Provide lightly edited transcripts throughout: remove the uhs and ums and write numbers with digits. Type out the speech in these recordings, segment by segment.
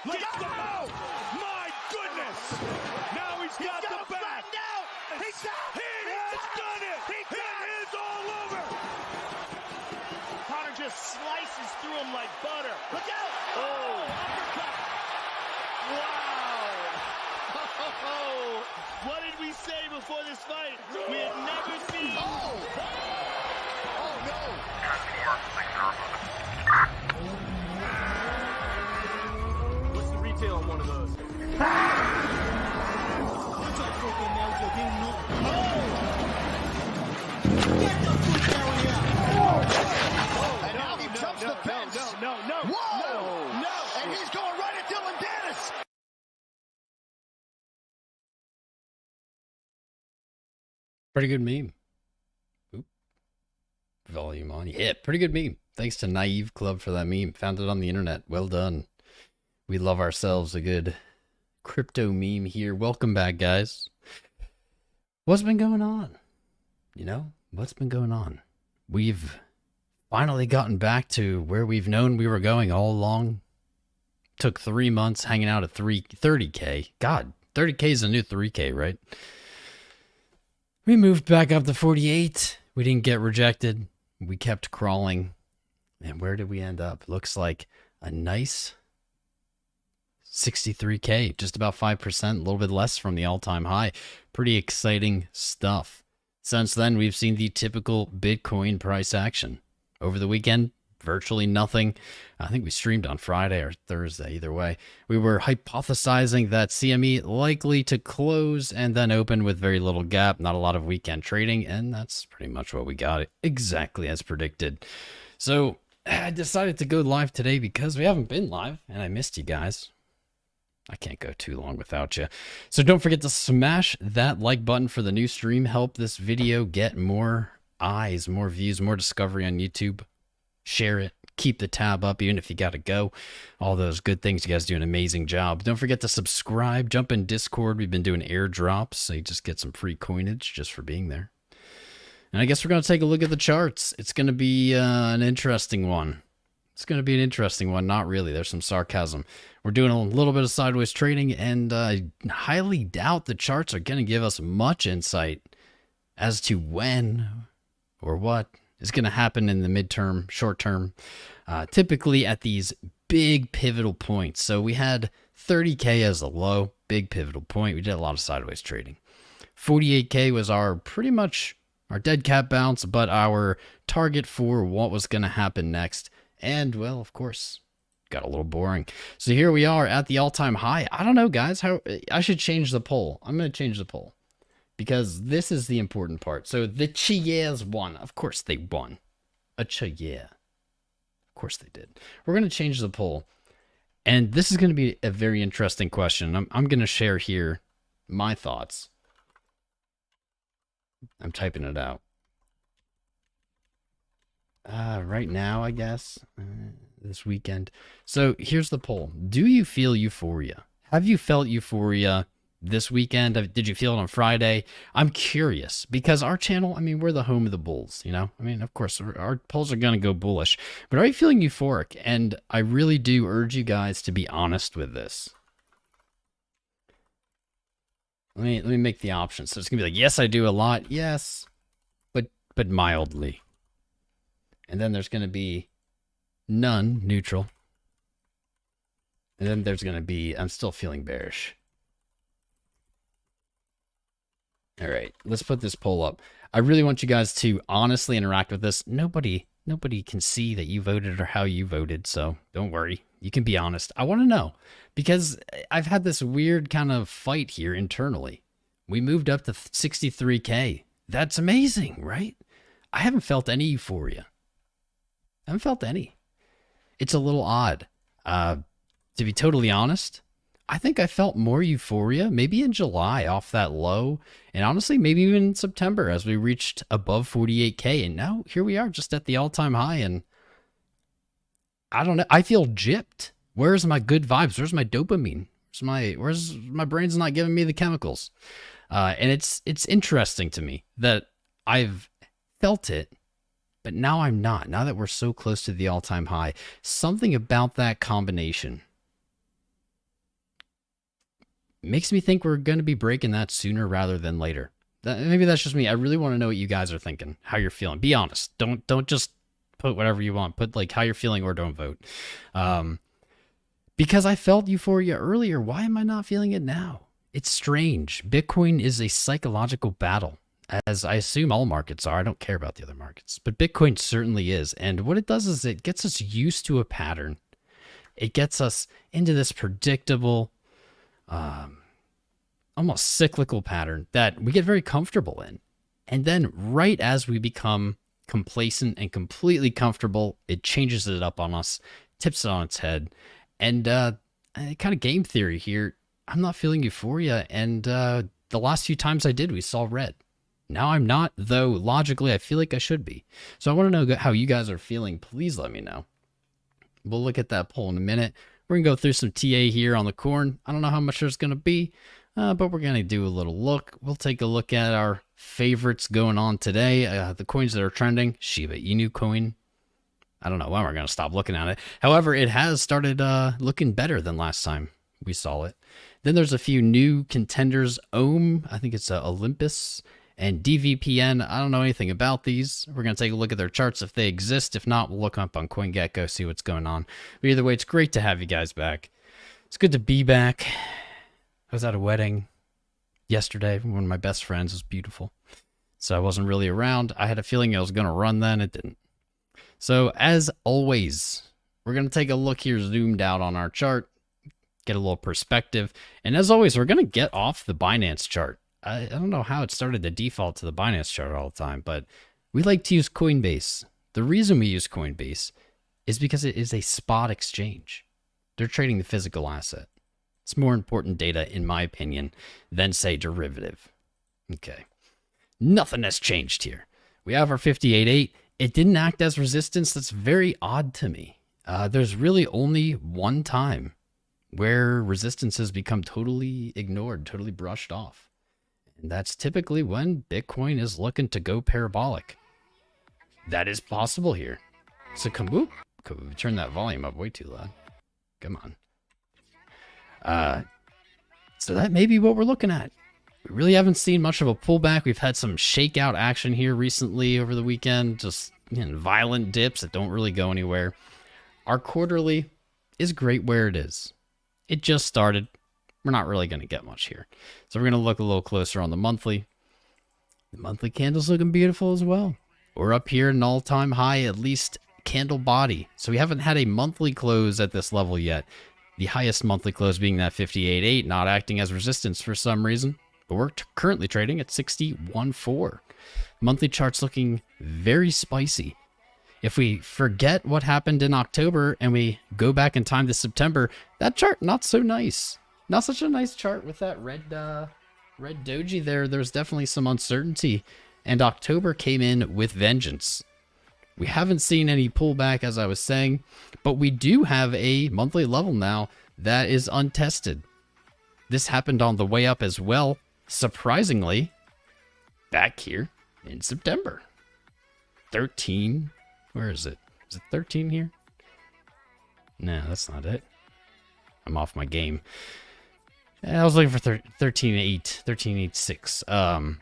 Look out! Oh, my goodness! Now he's got the back. He's out! He has done it! It is all over! Connor just slices through him like butter. Look out! Oh! Uppercut! Wow! Oh, what did we say before this fight? We had never seen... Oh! Oh, no! What's the retail on one of those? And now he jumps the fence. No. Whoa! No! And he's going right at Dylan Dennis. Pretty good meme. Oop. Volume on. Yeah, pretty good meme. Thanks to Naive Club for that meme. Found it on the internet. Well done. We love ourselves a good crypto meme here. Welcome back, guys. What's been going on? You know, what's been going on? We've finally gotten back to where we've known we were going all along. Took 3 months hanging out at 30K. God, 30K is a new 3K, right? We moved back up to 48. We didn't get rejected. We kept crawling. And where did we end up? Looks like a nice 63K, just about 5%, a little bit less from the all-time high. Pretty exciting stuff. Since then, we've seen the typical Bitcoin price action. Over the weekend, virtually nothing. I think we streamed on Friday or Thursday, either way. We were hypothesizing that CME likely to close and then open with very little gap, not a lot of weekend trading, and that's pretty much what we got, exactly as predicted. So I decided to go live today because we haven't been live, and I missed you guys. I can't go too long without you. So don't forget to smash that like button for the new stream. Help this video get more eyes, more views, more discovery on YouTube. Share it. Keep the tab up even if you got to go. All those good things. You guys do an amazing job. Don't forget to subscribe. Jump in Discord. We've been doing airdrops, so you just get some free coinage just for being there. And I guess we're going to take a look at the charts. It's going to be an interesting one. It's going to be an interesting one. Not really. There's some sarcasm. We're doing a little bit of sideways trading, and I highly doubt the charts are going to give us much insight as to when or what is going to happen in the midterm, short term, typically at these big pivotal points. So we had 30K as a low, big pivotal point. We did a lot of sideways trading. 48K was our pretty much our dead cat bounce, but our target for what was going to happen next. And, well, of course, got a little boring. So here we are at the all-time high. I don't know, guys. How I should change the poll. I'm going to change the poll because this is the important part. So the Chiers won. Of course they won. A Chier. Of course they did. We're going to change the poll. And this is going to be a very interesting question. I'm going to share here my thoughts. I'm typing it out. Right now, I guess, this weekend. So here's the poll. Do you feel euphoria? Have you felt euphoria this weekend? Did you feel it on Friday? I'm curious because our channel, I mean, we're the home of the bulls, you know? I mean, of course, our polls are going to go bullish, but are you feeling euphoric? And I really do urge you guys to be honest with this. Let me make the options. So it's going to be like, yes, I do a lot. Yes, but mildly. And then there's going to be none, neutral. And then there's going to be, I'm still feeling bearish. All right, let's put this poll up. I really want you guys to honestly interact with this. Nobody can see that you voted or how you voted, so don't worry. You can be honest. I want to know because I've had this weird kind of fight here internally. We moved up to 63K. That's amazing, right? I haven't felt any euphoria. I haven't felt any. It's a little odd. To be totally honest, I think I felt more euphoria maybe in July off that low. And honestly, maybe even in September as we reached above 48K. And now here we are just at the all-time high. And I don't know. I feel gypped. Where's my good vibes? Where's my dopamine? Where's my brain's not giving me the chemicals? And it's interesting to me that I've felt it, but now I'm not. Now that we're so close to the all-time high, something about that combination makes me think we're going to be breaking that sooner rather than later. Maybe that's just me. I really want to know what you guys are thinking, how you're feeling. Be honest. Don't just put whatever you want. Put like how you're feeling or don't vote. Because I felt euphoria earlier. Why am I not feeling it now? It's strange. Bitcoin is a psychological battle, as I assume all markets are. I don't care about the other markets, but Bitcoin certainly is. And what it does is it gets us used to a pattern. It gets us into this predictable, almost cyclical pattern that we get very comfortable in. And then right as we become complacent and completely comfortable, it changes it up on us, tips it on its head. And kind of game theory here, I'm not feeling euphoria. And the last few times I did, we saw red. Now I'm not, though logically I feel like I should be. So I want to know how you guys are feeling. Please let me know. We'll look at that poll in a minute. We're going to go through some TA here on the corn. I don't know how much there's going to be, but we're going to do a little look. We'll take a look at our favorites going on today. The coins that are trending. Shiba Inu coin. I don't know when we're going to stop looking at it. However, it has started looking better than last time we saw it. Then there's a few new contenders. OHM, I think it's Olympus, and DVPN. I don't know anything about these. We're going to take a look at their charts if they exist. If not, we'll look up on CoinGecko, see what's going on. But either way, it's great to have you guys back. It's good to be back. I was at a wedding yesterday. One of my best friends. It was beautiful. So I wasn't really around. I had a feeling I was going to run then. It didn't. So as always, we're going to take a look here zoomed out on our chart, get a little perspective. And as always, we're going to get off the Binance chart. I don't know how it started to default to the Binance chart all the time, but we like to use Coinbase. The reason we use Coinbase is because it is a spot exchange. They're trading the physical asset. It's more important data, in my opinion, than, say, derivative. Okay. Nothing has changed here. We have our 58.8. It didn't act as resistance. That's very odd to me. There's really only one time where resistance has become totally ignored, totally brushed off. And that's typically when Bitcoin is looking to go parabolic. That is possible here. So come on. Turn that volume up way too loud. Come on. So that may be what we're looking at. We really haven't seen much of a pullback. We've had some shakeout action here recently over the weekend. Just violent dips that don't really go anywhere. Our quarterly is great where it is. It just started. We're not really going to get much here. So we're going to look a little closer on the monthly. The monthly candle's looking beautiful as well. We're up here at an all-time high, at least candle body. So we haven't had a monthly close at this level yet. The highest monthly close being that 58.8, not acting as resistance for some reason. But we're currently trading at 61.4. Monthly chart's looking very spicy. If we forget what happened in October and we go back in time to September, that chart not so nice. Not such a nice chart with that red doji there. There's definitely some uncertainty. And October came in with vengeance. We haven't seen any pullback, as I was saying, but we do have a monthly level now that is untested. This happened on the way up as well. Surprisingly, back here in September. 13. Where is it? Is it 13 here? No, that's not it. I'm off my game. I was looking for 13.8, 13.86.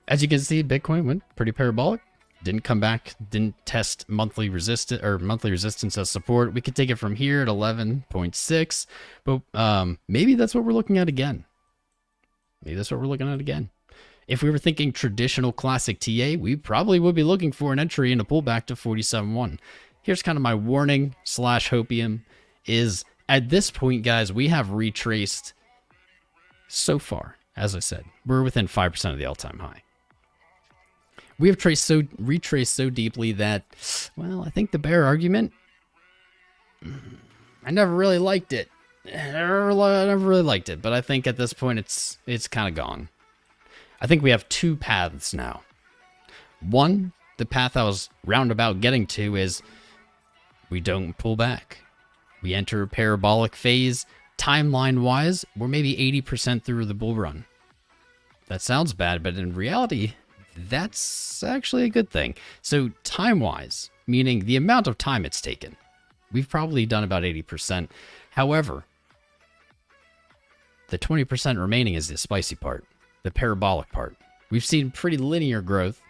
As you can see, Bitcoin went pretty parabolic. Didn't come back. Didn't test monthly resistance as support. We could take it from here at 11.6, but maybe that's what we're looking at again. Maybe that's what we're looking at again. If we were thinking traditional classic TA, we probably would be looking for an entry and a pullback to 47.1. Here's kind of my warning / hopium is at this point, guys, we have retraced so far. As I said, we're within 5% of the all-time high. We have retraced so deeply that, well, I think the bear argument, I never really liked it. I never really liked it, but I think at this point it's kind of gone. I think we have two paths now. One, the path I was roundabout getting to is we don't pull back. We enter a parabolic phase. Timeline-wise, we're maybe 80% through the bull run. That sounds bad, but in reality, that's actually a good thing. So time-wise, meaning the amount of time it's taken, we've probably done about 80%. However, The 20% remaining is the spicy part, the parabolic part. We've seen pretty linear growth.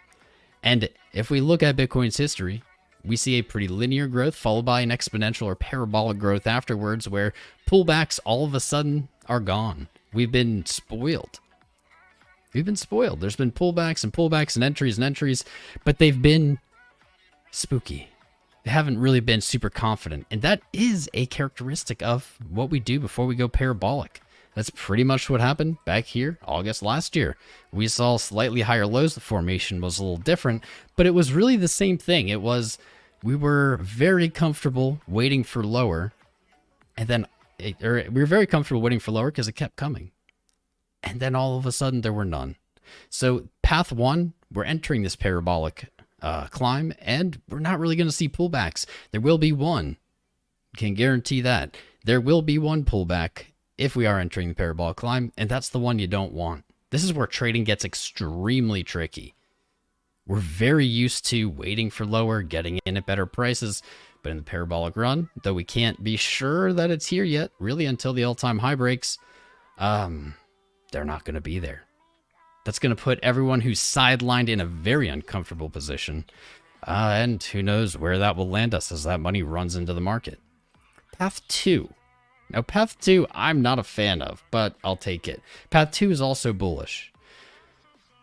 And if we look at Bitcoin's history, we see a pretty linear growth followed by an exponential or parabolic growth afterwards, where pullbacks all of a sudden are gone. We've been spoiled. We've been spoiled. There's been pullbacks and pullbacks and entries, but they've been spooky. They haven't really been super confident. And that is a characteristic of what we do before we go parabolic. That's pretty much what happened back here August last year. We saw slightly higher lows. The formation was a little different, but it was really the same thing. It was, we were very comfortable waiting for lower, and then we were very comfortable waiting for lower because it kept coming. And then all of a sudden there were none. So path one, we're entering this parabolic climb, and we're not really going to see pullbacks. There will be one. Can guarantee that. There will be one pullback if we are entering the parabolic climb, and that's the one you don't want. This is where trading gets extremely tricky. We're very used to waiting for lower, getting in at better prices, but in the parabolic run, though we can't be sure that it's here yet, really until the all-time high breaks, they're not going to be there. That's going to put everyone who's sidelined in a very uncomfortable position, and who knows where that will land us as that money runs into the market. Path 2. Now, Path 2, I'm not a fan of, but I'll take it. Path 2 is also bullish,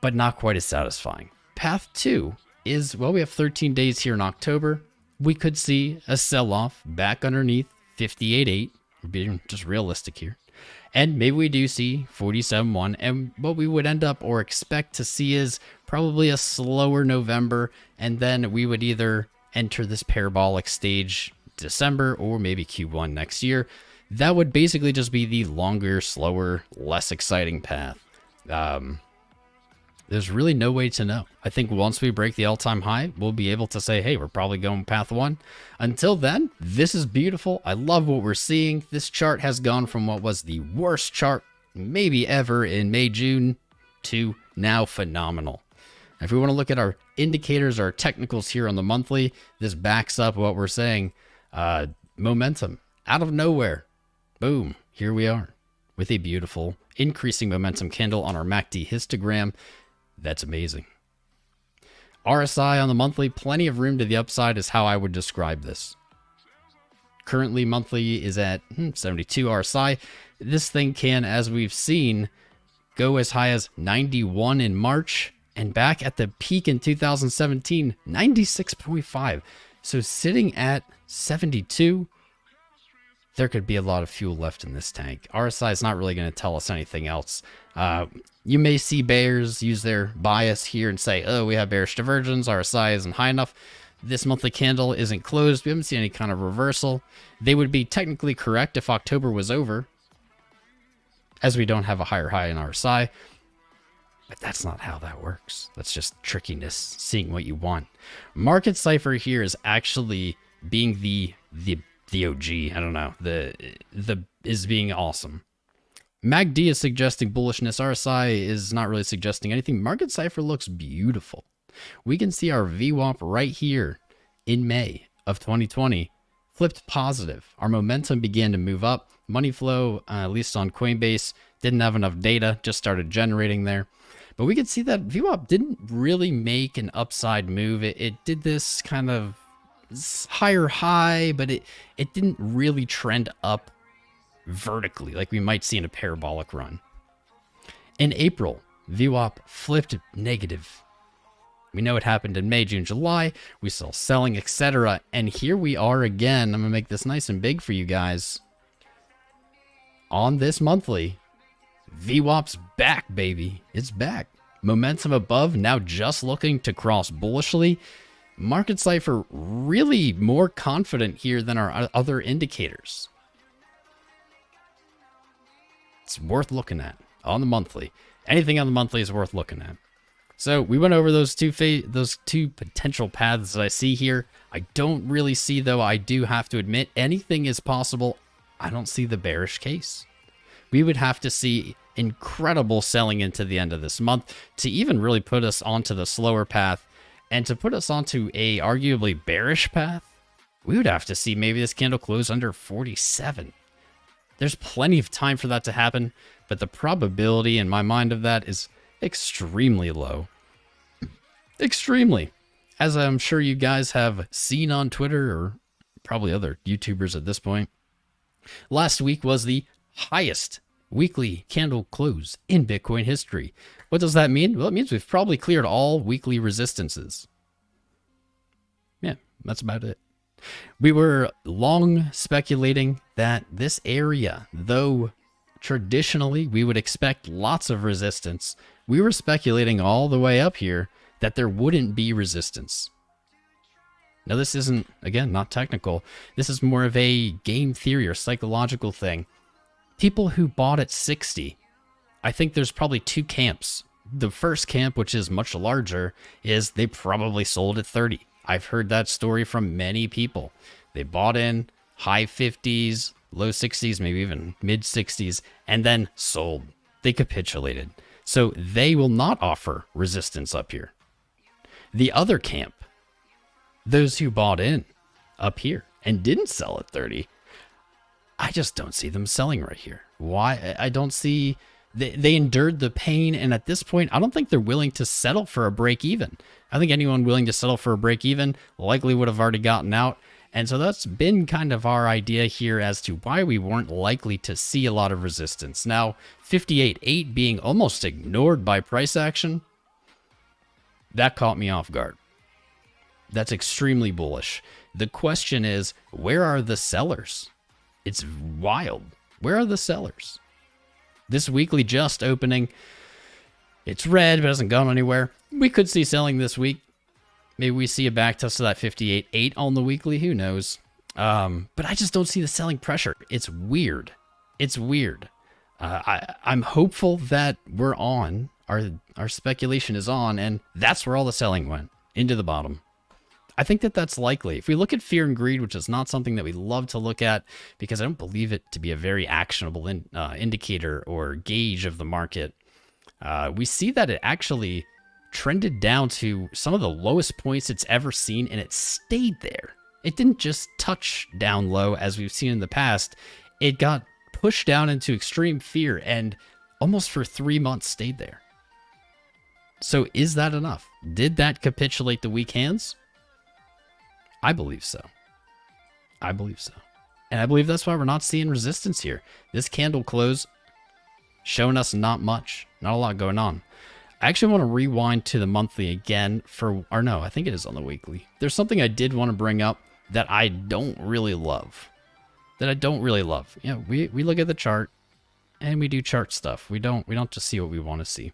but not quite as satisfying. Path 2 is, well, we have 13 days here in October. We could see a sell-off back underneath 58.8. We're being just realistic here. And maybe we do see 47.1. And what we would end up or expect to see is probably a slower November. And then we would either enter this parabolic stage December or maybe Q1 next year. That would basically just be the longer, slower, less exciting path. There's really no way to know. I think once we break the all-time high, we'll be able to say, hey, we're probably going path 1. Until then, this is beautiful. I love what we're seeing. This chart has gone from what was the worst chart maybe ever in May, June to now phenomenal. If we want to look at our indicators, our technicals here on the monthly, this backs up what we're saying. Momentum out of nowhere. Boom, here we are with a beautiful increasing momentum candle on our MACD histogram. That's amazing. RSI on the monthly, plenty of room to the upside is how I would describe this. Currently, monthly is at 72 RSI. This thing can, as we've seen, go as high as 91 in March, and back at the peak in 2017, 96.5. So sitting at 72, there could be a lot of fuel left in this tank. RSI is not really going to tell us anything else. You may see bears use their bias here and say, oh, we have bearish divergence, RSI isn't high enough. This monthly candle isn't closed. We haven't seen any kind of reversal. They would be technically correct if October was over, as we don't have a higher high in RSI. But that's not how that works. That's just trickiness, seeing what you want. Market Cipher here is actually being the OG. I don't know. Is being awesome. MACD is suggesting bullishness. RSI is not really suggesting anything. Market Cipher looks beautiful. We can see our VWAP right here in May of 2020 flipped positive. Our momentum began to move up. Money flow, at least on Coinbase, didn't have enough data, just started generating there. But we can see that VWAP didn't really make an upside move. It did this kind of higher high, but it didn't really trend up vertically like we might see in a parabolic run. In April, VWAP flipped negative. We know it happened in May, June, July. We saw selling, etc. And here we are again. I'm going to make this nice and big for you guys. On this monthly, VWAP's back, baby. It's back. Momentum above, now just looking to cross bullishly. Market Cipher really more confident here than our other indicators. It's worth looking at on the monthly. Anything on the monthly is worth looking at. So we went over those two potential paths that I see here. I don't really see, though, I do have to admit, anything is possible. I don't see the bearish case. We would have to see incredible selling into the end of this month to even really put us onto the slower path, and to put us onto a arguably bearish path. We would have to see maybe this candle close under 47. There's plenty of time for that to happen, but the probability in my mind of that is extremely low. Extremely. As I'm sure you guys have seen on Twitter, or probably other YouTubers at this point, last week was the highest weekly candle close in Bitcoin history. What does that mean? Well, it means we've probably cleared all weekly resistances. Yeah, that's about it. We were long speculating that this area, though traditionally we would expect lots of resistance, we were speculating all the way up here that there wouldn't be resistance. Now, this isn't, again, not technical. This is more of a game theory or psychological thing. People who bought at 60, I think there's probably two camps. The first camp, which is much larger, is they probably sold at 30. I've heard that story from many people. They bought in high 50s, low 60s, maybe even mid 60s, and then sold. They capitulated. So they will not offer resistance up here. The other camp, those who bought in up here and didn't sell at 30, I just don't see them selling right here. Why? I don't see... They endured the pain, and at this point, I don't think they're willing to settle for a break even. I think anyone willing to settle for a break even likely would have already gotten out. And so that's been kind of our idea here as to why we weren't likely to see a lot of resistance. Now, 58.8 being almost ignored by price action, that caught me off guard. That's extremely bullish. The question is, where are the sellers? It's wild. Where are the sellers? This weekly just opening, it's red, but it hasn't gone anywhere. We could see selling this week. Maybe we see a back test of that 58.8 on the weekly. Who knows? But I just don't see the selling pressure. It's weird. It's weird. I'm hopeful that we're on. Our speculation is on, and that's where all the selling went, into the bottom. I think that that's likely. If we look at fear and greed, which is not something that we love to look at because I don't believe it to be a very actionable indicator or gauge of the market, we see that it actually trended down to some of the lowest points it's ever seen, and it stayed there. It didn't just touch down low as we've seen in the past. It got pushed down into extreme fear and almost for 3 months stayed there. So is that enough? Did that capitulate the weak hands? I believe so. I believe so. And I believe that's why we're not seeing resistance here. This candle close showing us not much, not a lot going on. I actually want to rewind to the monthly again or no, I think it is on the weekly. There's something I did want to bring up that I don't really love. You know, we look at the chart and we do chart stuff. We don't just see what we want to see.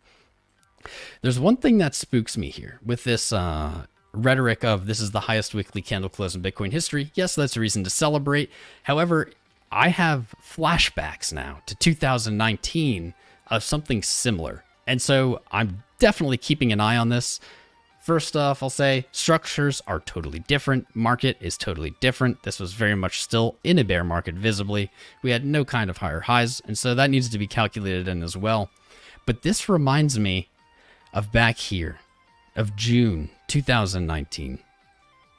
There's one thing that spooks me here with this rhetoric of this is the highest weekly candle close in Bitcoin history. Yes, that's a reason to celebrate. However, I have flashbacks now to 2019 of something similar. And so I'm definitely keeping an eye on this. First off, I'll say structures are totally different. Market is totally different. This was very much still in a bear market visibly. We had no kind of higher highs, and so that needs to be calculated in as well. But this reminds me of back here, of June 2019.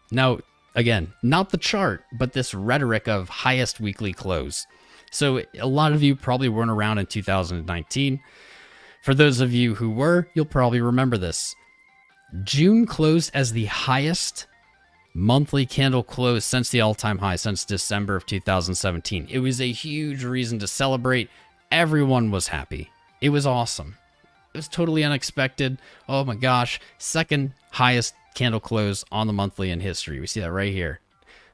Now, again, not the chart, but this rhetoric of highest weekly close. So a lot of you probably weren't around in 2019. For those of you who were, you'll probably remember this. June closed as the highest monthly candle close since the all-time high, since December of 2017. It was a huge reason to celebrate. Everyone was happy. It was awesome. It was totally unexpected. Oh my gosh. Second highest candle close on the monthly in history. We see that right here.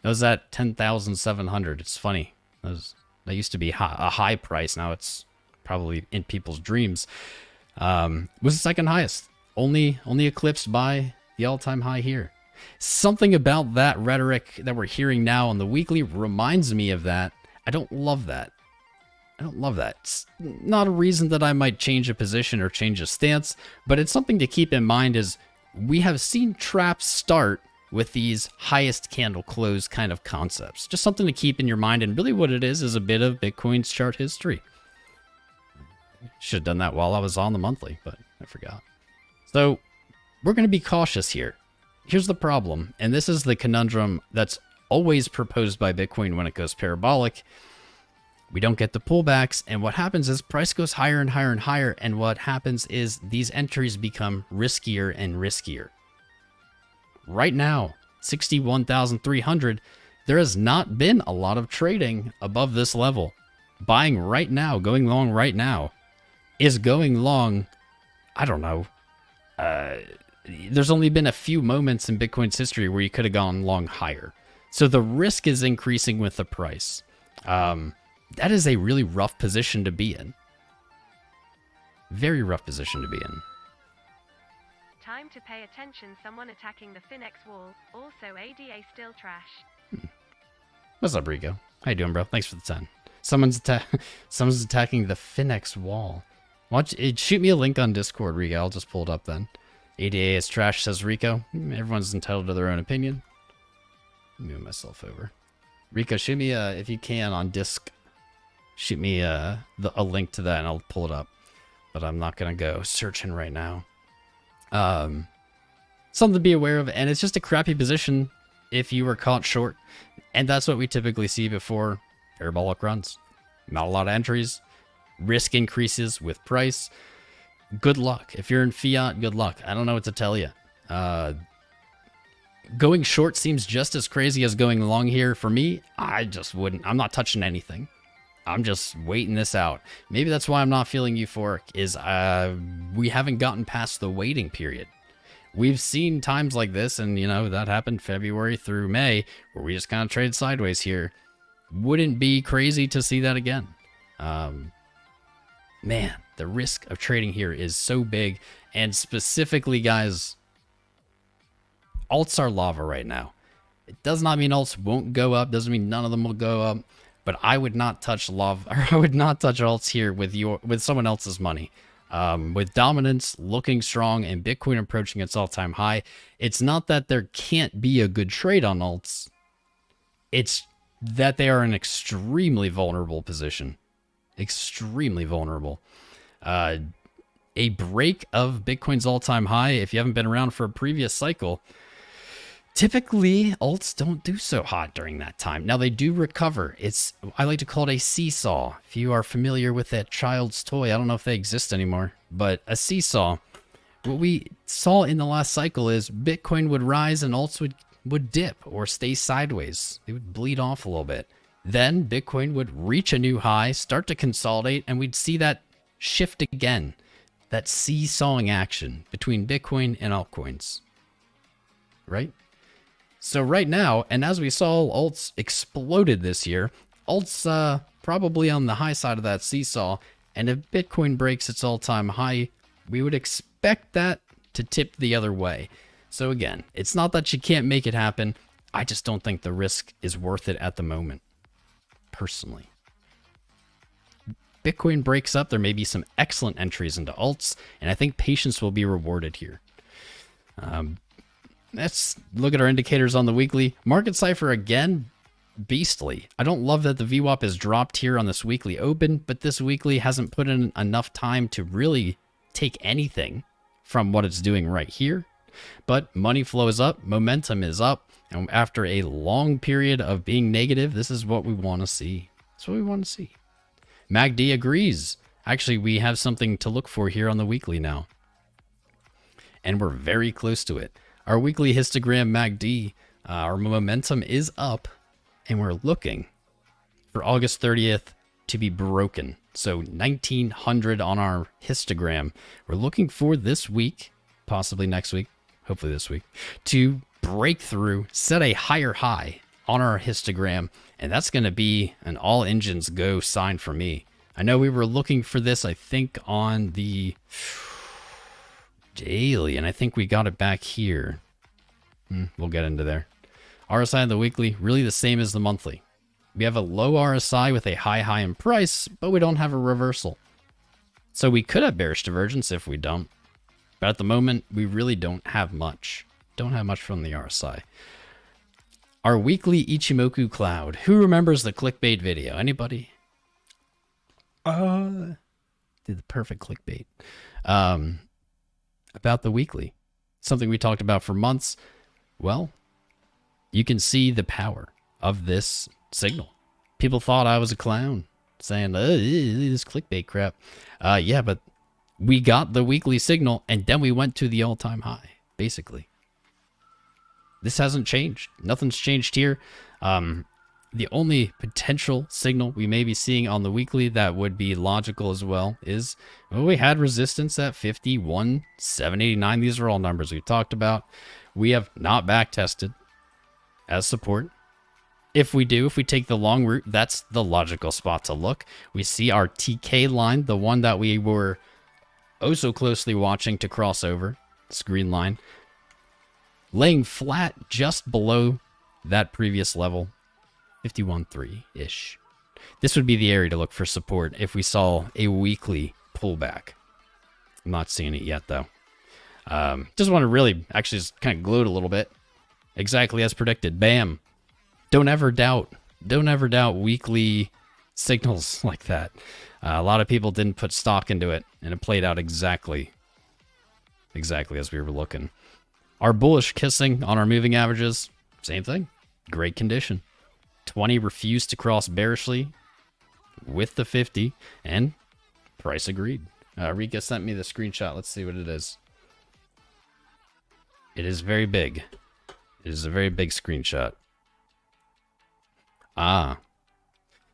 That was at 10,700. It's funny. That used to be a high price. Now it's probably in people's dreams. Was the second highest. Only eclipsed by the all-time high here. Something about that rhetoric that we're hearing now on the weekly reminds me of that. I don't love that. It's not a reason that I might change a position or change a stance, but it's something to keep in mind as we have seen traps start with these highest candle close kind of concepts. Just something to keep in your mind, and really what it is a bit of Bitcoin's chart history. Should have done that while I was on the monthly, but I forgot. So we're going to be cautious here. Here's the problem, and this is the conundrum that's always proposed by Bitcoin when it goes parabolic. We don't get the pullbacks, and what happens is price goes higher and higher and higher, and what happens is these entries become riskier and riskier. Right now, 61,300, there has not been a lot of trading above this level. Buying right now, going long right now, is going long, I don't know. There's only been a few moments in Bitcoin's history where you could have gone long higher. So the risk is increasing with the price. That is a really rough position to be in. Very rough position to be in. Time to pay attention. Someone attacking the Finex wall. Also, ADA still trash. What's up, Rico? How you doing, bro? Thanks for the 10. Someone's attacking the Finex wall. Shoot me a link on Discord, Rico. I'll just pull it up then. ADA is trash, says Rico. Everyone's entitled to their own opinion. Move myself over. Rico, shoot me if you can on Disc. Shoot me a link to that and I'll pull it up. But I'm not gonna go searching right now. Something to be aware of, and it's just a crappy position if you were caught short. And that's what we typically see before parabolic runs. Not a lot of entries. Risk increases with price. Good luck. If you're in fiat, good luck. I don't know what to tell you. Going short seems just as crazy as going long here. For me, I just wouldn't. I'm not touching anything. I'm just waiting this out. Maybe that's why I'm not feeling euphoric, is we haven't gotten past the waiting period. We've seen times like this, and, you know, that happened February through May, where we just kind of traded sideways here. Wouldn't be crazy to see that again. Man, the risk of trading here is so big, and specifically, guys, alts are lava right now. It does not mean alts won't go up, doesn't mean none of them will go up, but I would not touch lava, or I would not touch alts here with someone else's money. With dominance looking strong and Bitcoin approaching its all-time high, it's not that there can't be a good trade on alts. It's that they are in an extremely vulnerable position. Extremely vulnerable. A break of Bitcoin's all-time high, if you haven't been around for a previous cycle, typically alts don't do so hot during that time. Now they do recover. I like to call it a seesaw. If you are familiar with that child's toy, I don't know if they exist anymore, but a seesaw. What we saw in the last cycle is Bitcoin would rise and alts would dip or stay sideways. They would bleed off a little bit. Then Bitcoin would reach a new high, start to consolidate, and we'd see that shift again. That seesawing action between Bitcoin and altcoins. Right? So right now, and as we saw, alts exploded this year. Alts probably on the high side of that seesaw. And if Bitcoin breaks its all-time high, we would expect that to tip the other way. So again, it's not that you can't make it happen. I just don't think the risk is worth it at the moment. Personally. Bitcoin breaks up, there may be some excellent entries into alts, and I think patience will be rewarded here. Let's look at our indicators on the weekly. Market cipher again, beastly. I don't love that the VWAP has dropped here on this weekly open, but this weekly hasn't put in enough time to really take anything from what it's doing right here. But money flow is up, momentum is up, and after a long period of being negative, this is what we want to see. That's what we want to see. MACD agrees. Actually, we have something to look for here on the weekly now. And we're very close to it. Our weekly histogram MACD, our momentum is up, and we're looking for August 30th to be broken. So 1900 on our histogram. We're looking for this week, possibly next week, hopefully this week, to break through, set a higher high on our histogram, and that's going to be an all engines go sign for me. I know we were looking for this, I think, on the daily, and I think we got it back here. We'll get into there. RSI on the weekly, really the same as the monthly. We have a low RSI with a high in price, but we don't have a reversal. So we could have bearish divergence if we don't. But at the moment, we really don't have much. Don't have much from the RSI. Our weekly Ichimoku Cloud. Who remembers the clickbait video? Anybody? Did the perfect clickbait. About the weekly. Something we talked about for months. Well, you can see the power of this signal. People thought I was a clown. saying, this clickbait crap. Yeah, but we got the weekly signal, and then we went to the all-time high, basically. This hasn't changed. Nothing's changed here. The only potential signal we may be seeing on the weekly that would be logical as well is, well, we had resistance at 51,789. These are all numbers we've talked about. We have not backtested as support. If we take the long route, that's the logical spot to look. We see our TK line, the one that we were oh so closely watching to cross over, this green line, laying flat just below that previous level, 51.3-ish. This would be the area to look for support if we saw a weekly pullback. I'm not seeing it yet, though. Just want to really actually just kind of gloat a little bit. Exactly as predicted. Bam. Don't ever doubt weekly signals like that. A lot of people didn't put stock into it, and it played out exactly as we were looking. Our bullish kissing on our moving averages, same thing. Great condition. 20 refused to cross bearishly with the 50, and price agreed. Rika sent me the screenshot. Let's see what it is. It is very big. It is a very big screenshot.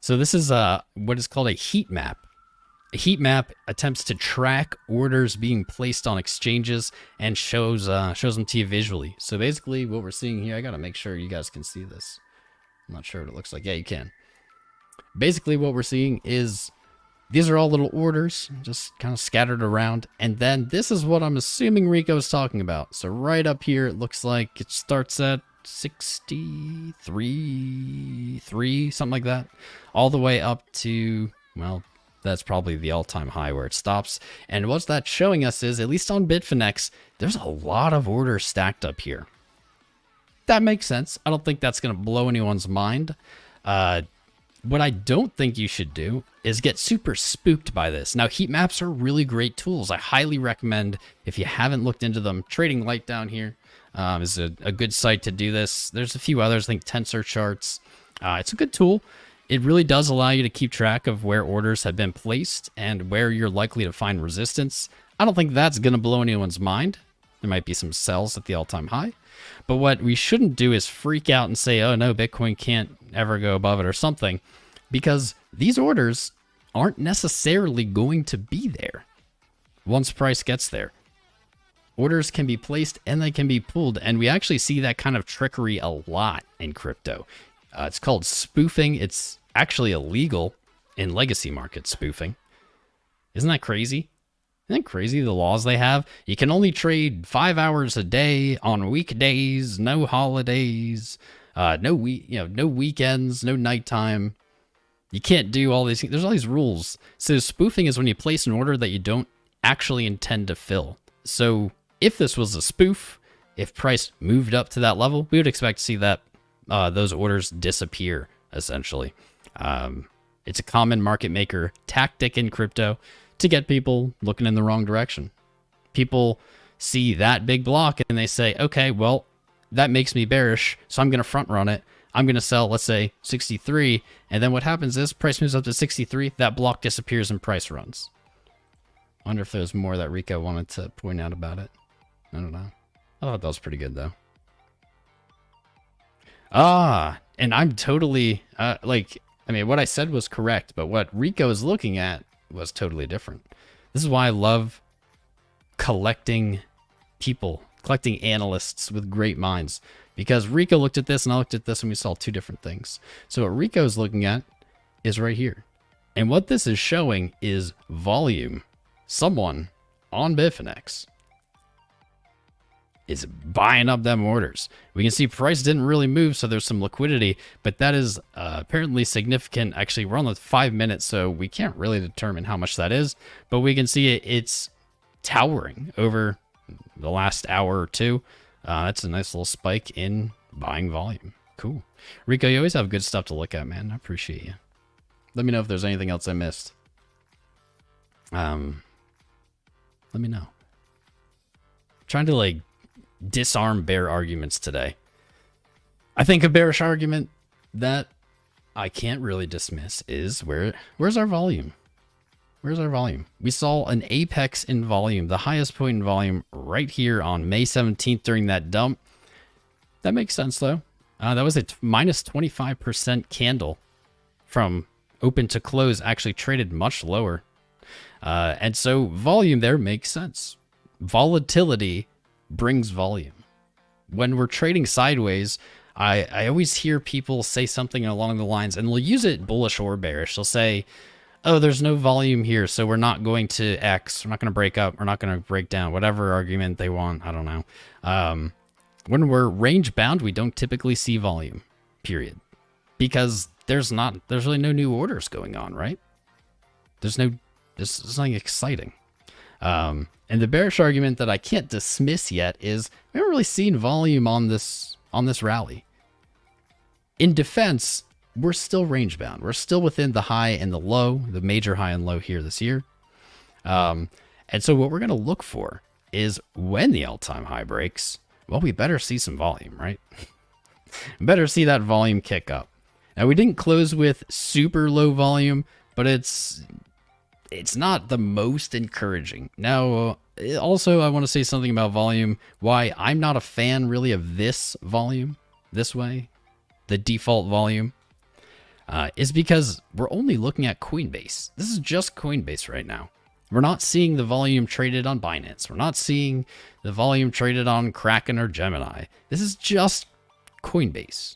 So this is what is called a heat map. A heat map attempts to track orders being placed on exchanges and shows them to you visually. So basically what we're seeing here, I gotta make sure you guys can see this. I'm not sure what it looks like. Yeah, you can. Basically what we're seeing is these are all little orders just kind of scattered around. And then this is what I'm assuming Rico is talking about. So right up here, it looks like it starts at 63.3, something like that, all the way up to, well, that's probably the all-time high where it stops. And what that's showing us is, at least on Bitfinex, there's a lot of orders stacked up here. That makes sense. I don't think that's going to blow anyone's mind. What I don't think you should do is get super spooked by this. Now, heat maps are really great tools. I highly recommend, if you haven't looked into them, Trading Light down here is a good site to do this. There's a few others, I think Tensor Charts. It's a good tool. It really does allow you to keep track of where orders have been placed and where you're likely to find resistance. I don't think that's going to blow anyone's mind. There might be some sells at the all-time high. But what we shouldn't do is freak out and say, oh no, Bitcoin can't ever go above it or something, because these orders aren't necessarily going to be there once price gets there. Orders can be placed and they can be pulled, and we actually see that kind of trickery a lot in crypto. It's called spoofing. It's actually illegal in legacy market spoofing. Isn't that crazy? Isn't that crazy, the laws they have? You can only trade 5 hours a day on weekdays, no holidays, no weekends, no nighttime. You can't do all these things. There's all these rules. So spoofing is when you place an order that you don't actually intend to fill. So if this was a spoof, if price moved up to that level, we would expect to see that those orders disappear, essentially. It's a common market maker tactic in crypto to get people looking in the wrong direction. People see that big block and they say, okay, well, that makes me bearish, so I'm going to front run it. I'm going to sell, let's say, 63, and then what happens is price moves up to 63, that block disappears and price runs. I wonder if there's more that Rico wanted to point out about it. I don't know. I thought that was pretty good, though. And I'm totally, what I said was correct, but what Rico is looking at was totally different. This is why I love collecting people, collecting analysts with great minds, because Rico looked at this and I looked at this and we saw two different things. So what Rico is looking at is right here. And what this is showing is volume. Someone on Bitfinex is buying up them orders. We can see price didn't really move, so there's some liquidity, but that is apparently significant. Actually, we're on the 5 minutes, so we can't really determine how much that is, but we can see it's towering over the last hour or two. That's a nice little spike in buying volume. Cool. Rico, you always have good stuff to look at, man. I appreciate you. Let me know if there's anything else I missed. Let me know. I'm trying to disarm bear arguments today. I think a bearish argument that I can't really dismiss is where's our volume? Where's our volume? We saw an apex in volume, the highest point in volume right here on May 17th during that dump. That makes sense though. That was a minus 25% candle from open to close, actually traded much lower. And so volume there makes sense. Volatility brings volume. When we're trading sideways, I always hear people say something along the lines, and they'll use it bullish or bearish. They'll say, oh, there's no volume here, so we're not going to X. We're not going to break up. We're not going to break down. Whatever argument they want. I don't know. When we're range bound, we don't typically see volume, period. Because there's really no new orders going on, right? There's nothing exciting. And the bearish argument that I can't dismiss yet is we haven't really seen volume on this rally. In defense, we're still range bound. We're still within the high and the low, the major high and low here this year. And so what we're going to look for is when the all-time high breaks, well, we better see some volume, right? Better see that volume kick up. Now, we didn't close with super low volume, but it's not the most encouraging. Now, also, I want to say something about volume. Why I'm not a fan, really, of this volume, this way, the default volume, is because we're only looking at Coinbase. This is just Coinbase right now. We're not seeing the volume traded on Binance. We're not seeing the volume traded on Kraken or Gemini. This is just Coinbase.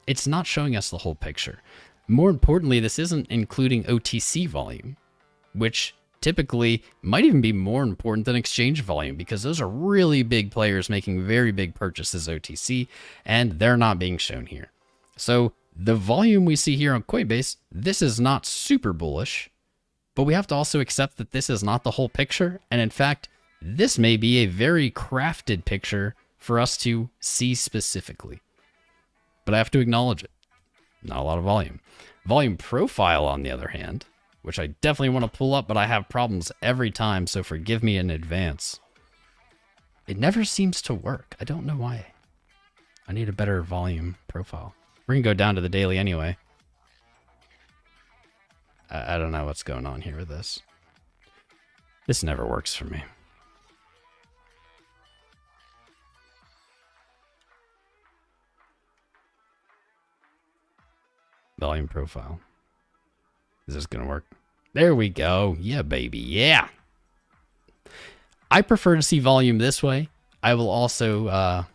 It's not showing us the whole picture. More importantly, this isn't including OTC volume, which typically might even be more important than exchange volume because those are really big players making very big purchases OTC, and they're not being shown here. So the volume we see here on Coinbase, this is not super bullish, but we have to also accept that this is not the whole picture. And in fact, this may be a very crafted picture for us to see specifically. But I have to acknowledge it. Not a lot of volume. Volume profile, on the other hand, which I definitely want to pull up, but I have problems every time, so forgive me in advance. It never seems to work. I don't know why. I need a better volume profile. We're going to go down to the daily anyway. I don't know what's going on here with this. This never works for me. Volume profile. Is this going to work? There we go. Yeah, baby. Yeah. I prefer to see volume this way. I will also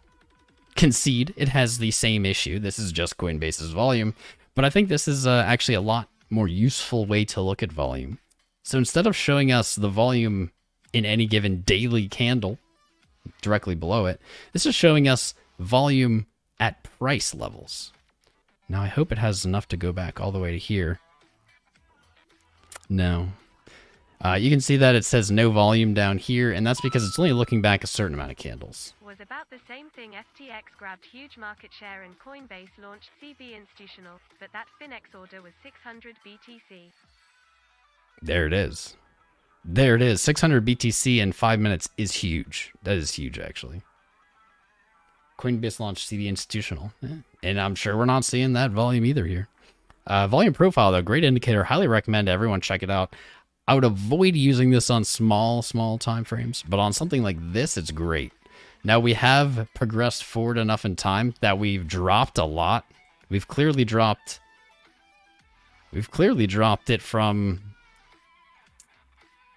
concede it has the same issue. This is just Coinbase's volume. But I think this is actually a lot more useful way to look at volume. So instead of showing us the volume in any given daily candle directly below it, this is showing us volume at price levels. Now I hope it has enough to go back all the way to here. No. You can see that it says no volume down here, and that's because it's only looking back a certain amount of candles. Was about the same thing. FTX grabbed huge market share and Coinbase launched CB Institutional, but that Finex order was 600 BTC. There it is. There it is. 600 BTC in 5 minutes is huge. That is huge, actually. Coinbase launched CB Institutional. And I'm sure we're not seeing that volume either here. Volume profile, though, great indicator. Highly recommend everyone check it out. I would avoid using this on small time frames, but on something like this, it's great. Now, we have progressed forward enough in time that we've dropped a lot. We've clearly dropped it from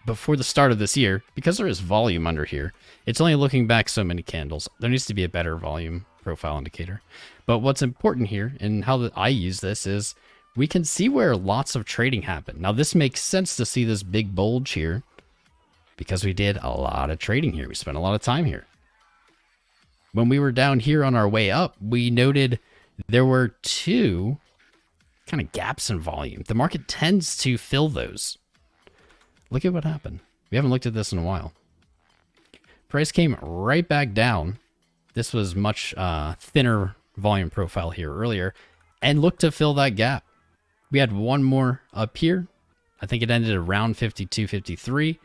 before the start of this year because there is volume under here. It's only looking back so many candles. There needs to be a better volume profile indicator. But what's important here and how I use this is we can see where lots of trading happened. Now, this makes sense to see this big bulge here because we did a lot of trading here. We spent a lot of time here. When we were down here on our way up, we noted there were two kind of gaps in volume. The market tends to fill those. Look at what happened. We haven't looked at this in a while. Price came right back down. This was much thinner volume profile here earlier and looked to fill that gap. We had one more up here. I think it ended around 52, 53.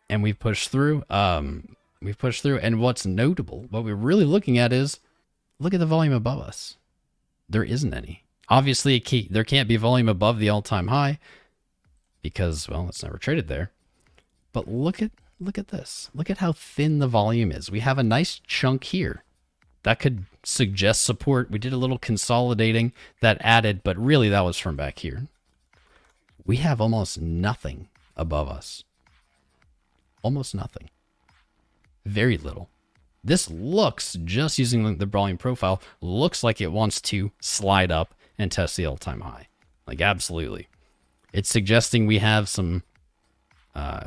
And we've pushed through. And what's notable, what we're really looking at is look at the volume above us. There isn't any. Obviously, there can't be volume above the all-time high because, well, it's never traded there. But look at this. Look at how thin the volume is. We have a nice chunk here. That could suggest support. We did a little consolidating that added, but really that was from back here. We have almost nothing above us. Almost nothing. Very little. This looks, just using the volume profile, looks like it wants to slide up and test the all-time high. Like, absolutely. It's suggesting we have some,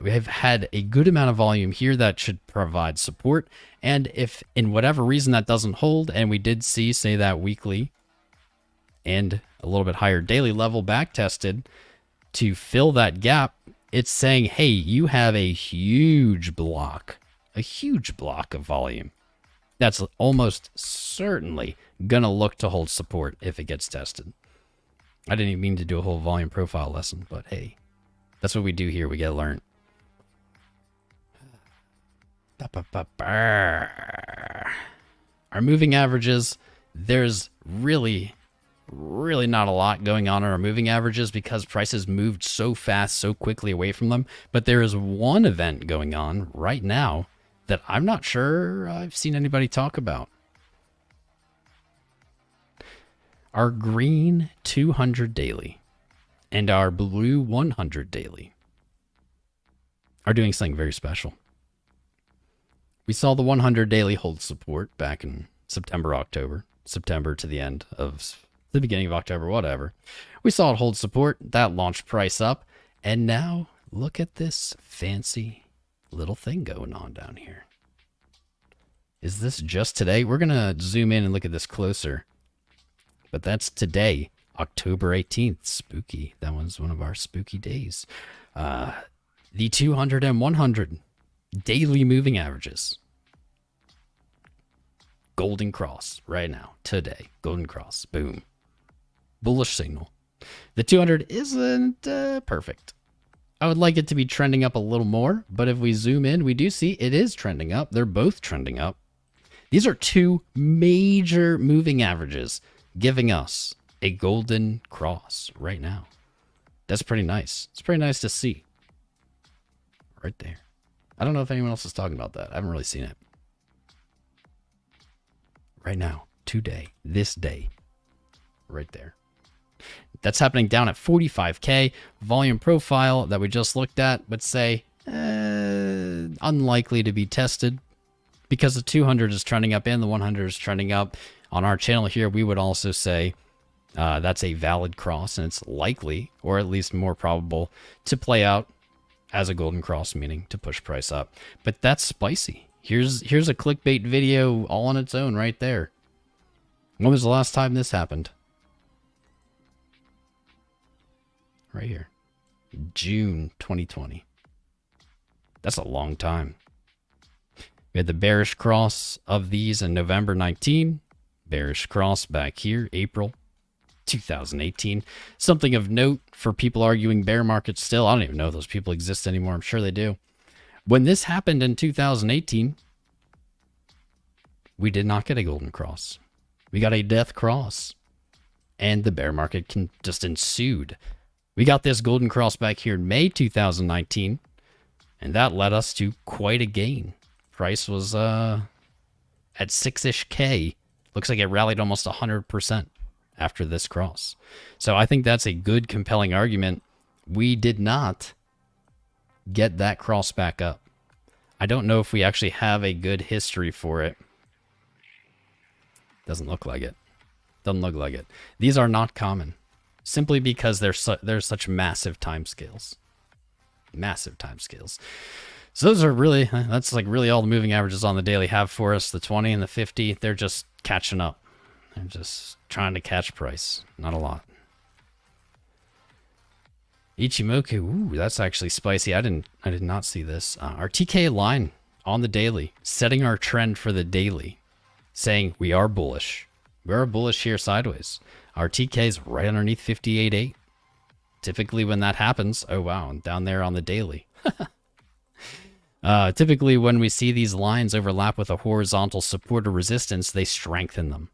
we have had a good amount of volume here that should provide support. And if, in whatever reason, that doesn't hold, and we did see, say, that weekly and a little bit higher daily level back tested to fill that gap, it's saying, hey, you have a huge block of volume that's almost certainly gonna look to hold support if it gets tested. I didn't even mean to do a whole volume profile lesson, but hey, that's what we do here. We get learned. Our moving averages, there's really not a lot going on our moving averages because prices moved so fast, so quickly away from them. But there is one event going on right now that I'm not sure I've seen anybody talk about. Our green 200 daily and our blue 100 daily are doing something very special. We saw the 100 daily hold support back in September to the end of the beginning of October, whatever. We saw it hold support, that launched price up, and now look at this fancy little thing going on down here. Is this just today? We're going to zoom in and look at this closer. But that's today, October 18th. Spooky. That one's one of our spooky days. The 200 and 100 daily moving averages. Golden cross right now, today. Golden cross. Boom. Bullish signal. The 200 isn't perfect. I would like it to be trending up a little more, but if we zoom in, we do see it is trending up. They're both trending up. These are two major moving averages giving us a golden cross right now. That's pretty nice. It's pretty nice to see. Right there. I don't know if anyone else is talking about that. I haven't really seen it. Right now. Today. This day. Right there. That's happening down at 45K. Volume profile that we just looked at would say unlikely to be tested because the 200 is trending up and the 100 is trending up. On our channel here, we would also say that's a valid cross and it's likely, or at least more probable, to play out as a golden cross, meaning to push price up. But that's spicy. Here's a clickbait video all on its own right there. When was the last time this happened? Right here. June 2020. That's a long time. We had the bearish cross of these in November 19. Bearish cross back here, April 2018. Something of note for people arguing bear markets still. I don't even know if those people exist anymore. I'm sure they do. When this happened in 2018, we did not get a golden cross. We got a death cross. And the bear market just ensued. We got this golden cross back here in May 2019, and that led us to quite a gain. Price was at 6-ish K. Looks like it rallied almost 100% after this cross. So I think that's a good, compelling argument. We did not get that cross back up. I don't know if we actually have a good history for it. Doesn't look like it. Doesn't look like it. These are not common. Simply because there's such massive timescales. Massive timescales. So those are really, that's like really all the moving averages on the daily have for us. The 20 and the 50, they're just catching up. They're just trying to catch price. Not a lot. Ichimoku, ooh, that's actually spicy. I did not see this. Our TK line on the daily, setting our trend for the daily, saying we are bullish. We are bullish here sideways. Our TK is right underneath 58.8. Typically when that happens, oh wow, down there on the daily. Typically when we see these lines overlap with a horizontal support or resistance, they strengthen them.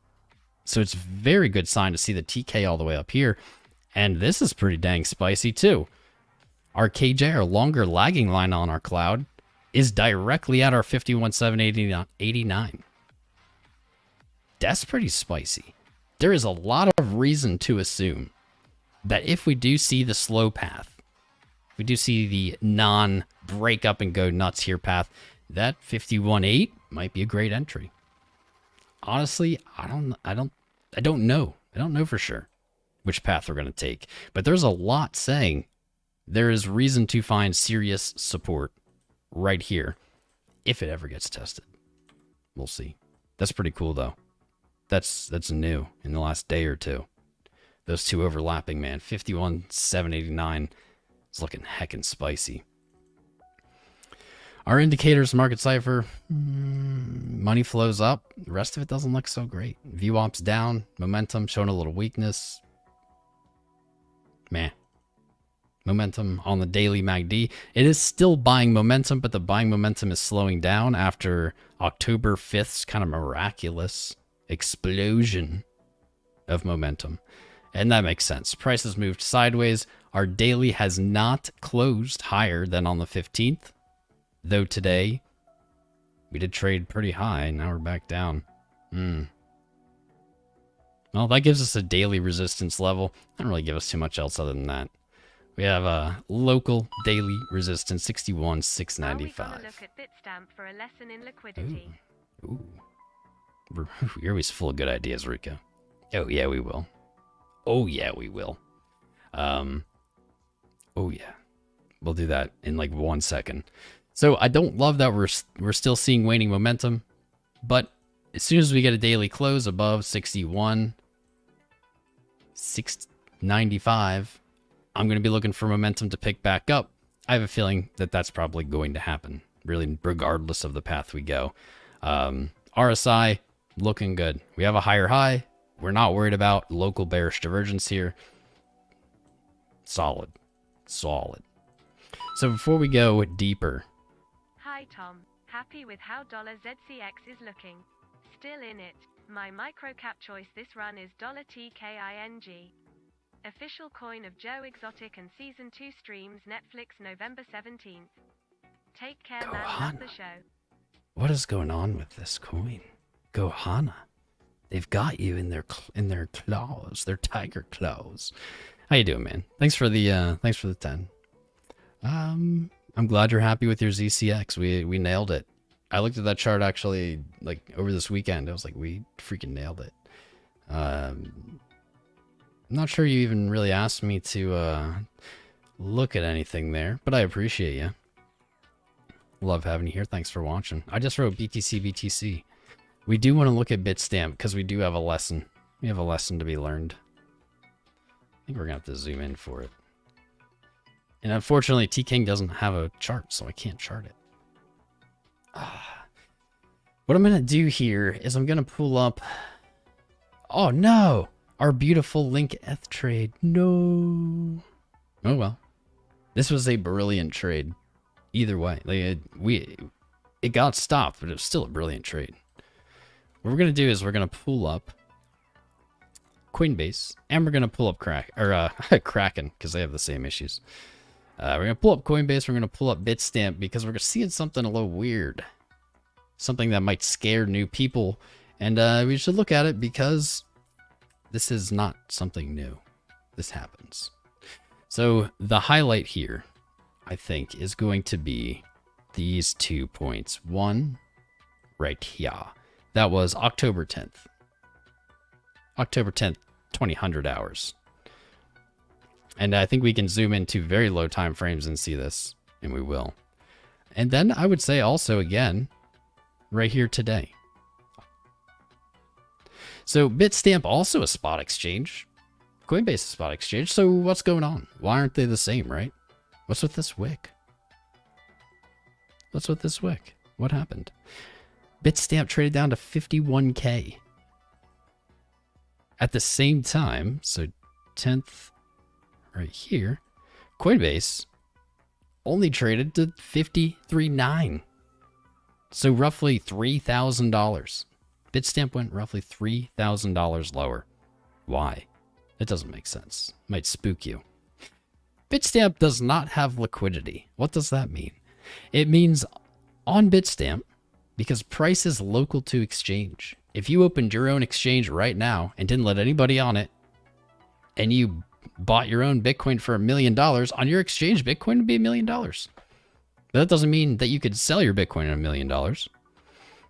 So it's very good sign to see the TK all the way up here. And this is pretty dang spicy too. Our KJ, our longer lagging line on our cloud, is directly at our 51,789. That's pretty spicy. There is a lot of reason to assume that if we do see the slow path, if we do see the non-break up and go nuts here path, that 51.8 might be a great entry. Honestly, I don't know. I don't know for sure which path we're going to take, but there's a lot saying there is reason to find serious support right here if it ever gets tested. We'll see. That's pretty cool though. That's new in the last day or two. Those two overlapping, man. 51,789 is looking heckin' spicy. Our indicators, market cipher, money flows up. The rest of it doesn't look so great. VWAP's down, momentum showing a little weakness. Meh. Momentum on the daily MACD. It is still buying momentum, but the buying momentum is slowing down after October 5th's kind of miraculous explosion of momentum. And that makes sense. Prices moved sideways. Our daily has not closed higher than on the 15th. Though today, we did trade pretty high. Now we're back down. Well, that gives us a daily resistance level. Doesn't really give us too much else other than that. We have a local daily resistance, 61,695. Are we gonna look at Bitstamp for a lesson in liquidity? Ooh. You're always full of good ideas, Rika. Oh, yeah, we will. Oh, yeah, we will. Oh, yeah. We'll do that in like 1 second. So I don't love that we're still seeing waning momentum, but as soon as we get a daily close above 61,695, I'm going to be looking for momentum to pick back up. I have a feeling that that's probably going to happen, really, regardless of the path we go. RSI, looking good. We have a higher high. We're not worried about local bearish divergence here. Solid. Solid. So before we go deeper... Hi Tom, happy with how $ZCX is looking. Still in it. My microcap choice this run is $TKING. Official coin of Joe Exotic and Season 2 streams Netflix November 17th. Take care, man. Love the show. What is going on with this coin? Gohana. They've got you in their claws, their tiger claws. How you doing, man? Thanks for the 10. I'm glad you're happy with your ZCX. We nailed it. I looked at that chart actually like over this weekend. I was like, we freaking nailed it. I'm not sure you even really asked me to look at anything there, but I appreciate you. Love having you here. Thanks for watching. I just wrote BTC. We do want to look at Bitstamp because we do have a lesson. We have a lesson to be learned. I think we're going to have to zoom in for it. And unfortunately, T-King doesn't have a chart, so I can't chart it. What I'm going to do here is I'm going to pull up... Oh, no! Our beautiful Link ETH trade. No. Oh, well. This was a brilliant trade. Either way. Like, it got stopped, but it was still a brilliant trade. What we're going to do is we're going to pull up Coinbase, and we're going to pull up Kraken, because they have the same issues. We're going to pull up Coinbase, we're going to pull up Bitstamp, because we're seeing something a little weird. Something that might scare new people, and we should look at it because this is not something new. This happens. So the highlight here, I think, is going to be these 2 points. One, right here. That was October 10th. October 10th, 2000 hours. And I think we can zoom into very low time frames and see this, and we will. And then I would say also again, right here today. So Bitstamp also a spot exchange. Coinbase a spot exchange. So what's going on? Why aren't they the same, right? What's with this wick? What's with this wick? What happened? Bitstamp traded down to 51K. At the same time, so 10th right here, Coinbase only traded to 53.9. So roughly $3,000 Bitstamp went roughly $3,000 lower. Why? It doesn't make sense. Might spook you. Bitstamp does not have liquidity. What does that mean? It means on Bitstamp, because price is local to exchange. If you opened your own exchange right now and didn't let anybody on it, and you bought your own Bitcoin for $1 million, on your exchange, Bitcoin would be $1 million. But that doesn't mean that you could sell your Bitcoin at $1 million.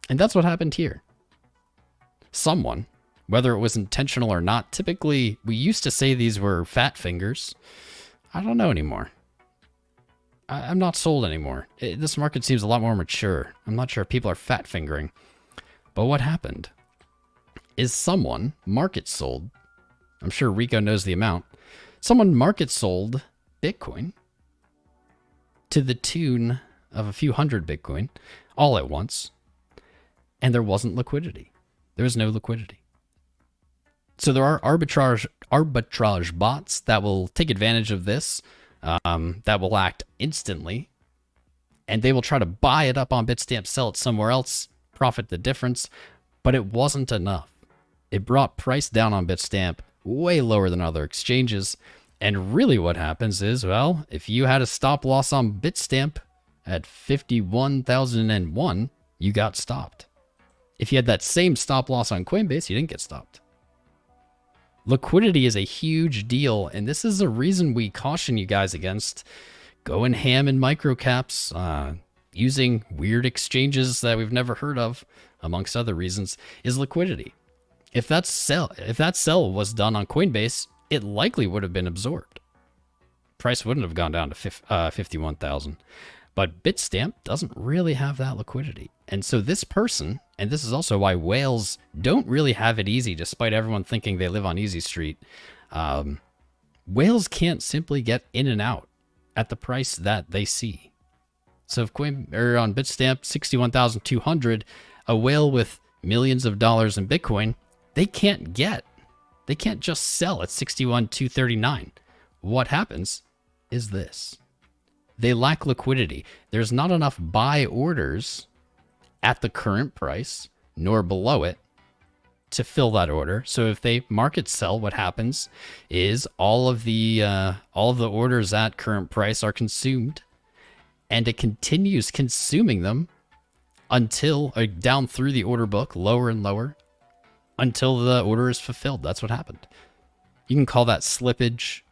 And that's what happened here. Someone, whether it was intentional or not, typically we used to say these were fat fingers. I don't know anymore. I'm not sold anymore. This market seems a lot more mature. I'm not sure if people are fat fingering. But what happened is someone market sold. I'm sure Rico knows the amount. Someone market sold Bitcoin to the tune of a few hundred Bitcoin all at once. And there wasn't liquidity. There was no liquidity. So there are arbitrage bots that will take advantage of this, that will act instantly, and they will try to buy it up on Bitstamp, sell it somewhere else, profit the difference, but it wasn't enough. It brought price down on Bitstamp way lower than other exchanges, and really what happens is, well, if you had a stop loss on Bitstamp at 51,001, you got stopped. If you had that same stop loss on Coinbase, you didn't get stopped. Liquidity is a huge deal, and this is a reason we caution you guys against going ham in microcaps, using weird exchanges that we've never heard of, amongst other reasons, is liquidity. If that sell was done on Coinbase, it likely would have been absorbed. Price wouldn't have gone down to 51,000. But Bitstamp doesn't really have that liquidity. And so this person, and this is also why whales don't really have it easy, despite everyone thinking they live on Easy Street. Whales can't simply get in and out at the price that they see. So if on Bitstamp 61,200, a whale with millions of dollars in Bitcoin, they can't just sell at 61,239. What happens is this. They lack liquidity. There's not enough buy orders at the current price, nor below it, to fill that order. So if they market sell, what happens is all of the orders at current price are consumed, and it continues consuming them until down through the order book, lower and lower, until the order is fulfilled. That's what happened. You can call that slippage.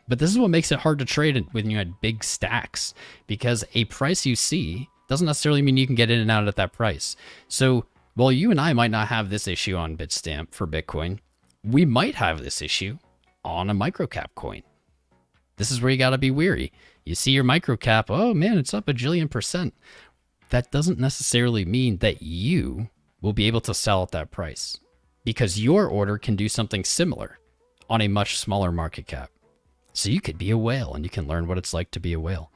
But this is what makes it hard to trade when you had big stacks, because a price you see doesn't necessarily mean you can get in and out at that price. So while you and I might not have this issue on Bitstamp for Bitcoin, we might have this issue on a microcap coin. This is where you got to be weary. You see your microcap, oh man, it's up 1 jillion %. That doesn't necessarily mean that you will be able to sell at that price, because your order can do something similar on a much smaller market cap. So you could be a whale, and you can learn what it's like to be a whale.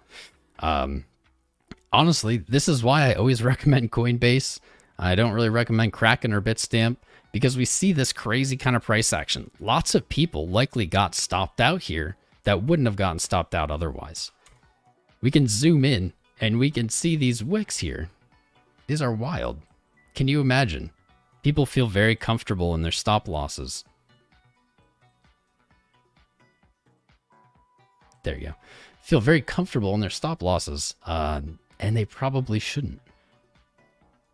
Honestly, this is why I always recommend Coinbase. I don't really recommend Kraken or Bitstamp, because we see this crazy kind of price action. Lots of people likely got stopped out here that wouldn't have gotten stopped out otherwise. We can zoom in, and we can see these wicks here. These are wild. Can you imagine? People feel very comfortable in their stop losses. There you go. Feel very comfortable in their stop losses, and they probably shouldn't,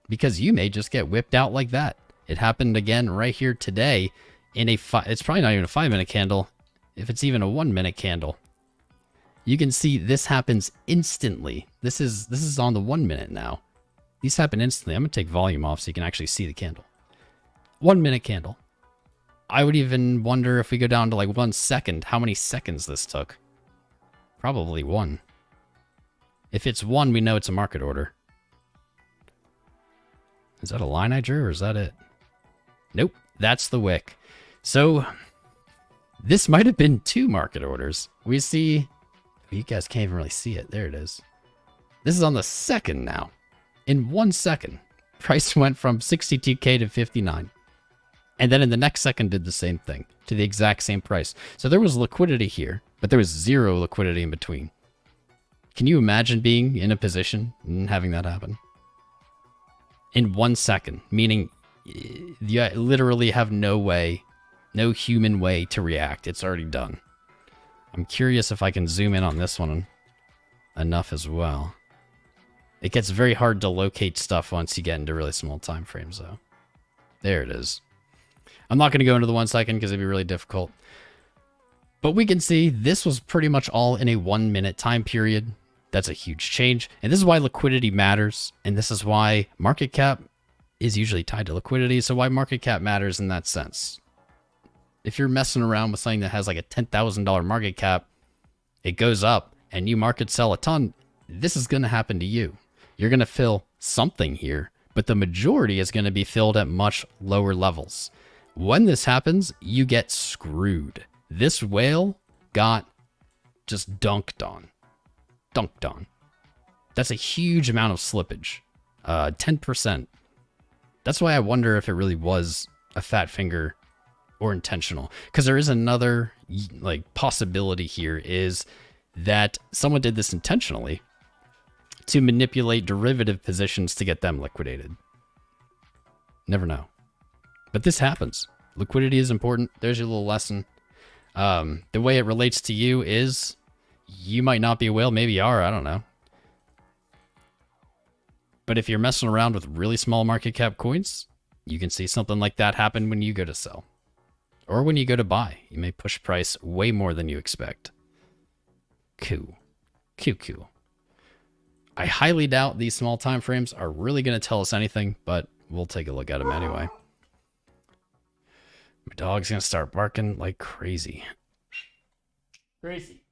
because you may just get whipped out like that. It happened again right here today in it's probably not even a 5-minute candle, if it's even a 1-minute candle. You can see this happens instantly. This is on the 1 minute now. These happen instantly. I'm gonna take volume off so you can actually see the candle. 1 minute candle. I would even wonder if we go down to like 1 second, how many seconds this took. Probably 1. If it's 1, we know it's a market order. Is that a line I drew, or is that it? Nope, that's the wick. So this might have been 2 market orders. We see, you guys can't even really see it. There it is. This is on the second now. In 1 second, price went from 62K to 59. And then in the next second did the same thing to the exact same price. So there was liquidity here, but there was 0 liquidity in between. Can you imagine being in a position and having that happen? in 1 second, meaning you literally have no human way to react. It's already done. I'm curious if I can zoom in on this one enough as well. It gets very hard to locate stuff once you get into really small time frames, though. There it is. I'm not going to go into the 1 second because it'd be really difficult. But we can see this was pretty much all in a 1 minute time period. That's a huge change. And this is why liquidity matters. And this is why market cap is usually tied to liquidity. So why market cap matters in that sense. If you're messing around with something that has like a $10,000 market cap, it goes up and you market sell a ton, this is going to happen to you. You're going to fill something here, but the majority is going to be filled at much lower levels. When this happens, you get screwed. This whale got just dunked on. That's a huge amount of slippage. 10%. That's why I wonder if it really was a fat finger or intentional. Because there is another like possibility here is that someone did this intentionally to manipulate derivative positions to get them liquidated. Never know. But this happens. Liquidity is important. There's your little lesson. The way it relates to you is you might not be a whale. Maybe you are. I don't know. But if you're messing around with really small market cap coins, you can see something like that happen when you go to sell. Or when you go to buy. You may push price way more than you expect. Cool. I highly doubt these small time frames are really going to tell us anything, but we'll take a look at them anyway. My dog's going to start barking like crazy. Crazy.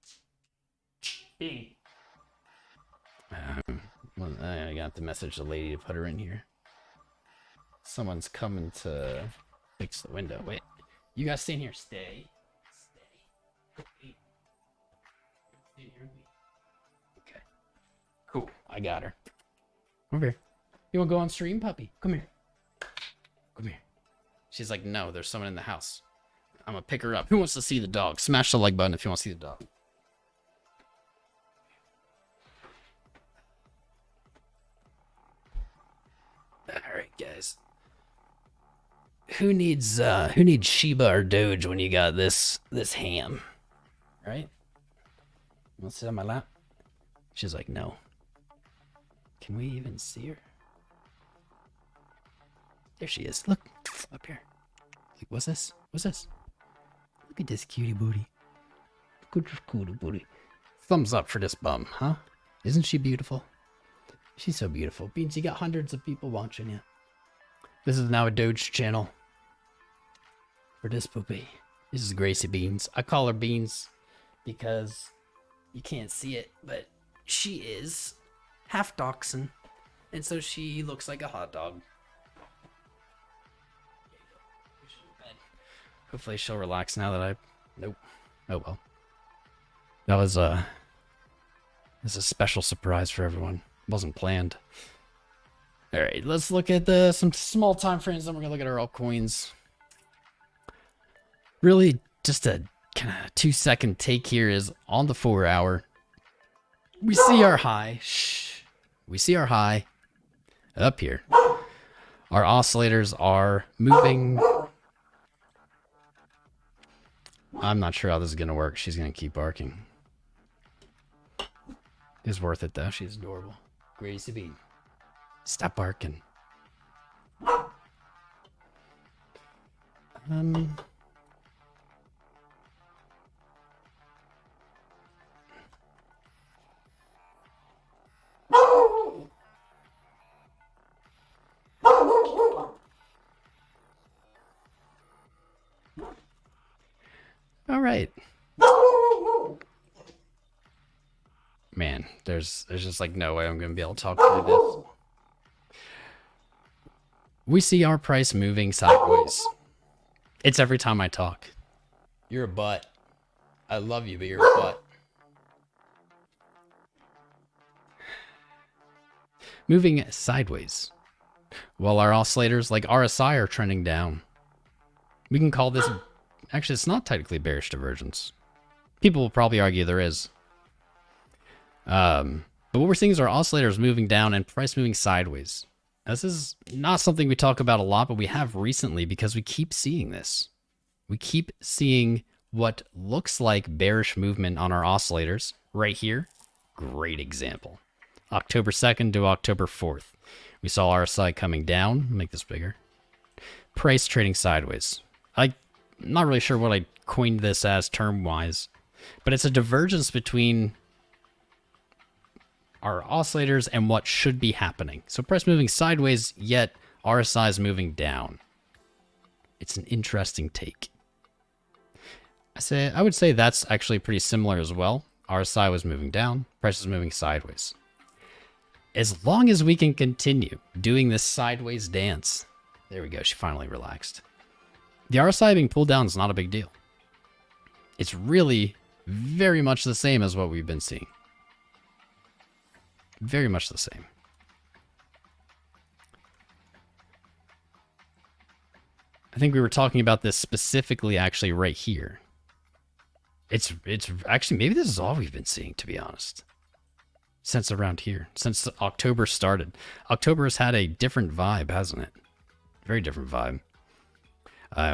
B. I got to message the lady to put her in here. Someone's coming to fix the window. Wait, you guys stay in here. Stay. Stay in here with me. Okay. Cool. I got her. Over here. You want to go on stream, puppy? Come here. Come here. She's like, no, there's someone in the house. I'm going to pick her up. Who wants to see the dog? Smash the like button if you want to see the dog. All right, guys. Who needs Shiba or Doge when you got this ham? Right? You want to sit on my lap? She's like, no. Can we even see her? There she is. Look, up here. Like, what's this? What's this? Look at this cutie booty. Look at this cutie booty. Thumbs up for this bum, huh? Isn't she beautiful? She's so beautiful. Beans, you got hundreds of people watching you. This is now a Doge channel. For this poopy. This is Gracie Beans. I call her Beans because you can't see it, but she is half dachshund. And so she looks like a hot dog. Hopefully she'll relax now that Nope. Oh well. That was a special surprise for everyone. It wasn't planned. Alright, let's look at some small time frames, then we're gonna look at our altcoins. Really, just a kind of 2-second take here is on the 4 hour. We see our high. We see our high up here. Our oscillators are moving. I'm not sure how this is going to work. She's going to keep barking. It's worth it, though. She's adorable. Gracie Bean. Stop barking. All right. Man, there's just like no way I'm going to be able to talk through this. We see our price moving sideways. It's every time I talk. You're a butt. I love you, but you're a butt. Moving sideways. While our oscillators like RSI are trending down. We can call this... Actually, it's not technically bearish divergence. People will probably argue there is. But what we're seeing is our oscillators moving down and price moving sideways. This is not something we talk about a lot, but we have recently because we keep seeing this. We keep seeing what looks like bearish movement on our oscillators right here. Great example. October 2nd to October 4th. We saw RSI coming down. Make this bigger. Price trading sideways. I'm not really sure what I coined this as term-wise, but it's a divergence between our oscillators and what should be happening. So price moving sideways, yet RSI is moving down. It's an interesting take. I would say that's actually pretty similar as well. RSI was moving down, price is moving sideways. As long as we can continue doing this sideways dance, there we go, she finally relaxed. The RSI being pulled down is not a big deal. It's really very much the same as what we've been seeing. Very much the same. I think we were talking about this specifically actually right here. It's actually, maybe this is all we've been seeing, to be honest. Since around here, since October started. October has had a different vibe, hasn't it? Very different vibe.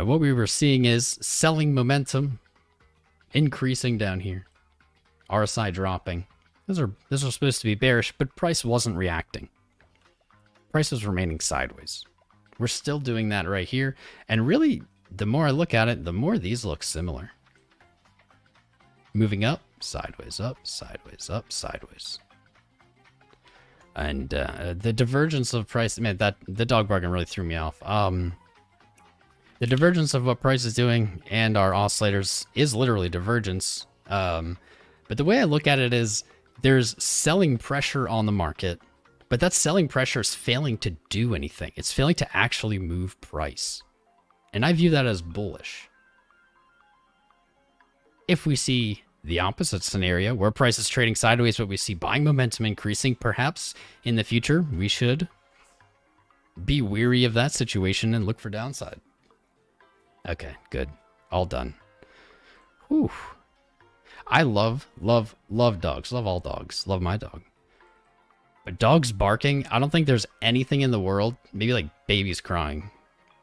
What we were seeing is selling momentum increasing down here. RSI dropping. This was supposed to be bearish, but price wasn't reacting. Price was remaining sideways. We're still doing that right here. And really, the more I look at it, the more these look similar. Moving up, sideways, up, sideways, up, sideways. And the divergence of price, man, the dog bargain really threw me off. The divergence of what price is doing and our oscillators is literally divergence. But the way I look at it is there's selling pressure on the market, but that selling pressure is failing to do anything. It's failing to actually move price. And I view that as bullish. If we see the opposite scenario, where price is trading sideways, but we see buying momentum increasing, perhaps in the future, we should be weary of that situation and look for downside. Okay, good. All done. Whew. I love dogs. Love all dogs. Love my dog. But dogs barking, I don't think there's anything in the world, maybe like babies crying,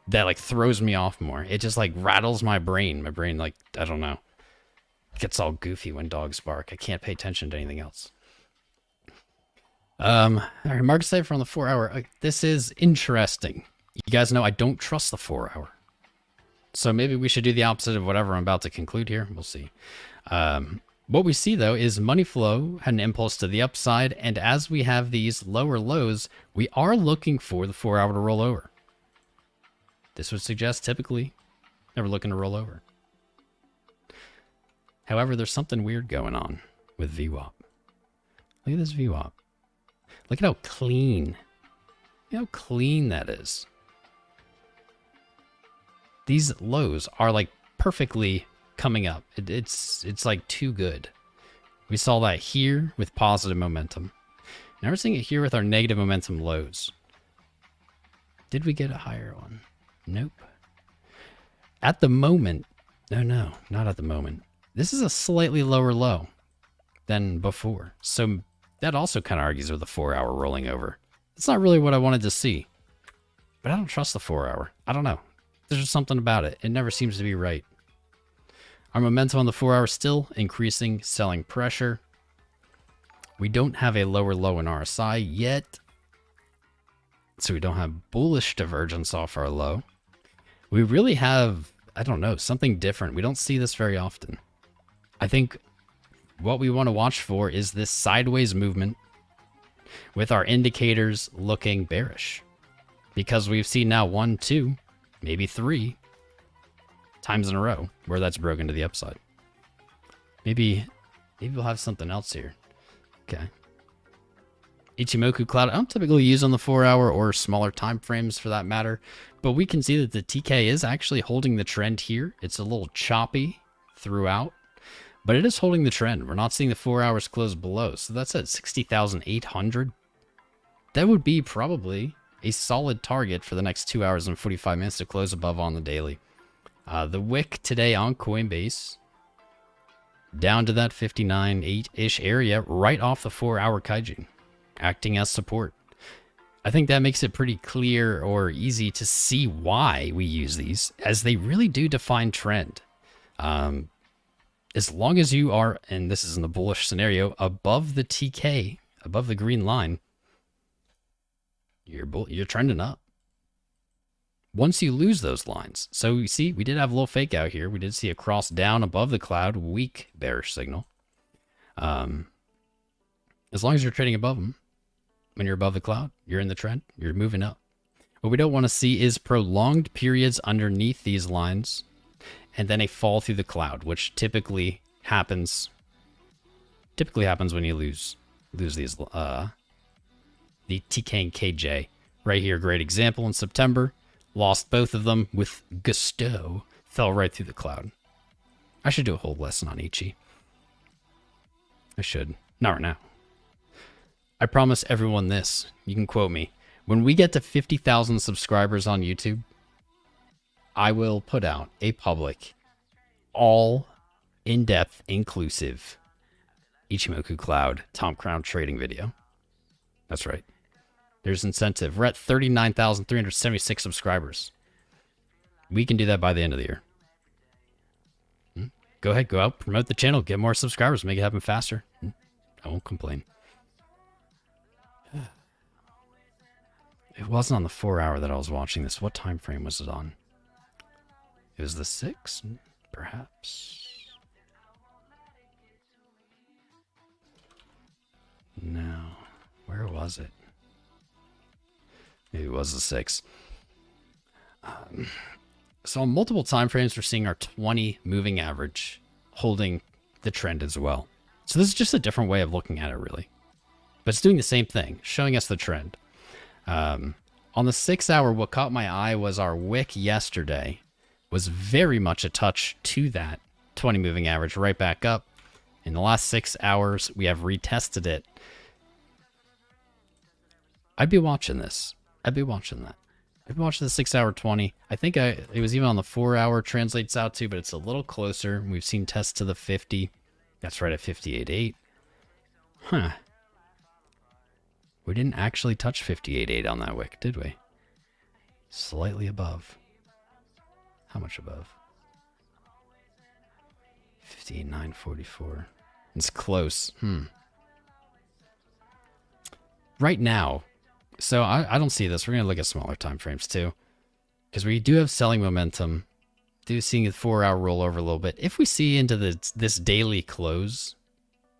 that like throws me off more. It just like rattles my brain. My brain, like, I don't know, gets all goofy when dogs bark. I can't pay attention to anything else. All right, market safe on the 4 hour. This is interesting. You guys know I don't trust the 4 hour. So maybe we should do the opposite of whatever I'm about to conclude here. We'll see. What we see, though, is money flow had an impulse to the upside, and as we have these lower lows, we are looking for the 4 hour to roll over. This would suggest typically never looking to roll over. However, there's something weird going on with VWAP. Look at this VWAP. Look at how clean. Look at how clean that is. These lows are like perfectly coming up. It's like too good. We saw that here with positive momentum. Now we're seeing it here with our negative momentum lows. Did we get a higher one? Nope. At the moment, no, not at the moment. This is a slightly lower low than before. So that also kind of argues with the 4 hour rolling over. It's not really what I wanted to see. But I don't trust the 4 hour. I don't know. There's just something about it. It never seems to be right. Our momentum on the 4 hour still increasing, selling pressure. We don't have a lower low in RSI yet. So we don't have bullish divergence off our low. We really have, I don't know, something different. We don't see this very often. I think what we want to watch for is this sideways movement with our indicators looking bearish. Because we've seen now 1, 2, maybe 3 times in a row where that's broken to the upside. Maybe we'll have something else here. Okay. Ichimoku Cloud, I don't typically use on the 4 hour or smaller time frames for that matter, but we can see that the TK is actually holding the trend here. It's a little choppy throughout, but it is holding the trend. We're not seeing the 4 hours close below, so that's at 60,800. That would be probably a solid target for the next 2 hours and 45 minutes to close above on the daily. The wick today on Coinbase down to that 59.8-ish area right off the 4 hour Kaijin, acting as support. I think that makes it pretty clear or easy to see why we use these, as they really do define trend. As long as you are, and this is in the bullish scenario, above the TK, above the green line, you're trending up. Once you lose those lines, so you see, we did have a little fake out here. We did see a cross down above the cloud, weak bearish signal. As long as you're trading above them, when you're above the cloud, you're in the trend, you're moving up. What we don't want to see is prolonged periods underneath these lines and then a fall through the cloud, which typically happens when you lose these the TK and KJ. Right here, great example in September. Lost both of them with gusto. Fell right through the cloud. I should do a whole lesson on Ichi. I should. Not right now. I promise everyone this. You can quote me. When we get to 50,000 subscribers on YouTube, I will put out a public, all in-depth, inclusive Ichimoku Cloud Tom Crown trading video. That's right. There's incentive. We're at 39,376 subscribers. We can do that by the end of the year. Go ahead, go out, promote the channel, get more subscribers, make it happen faster. I won't complain. It wasn't on the 4 hour that I was watching this. What time frame was it on? It was the 6, perhaps. No. Where was it? Maybe it was the 6. So on multiple time frames, we're seeing our 20 moving average holding the trend as well. So this is just a different way of looking at it, really. But it's doing the same thing, showing us the trend. On the 6 hour, what caught my eye was our wick yesterday was very much a touch to that 20 moving average right back up. In the last 6 hours, we have retested it. I'd be watching this. I'd be watching that. I'd be watching the 6 hour 20. I think it was even on the 4 hour translates out to, but it's a little closer. We've seen tests to the 50. That's right at 58.8. Huh. We didn't actually touch 58.8 on that wick, did we? Slightly above. How much above? 58.944. It's close. Right now, so I don't see this. We're going to look at smaller time frames too, because we do have selling momentum. Do seeing the 4 hour rollover a little bit. If we see into this daily close,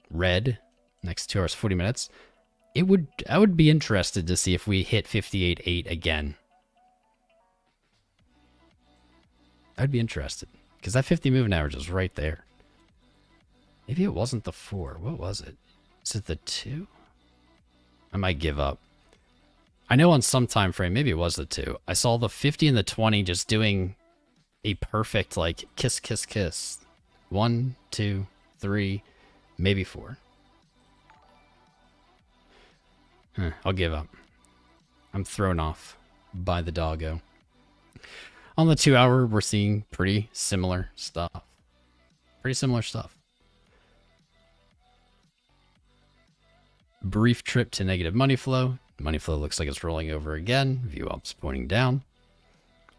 red, next 2 hours, 40 minutes, I would be interested to see if we hit 58.8 again. I'd be interested, because that 50 moving average is right there. Maybe it wasn't the 4. What was it? Is it the 2? I might give up. I know on some time frame, maybe it was the 2. I saw the 50 and the 20 just doing a perfect, like, kiss, kiss, kiss. 1, 2, 3, maybe 4. I'll give up. I'm thrown off by the doggo. On the 2 hour, we're seeing pretty similar stuff. Brief trip to negative money flow. Money flow looks like it's rolling over again. View up's pointing down.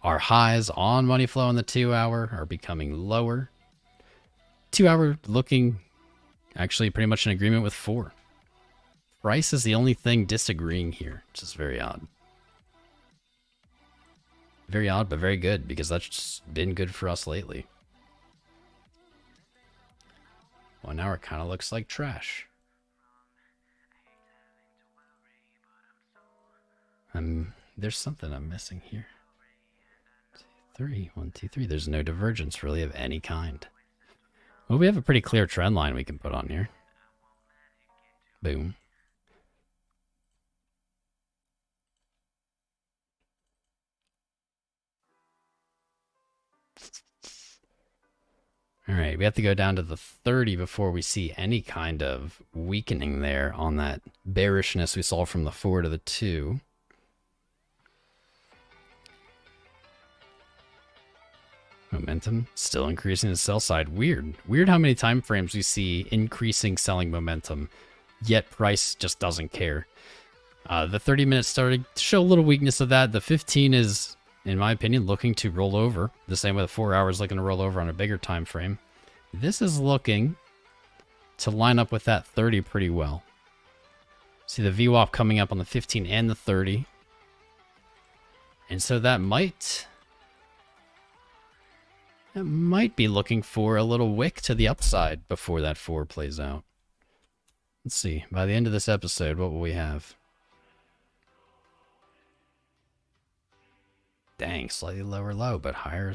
Our highs on money flow on the 2 hour are becoming lower. 2 hour looking actually pretty much in agreement with 4. Price is the only thing disagreeing here, which is very odd. Very odd, but very good, because that's just been good for us lately. 1 hour kind of looks like trash. There's something I'm missing here. 3, 1, 2, 3. There's no divergence really of any kind. Well, we have a pretty clear trend line we can put on here. Boom. All right, we have to go down to the 30 before we see any kind of weakening there on that bearishness we saw from the 4 to the 2. Momentum still increasing the sell side. Weird how many time frames we see increasing selling momentum, yet price just doesn't care. The 30 minutes started to show a little weakness of that. The 15 is, in my opinion, looking to roll over. The same way the 4 hours looking to roll over on a bigger time frame. This is looking to line up with that 30 pretty well. See the VWAP coming up on the 15 and the 30. And so that might be looking for a little wick to the upside before that 4 plays out. Let's see. By the end of this episode, what will we have? Dang, slightly lower low, but higher.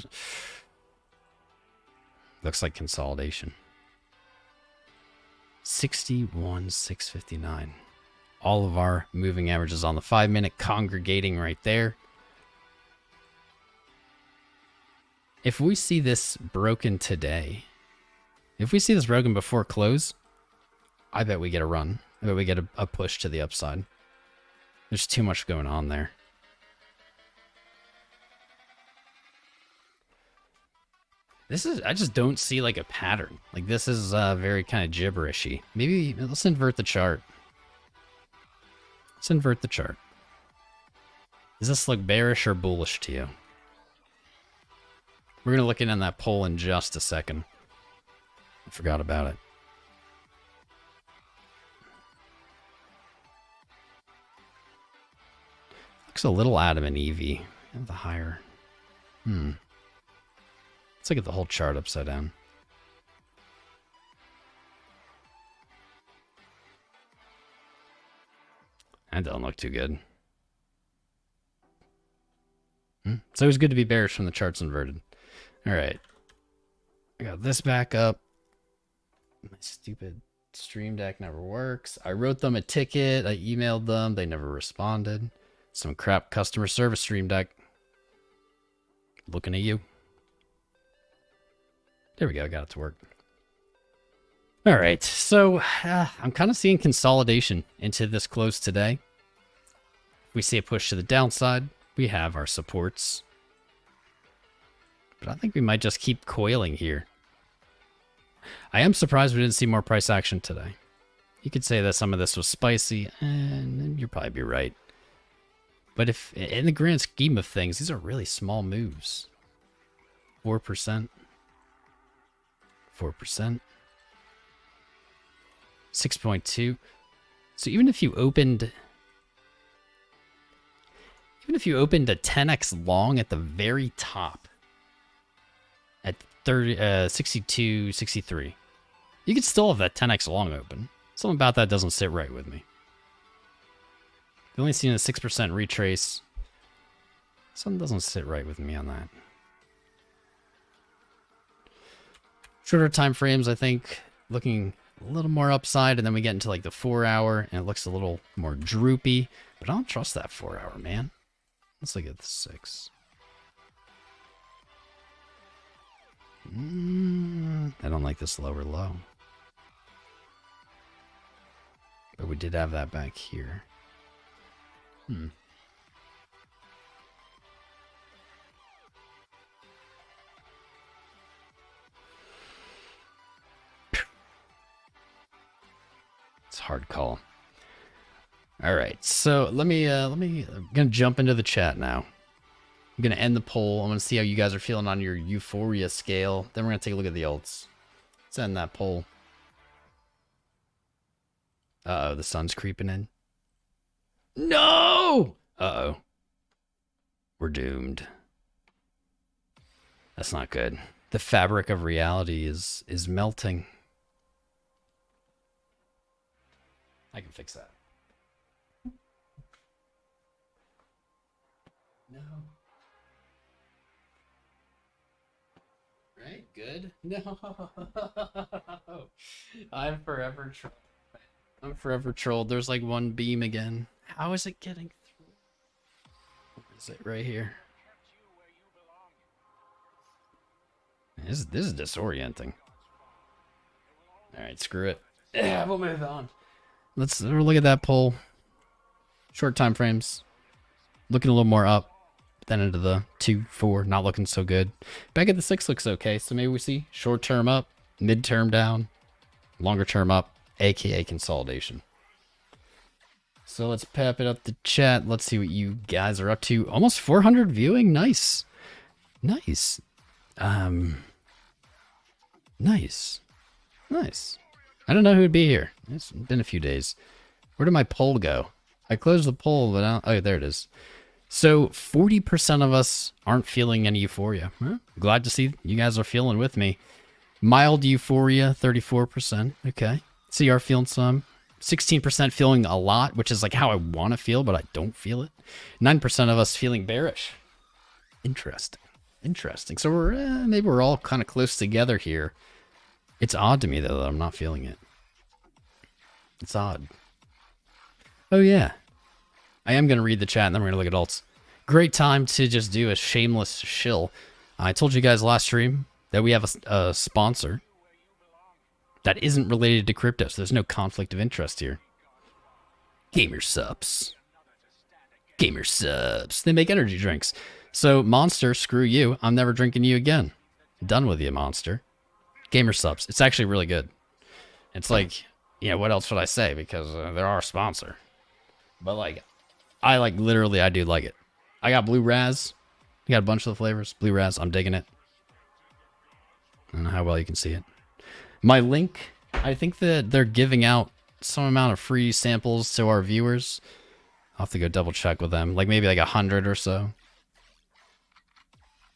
Looks like consolidation. 61,659. All of our moving averages on the 5-minute congregating right there. If we see this broken today, if we see this broken before close, I bet we get a run. I bet we get a push to the upside. There's too much going on there. This is, I just don't see like a pattern. Like this is very kind of gibberishy. Maybe let's invert the chart. Let's invert the chart. Does this look bearish or bullish to you? We're going to look in on that poll in just a second. I forgot about it. Looks a little adamant EV. And the higher. Let's look at the whole chart upside down. That don't look too good. It's always good to be bearish when the chart's inverted. Alright. I got this back up. My stupid stream deck never works. I wrote them a ticket. I emailed them. They never responded. Some crap customer service stream deck. Looking at you. There we go. Got it to work. All right. So I'm kind of seeing consolidation into this close today. If we see a push to the downside, we have our supports. But I think we might just keep coiling here. I am surprised we didn't see more price action today. You could say that some of this was spicy, and you'd probably be right. But if, in the grand scheme of things, these are really small moves. 4%. 4%. 6.2. So even if you opened a 10x long at the very top at 62, 63, you could still have that 10x long open. Something about that doesn't sit right with me. You've only seen a 6% retrace. Something doesn't sit right with me on that. Shorter time frames, I think, looking a little more upside, and then we get into like the 4 hour, and it looks a little more droopy. But I don't trust that 4 hour, man. Let's look at the 6. I don't like this lower low. But we did have that back here. It's a hard call. All right, so let me I'm gonna jump into the chat now. I'm gonna end the poll. I'm gonna see how you guys are feeling on your euphoria scale. Then we're gonna take a look at the alts. Let's end that poll. Uh-oh, the sun's creeping in. No! Uh-oh. We're doomed. That's not good. The fabric of reality is melting. I can fix that. No. Right? Good? No. I'm forever trolled. I'm forever trolled. There's like one beam again. How is it getting through? Where is it? Right here. This is disorienting. Alright, screw it. Yeah, we'll move on. Let's look at that poll. Short time frames. Looking a little more up. Then into the 2, 4. Not looking so good. Back at the 6 looks okay. So maybe we see short term up. Mid term down. Longer term up. AKA consolidation. So let's pep it up the chat. Let's see what you guys are up to. Almost 400 viewing. Nice. Nice. Nice. Nice. I don't know who would be here. It's been a few days. Where did my poll go? I closed the poll, but oh, there it is. So 40% of us aren't feeling any euphoria. Huh? Glad to see you guys are feeling with me. Mild euphoria, 34%. Okay. CR feeling some. 16% feeling a lot, which is like how I want to feel, but I don't feel it. 9% of us feeling bearish. Interesting. Interesting. So we're maybe we're all kind of close together here. It's odd to me, though, that I'm not feeling it. It's odd. Oh, yeah. I am going to read the chat, and then we're going to look at alts. Great time to just do a shameless shill. I told you guys last stream that we have a sponsor that isn't related to crypto, so there's no conflict of interest here. Gamer Subs. Gamer Subs. They make energy drinks. So, Monster, screw you. I'm never drinking you again. Done with you, Monster. Gamer Subs. It's actually really good. It's like, what else would I say? Because they're our sponsor. But, like, I do like it. I got Blue Raz. You got a bunch of the flavors. Blue Raz, I'm digging it. I don't know how well you can see it. My link, I think that they're giving out some amount of free samples to our viewers. I'll have to go double check with them. Like maybe like 100 or so.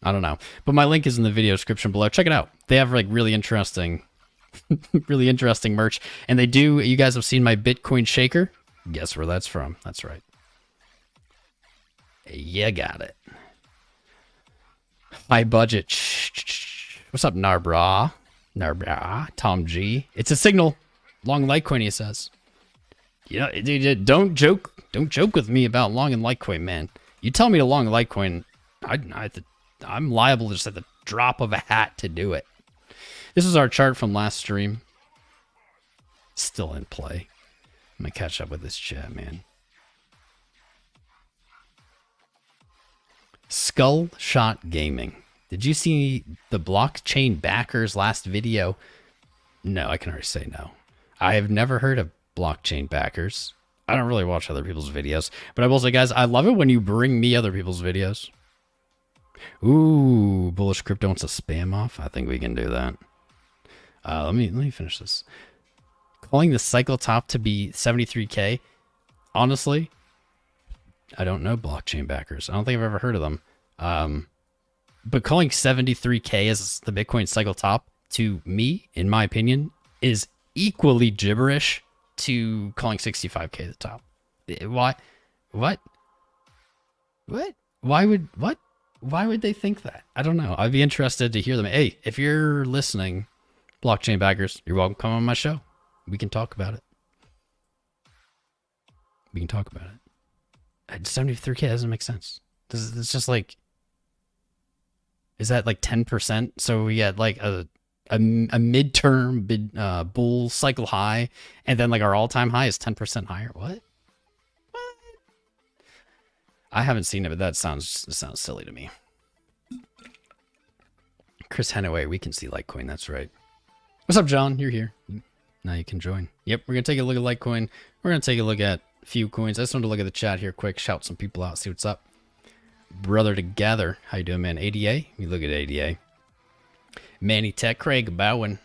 I don't know. But my link is in the video description below. Check it out. They have like really interesting merch. And they do, you guys have seen my Bitcoin shaker? Guess where that's from. That's right. You got it. High budget. What's up, Narbra? Tom G. It's a signal. Long Litecoin, he says. Don't joke with me about long and Litecoin, man. You tell me to long Litecoin, I'm liable just at the drop of a hat to do it. This is our chart from last stream. Still in play. I'm gonna catch up with this chat, man. Skull Shot Gaming. Did you see the blockchain backers last video? No, I can already say no. I have never heard of blockchain backers. I don't really watch other people's videos. But I will say, guys, I love it when you bring me other people's videos. Ooh, Bullish Crypto wants a spam off. I think we can do that. Let me finish this. Calling the cycle top to be 73K. Honestly, I don't know blockchain backers. I don't think I've ever heard of them. But calling 73K as the Bitcoin cycle top, to me, in my opinion, is equally gibberish to calling 65K the top. Why? What? Why would they think that? I don't know. I'd be interested to hear them. Hey, if you're listening, blockchain backers, you're welcome to come on my show. We can talk about it. 73K doesn't make sense. It's just like, is that like 10%? So we get like a midterm bull cycle high, and then like our all-time high is 10% higher. What? I haven't seen it, but that sounds silly to me. Chris Henaway, we can see Litecoin. That's right. What's up, John? You're here. Now you can join. Yep, we're gonna take a look at Litecoin. We're gonna take a look at a few coins. I just wanted to look at the chat here quick, shout some people out, see what's up. Brother Together, how you doing, man? ADA? You look at ADA. Manny Tech, Craig Bowen.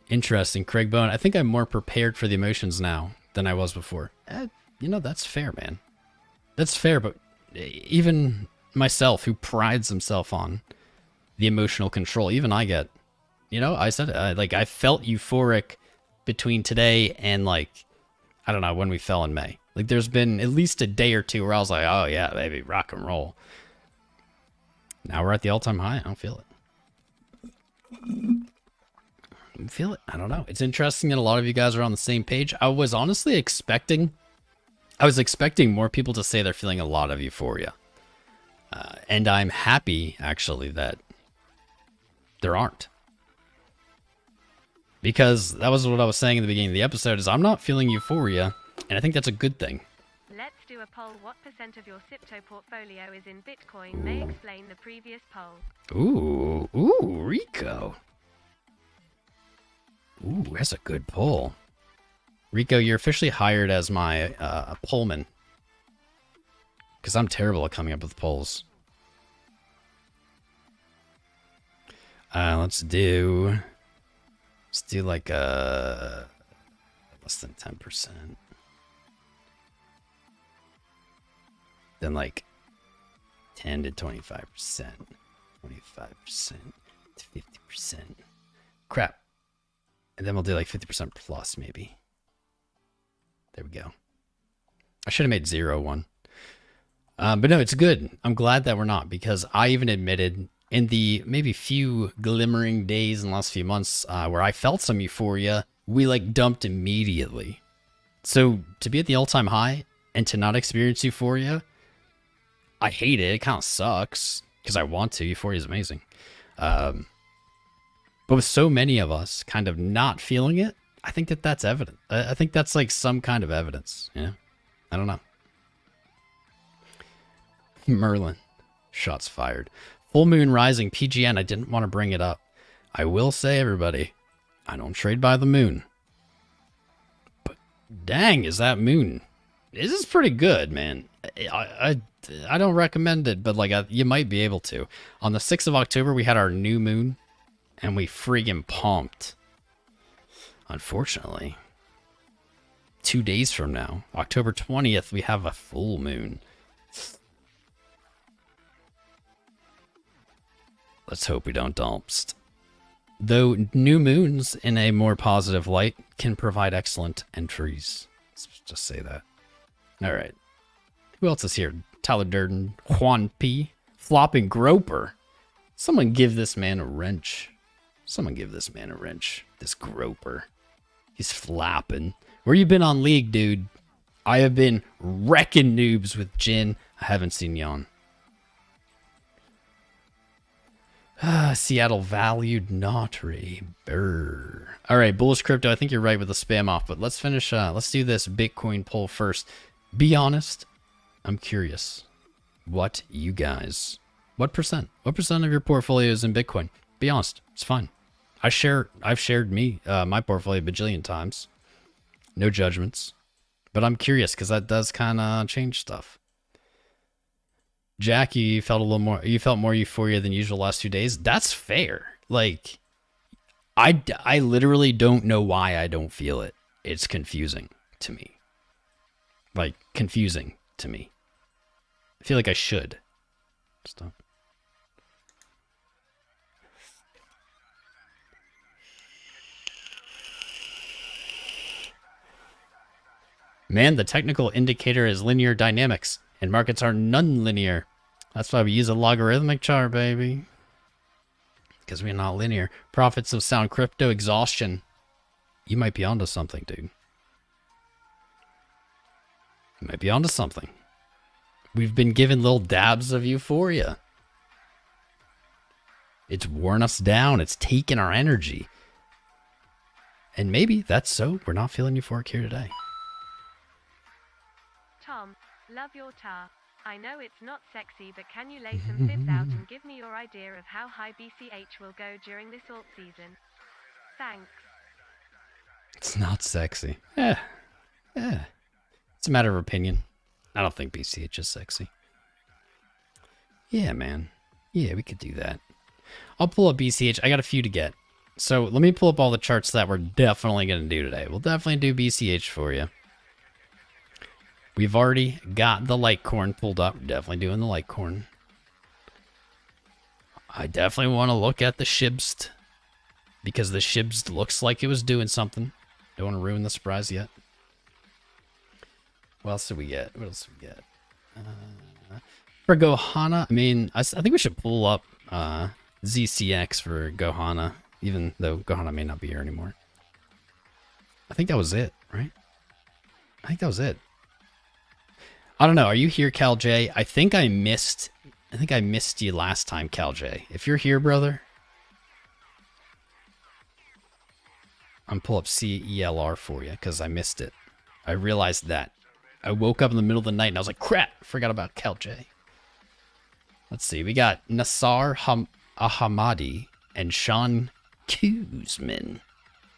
Interesting, Craig Bowen. I think I'm more prepared for the emotions now than I was before. That's fair, man. That's fair, but even myself, who prides himself on the emotional control, even I get, I said, I felt euphoric between today and I don't know, when we fell in May. Like, there's been at least a day or two where I was like, oh, yeah, baby, rock and roll. Now we're at the all-time high. I don't feel it. I don't know. It's interesting that a lot of you guys are on the same page. I was honestly expecting more people to say they're feeling a lot of euphoria. And I'm happy, actually, that there aren't. Because that was what I was saying in the beginning of the episode, is I'm not feeling euphoria. And I think that's a good thing. Let's do a poll. What % of your crypto portfolio is in Bitcoin? May explain the previous poll. Ooh, Rico. Ooh, that's a good poll. Rico, you're officially hired as my pollman. Because I'm terrible at coming up with polls. Let's do like less than 10%. Then like 10 to 25%. 25% to 50%. Crap. And then we'll do like 50% plus maybe. There we go. I should have made 0 1. But no, it's good. I'm glad that we're not, because I even admitted in the maybe few glimmering days in the last few months where I felt some euphoria, we like dumped immediately. So to be at the all-time high and to not experience euphoria, I hate it. It kind of sucks because I want to. Euphoria is amazing. But with so many of us kind of not feeling it, I think that that's evident. I think that's like some kind of evidence. Yeah. I don't know. Merlin. Shots fired. Full moon rising. PGN. I didn't want to bring it up. I will say, everybody, I don't trade by the moon. But dang, is that moon. This is pretty good, man. I don't recommend it, but like you might be able to. On the 6th of October, we had our new moon, and we friggin' pumped. Unfortunately, 2 days from now, October 20th, we have a full moon. Let's hope we don't dumpst. Though new moons in a more positive light can provide excellent entries. Let's just say that. All right. Who else is here? Tyler Durden, Juan P, Flopping Groper. Someone give this man a wrench. Someone give this man a wrench. This Groper. He's flapping. Where you been on League, dude? I have been wrecking noobs with Jin. I haven't seen Yon. Seattle valued Notre. Brr. All right, Bullish Crypto. I think you're right with the spam off, but let's finish. Let's do this Bitcoin poll first. Be honest. I'm curious. What percent of your portfolio is in Bitcoin? Be honest. It's fine. I've shared my portfolio a bajillion times. No judgments. But I'm curious because that does kind of change stuff. Jackie, you felt more euphoria than usual last 2 days. That's fair. Like, I literally don't know why I don't feel it. It's confusing to me. Like, confusing to me. I feel like I should. Stop. Man, the technical indicator is linear dynamics, and markets are non-linear. That's why we use a logarithmic chart, baby. Because we're not linear. Profits of sound crypto exhaustion. You might be onto something, dude. You might be onto something. We've been given little dabs of euphoria. It's worn us down. It's taken our energy. And maybe that's so we're not feeling euphoric here today. Tom, love your tar. I know it's not sexy, but can you lay some fibs out and give me your idea of how high BCH will go during this alt season? Thanks. It's not sexy. Yeah. It's a matter of opinion. I don't think BCH is sexy. Yeah, man. Yeah, we could do that. I'll pull up BCH. I got a few to get. So let me pull up all the charts that we're definitely going to do today. We'll definitely do BCH for you. We've already got the Litecoin pulled up. Definitely doing the Litecoin. I definitely want to look at the SHIBs because the SHIBs looks like it was doing something. Don't want to ruin the surprise yet. What else did we get? For Gohana, I mean, I think we should pull up ZCX for Gohana, even though Gohana may not be here anymore. I think that was it, right? I think that was it. I don't know. Are you here, Cal J? I think I missed you last time, Cal J. If you're here, brother, I'm pull up CELR for you because I missed it. I realized that. I woke up in the middle of the night and I was like, crap, forgot about Cal J. Let's see. We got Nassar Ahmadi and Sean Kuzman.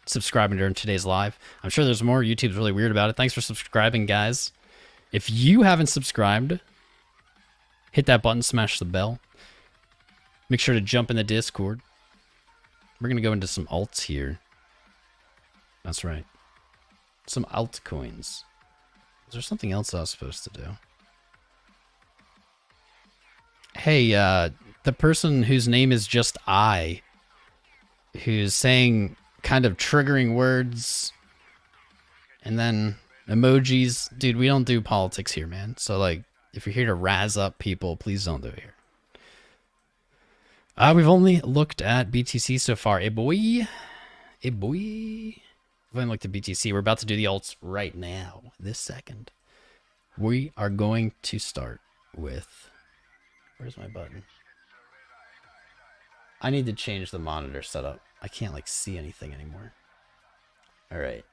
subscribing during today's live. I'm sure there's more. YouTube's really weird about it. Thanks for subscribing, guys. If you haven't subscribed, hit that button, smash the bell. Make sure to jump in the Discord. We're going to go into some alts here. That's right. Some altcoins. Is there something else I was supposed to do? Hey, the person whose name is just I, who's saying kind of triggering words and then emojis. Dude, we don't do politics here, man. So, like, if you're here to razz up people, please don't do it here. We've only looked at BTC so far. Hey, boy. Hey, boy. We've only looked at BTC. We're about to do the alts right now, this second. We are going to start with... Where's my button? I need to change the monitor setup. I can't, like, see anything anymore. All right.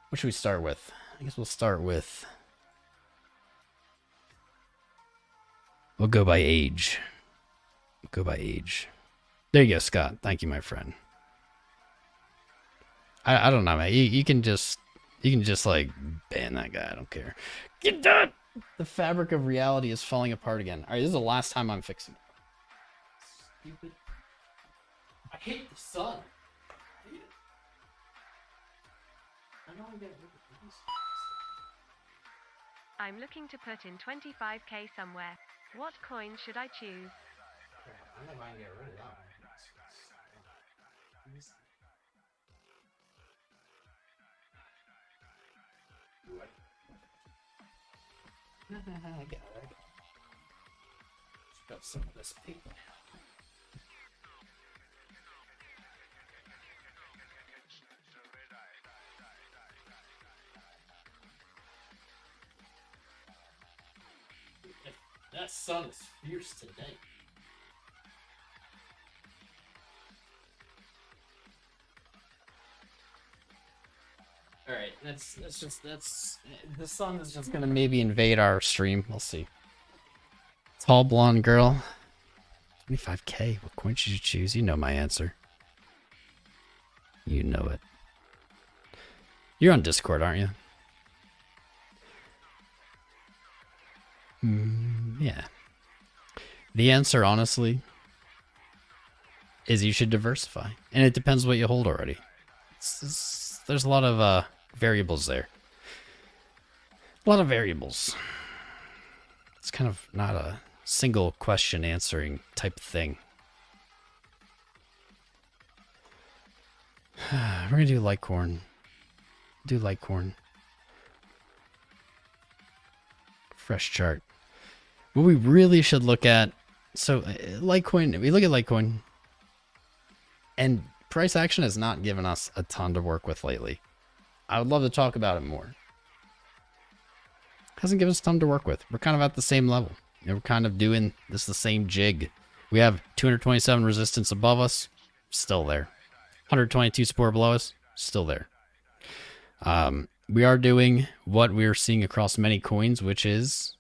What should we start with? I guess we'll start with... We'll go by age. Go by age. There you go, Scott. Thank you, my friend. I don't know, man. You can just like ban that guy. I don't care. Get done. The fabric of reality is falling apart again. All right, this is the last time I'm fixing it. Stupid. I hate the sun. I hate it. I know I'm getting rid of these. I'm looking to put in 25k somewhere. What coin should I choose? I don't know if I can get rid of that one. I got it. Let's got some of this paper. That sun is fierce today. All right, that's the sun is just gonna maybe invade our stream. We'll see. Tall blonde girl, 25k. What coin should you choose? You know my answer. You know it. You're on Discord, aren't you? Yeah. The answer, honestly, is you should diversify, and it depends what you hold already. There's a lot of variables there. A lot of variables. It's kind of not a single question answering type thing. We're gonna do Litecoin. Do Litecoin. Fresh chart. What we really should look at. So Litecoin. We look at Litecoin, and price action has not given us a ton to work with lately. I would love to talk about it more. Hasn't given us a ton to work with. We're kind of at the same level. You know, we're kind of doing this the same jig. We have 227 resistance above us, still there. 122 support below us, still there. We are doing what we're seeing across many coins, which is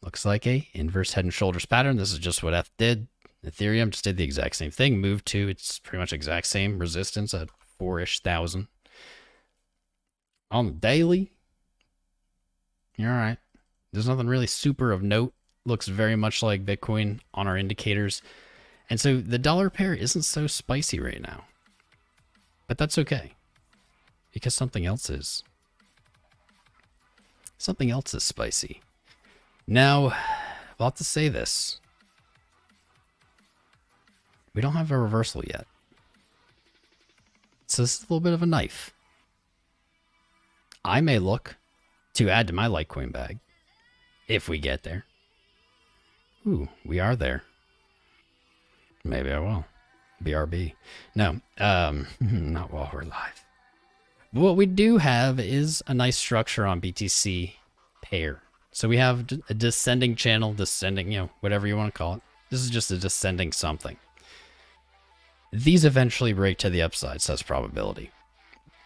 looks like a inverse head and shoulders pattern. This is just what ETH did. Ethereum just did the exact same thing. Moved to its pretty much exact same resistance at 4-ish thousand. On the daily, you're all right. There's nothing really super of note. Looks very much like Bitcoin on our indicators. And so the dollar pair isn't so spicy right now. But that's okay. Because something else is. Something else is spicy. Now, I'll have to say this. We don't have a reversal yet. So this is a little bit of a knife. I may look to add to my Litecoin bag if we get there. Ooh, we are there. Maybe I will. BRB. No, not while we're live. What we do have is a nice structure on BTC pair. So we have a descending channel, descending, you know, whatever you want to call it. This is just a descending something. These eventually break to the upside, so that's probability.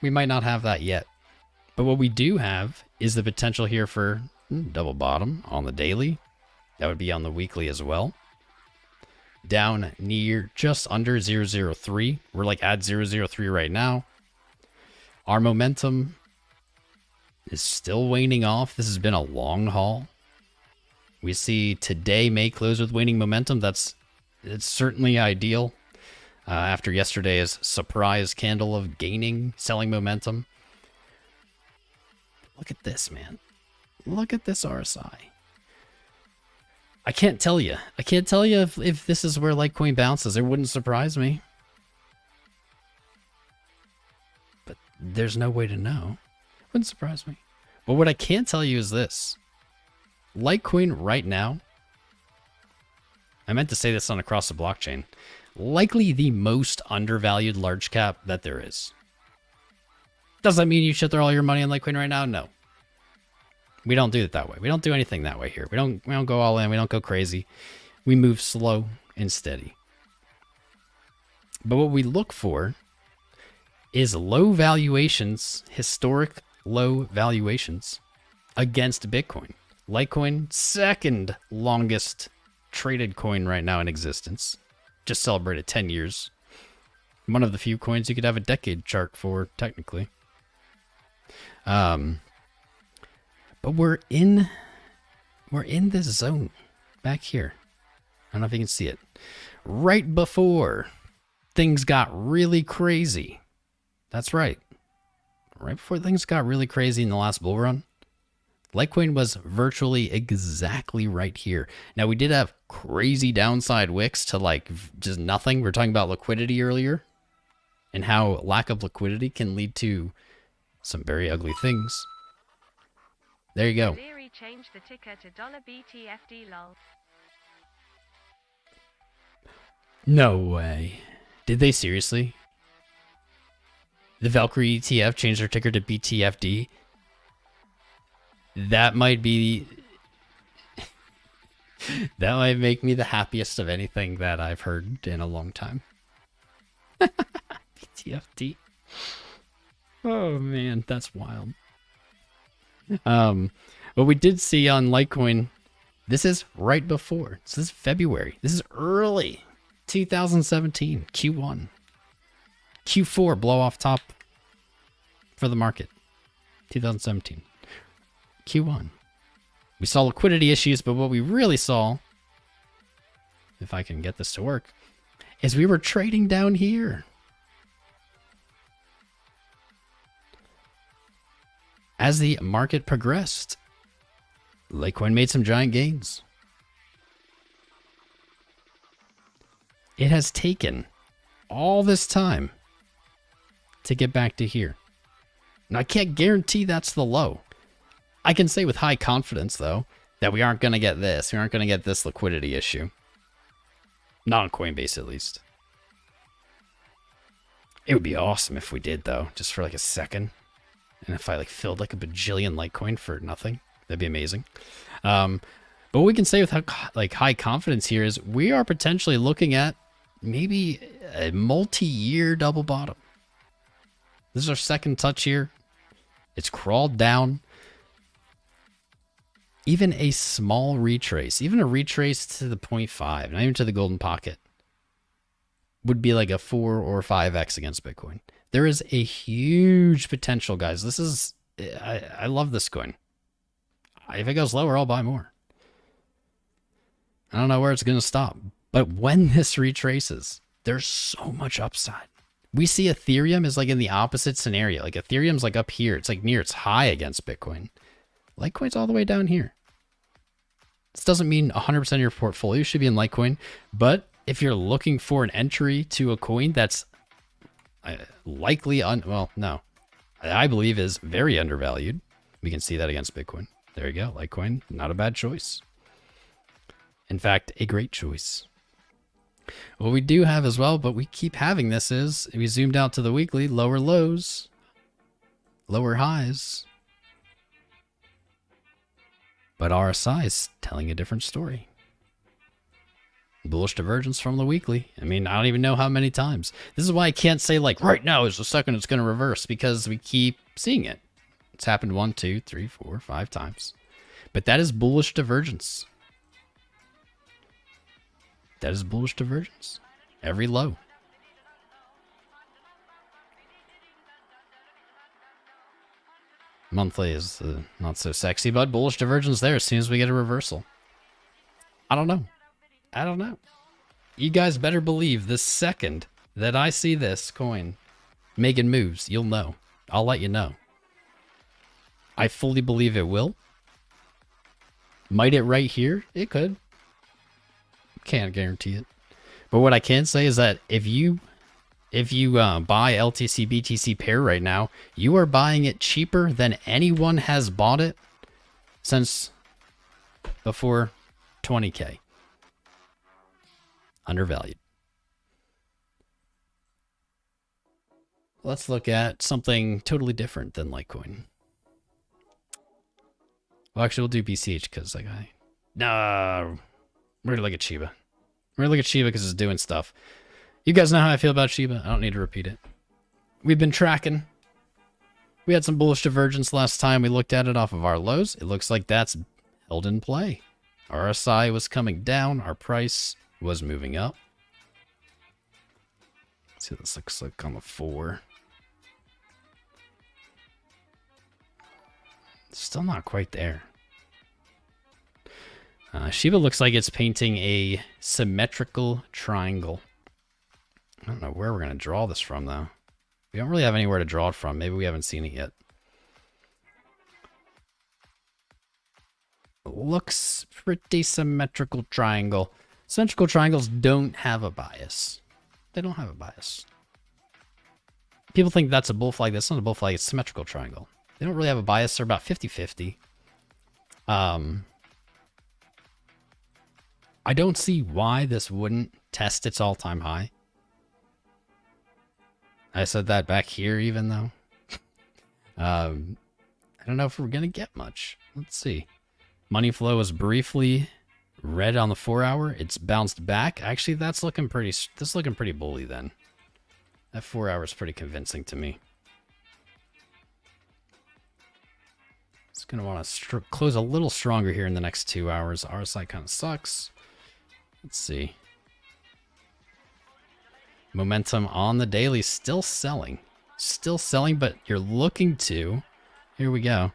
We might not have that yet. But what we do have is the potential here for double bottom on the daily. That would be on the weekly as well. down near just under 003. We're like at 003 right now. Our momentum is still waning off. This has been a long haul. We see today may close with waning momentum. It's certainly ideal. After yesterday's surprise candle of selling momentum. Look at this, man. Look at this RSI. I can't tell you. I can't tell you if this is where Litecoin bounces. It wouldn't surprise me. But there's no way to know. Wouldn't surprise me. But what I can tell you is this. Litecoin right now, I meant to say this on across the blockchain, likely the most undervalued large cap that there is. Does that mean you should throw all your money on Litecoin right now? No. We don't do it that way. We don't do anything that way here. We don't go all in. We don't go crazy. We move slow and steady. But what we look for is low valuations, historic low valuations against Bitcoin. Litecoin, second longest traded coin right now in existence. Just celebrated 10 years. One of the few coins you could have a decade chart for, technically. But we're in this zone back here. I don't know if you can see it. Right before things got really crazy. That's right. Right before things got really crazy in the last bull run, Litecoin was virtually exactly right here. Now, we did have crazy downside wicks to like just nothing. We were talking about liquidity earlier and how lack of liquidity can lead to some very ugly things. There you go. Leary changed the ticker to $BTFD lol. No way. Did they seriously? The Valkyrie ETF changed their ticker to BTFD? That might be... that might make me the happiest of anything that I've heard in a long time. BTFD. Oh man, that's wild. What we did see on Litecoin, this is right before. This is February. This is early 2017, Q1. Q4 blow off top for the market. 2017. Q1. We saw liquidity issues, but what we really saw, if I can get this to work, is we were trading down here. As the market progressed, Litecoin made some giant gains. It has taken all this time to get back to here. Now, I can't guarantee that's the low. I can say with high confidence, though, that we aren't going to get this. We aren't going to get this liquidity issue. Not on Coinbase, at least. It would be awesome if we did, though, just for like a second. And if I like filled like a bajillion Litecoin for nothing, that'd be amazing. But what we can say with high confidence here is we are potentially looking at maybe a multi-year double bottom. This is our second touch here. It's crawled down. Even a small retrace, even a retrace to the 0.5, not even to the golden pocket, would be like a 4 or 5x against Bitcoin. There is a huge potential, guys. This is, I love this coin. If it goes lower, I'll buy more. I don't know where it's going to stop. But when this retraces, there's so much upside. We see Ethereum is like in the opposite scenario. Like Ethereum's like up here. It's like near its high against Bitcoin. Litecoin's all the way down here. This doesn't mean 100% of your portfolio should be in Litecoin. But if you're looking for an entry to a coin that's likely, I believe is very undervalued. We can see that against Bitcoin. There you go. Litecoin, not a bad choice. In fact, a great choice. What we do have as well, but we keep having this, is we zoomed out to the weekly, lower lows, lower highs. But RSI is telling a different story. Bullish divergence from the weekly. I mean, I don't even know how many times. This is why I can't say like right now is the second it's going to reverse, because we keep seeing it. It's happened 1, 2, 3, 4, 5 times. But that is bullish divergence. That is bullish divergence. Every low. Monthly is not so sexy, but bullish divergence there as soon as we get a reversal. I don't know. I don't know. You guys better believe the second that I see this coin making moves, you'll know. I'll let you know. I fully believe it will. Might it right here? It could. Can't guarantee it. But what I can say is that if you buy LTC BTC pair right now, you are buying it cheaper than anyone has bought it since before 20K. Undervalued. Let's look at something totally different than Litecoin. Well, actually, we'll do BCH because that guy. No, we're gonna look at Shiba. We're gonna look at Shiba because it's doing stuff. You guys know how I feel about Shiba. I don't need to repeat it. We've been tracking. We had some bullish divergence last time. We looked at it off of our lows. It looks like that's held in play. RSI was coming down. Our price was moving up. Let's see what this looks like on the 4. Still not quite there. Shiba looks like it's painting a symmetrical triangle. I don't know where we're going to draw this from, though. We don't really have anywhere to draw it from. Maybe we haven't seen it yet. Looks pretty symmetrical triangle. Symmetrical triangles don't have a bias. They don't have a bias. People think that's a bull flag. That's not a bull flag. It's a symmetrical triangle. They don't really have a bias. They're about 50-50. I don't see why this wouldn't test its all-time high. I said that back here even, though. I don't know if we're going to get much. Let's see. Money flow was briefly red on the 4-hour. It's bounced back. Actually, that's looking pretty bully then. That 4-hour is pretty convincing to me. It's going to want to close a little stronger here in the next 2 hours. RSI kind of sucks. Let's see. Momentum on the daily still selling. Still selling, but you're looking to... Here we go.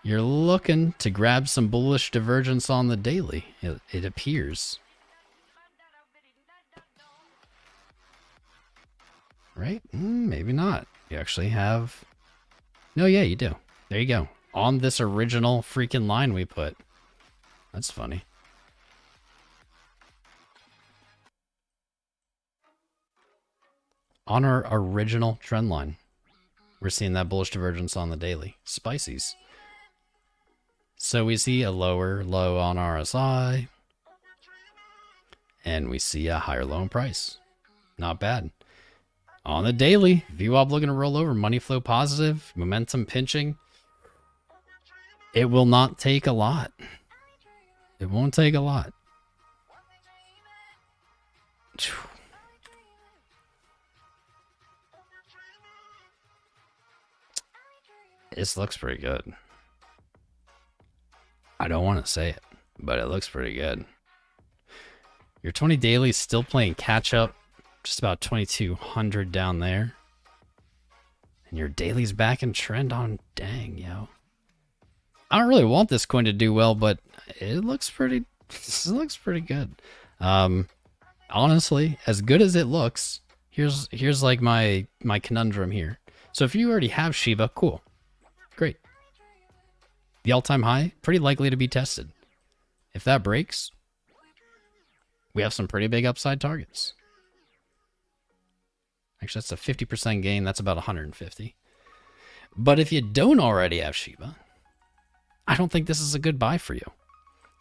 You're looking to grab some bullish divergence on the daily, it appears. Right? Maybe not. You actually have... No, yeah, you do. There you go. On this original freaking line we put. That's funny. On our original trend line, we're seeing that bullish divergence on the daily. Spicies. So we see a lower low on RSI. And we see a higher low in price. Not bad. On the daily, VWAP looking to roll over. Money flow positive. Momentum pinching. It will not take a lot. It won't take a lot. This looks pretty good. I don't want to say it, but it looks pretty good. Your 20 daily is still playing catch up, just about 2200 down there. And your daily's back in trend on. Dang, yo. I don't really want this coin to do well, but it looks pretty. This looks pretty good. Honestly, as good as it looks, here's like my conundrum here. So if you already have Shiba, cool. Great. The all-time high, pretty likely to be tested. If that breaks, we have some pretty big upside targets. Actually, that's a 50% gain. That's about 150. But if you don't already have Shiba, I don't think this is a good buy for you.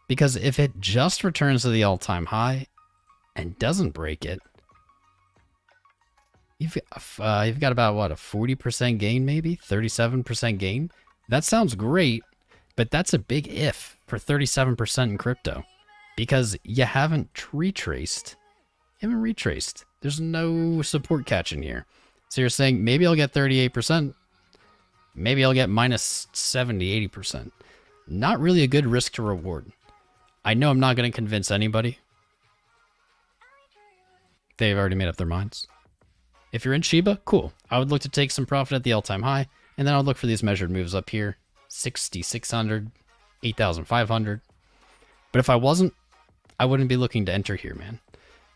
Because if it just returns to the all-time high and doesn't break it, you've got about, what, a 40% gain maybe? 37% gain? That sounds great, but that's a big if for 37% in crypto. Because you haven't retraced. You haven't retraced. There's no support catching here. So you're saying, maybe I'll get 38%. Maybe I'll get minus 70, 80%. Not really a good risk to reward. I know I'm not going to convince anybody. they've already made up their minds. If you're in Shiba, cool. I would look to take some profit at the all-time high, and then I would look for these measured moves up here, 6,600, 8,500. But if I wasn't, I wouldn't be looking to enter here, man.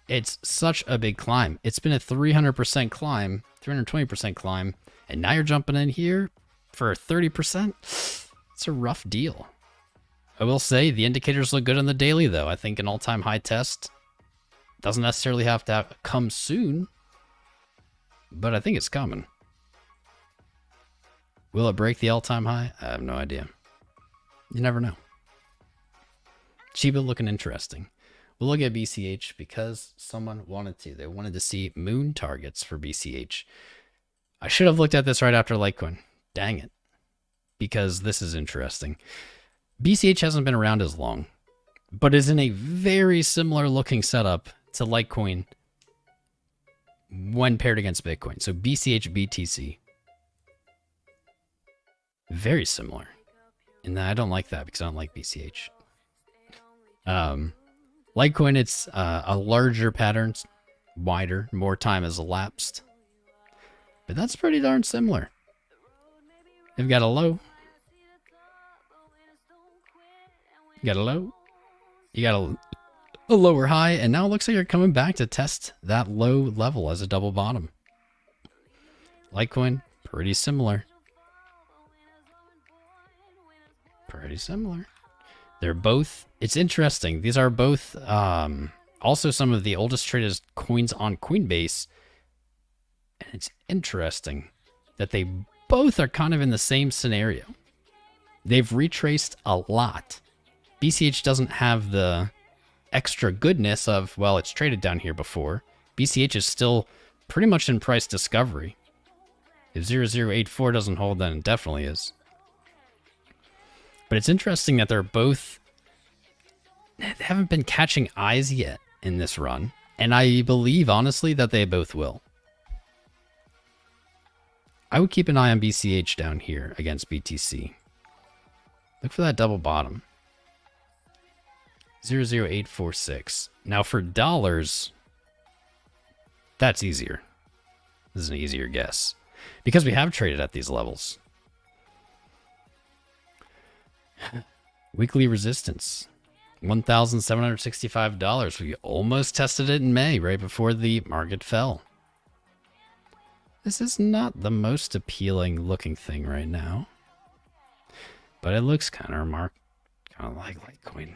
It's such a big climb. It's been a 300% climb, 320% climb, and now you're jumping in here for 30%. It's a rough deal. I will say the indicators look good on the daily, though. I think an all-time high test doesn't necessarily have to come soon, but I think it's coming. Will it break the all-time high? I have no idea. You never know. Shiba looking interesting. We'll look at BCH because someone wanted to. They wanted to see moon targets for BCH. I should have looked at this right after Litecoin. Dang it. Because this is interesting. BCH hasn't been around as long, but is in a very similar looking setup to Litecoin when paired against Bitcoin. So BCH, BTC. Very similar. And I don't like that because I don't like BCH. Litecoin, it's a larger pattern, wider, more time has elapsed. But that's pretty darn similar. They've got a low. You got a low. You got a lower high, and now it looks like you're coming back to test that low level as a double bottom. Litecoin, pretty similar. Pretty similar. They're both, it's interesting. These are both also some of the oldest traded coins on Coinbase. And it's interesting that they both are kind of in the same scenario. They've retraced a lot. BCH doesn't have the extra goodness of, well, it's traded down here before. BCH is still pretty much in price discovery. If 0084 doesn't hold, then it definitely is. But it's interesting that they're both, they haven't been catching eyes yet in this run. And I believe, honestly, that they both will. I would keep an eye on BCH down here against BTC. Look for that double bottom. 00846. Now for dollars, that's easier. This is an easier guess. Because we have traded at these levels. Weekly resistance. $1,765. We almost tested it in May, right before the market fell. This is not the most appealing looking thing right now. But it looks kind of like Litecoin.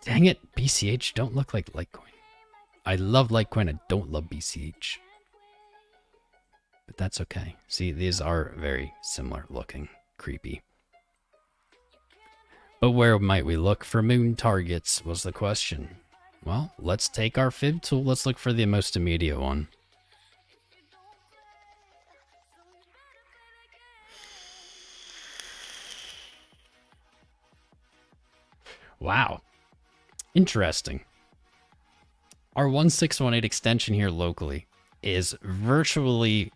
Dang it, BCH don't look like Litecoin. I love Litecoin, I don't love BCH. But that's okay. See, these are very similar looking. Creepy. But where might we look for moon targets was the question. Well, let's take our fib tool. Let's look for the most immediate one. Wow. Interesting. Our 1618 extension here locally is virtually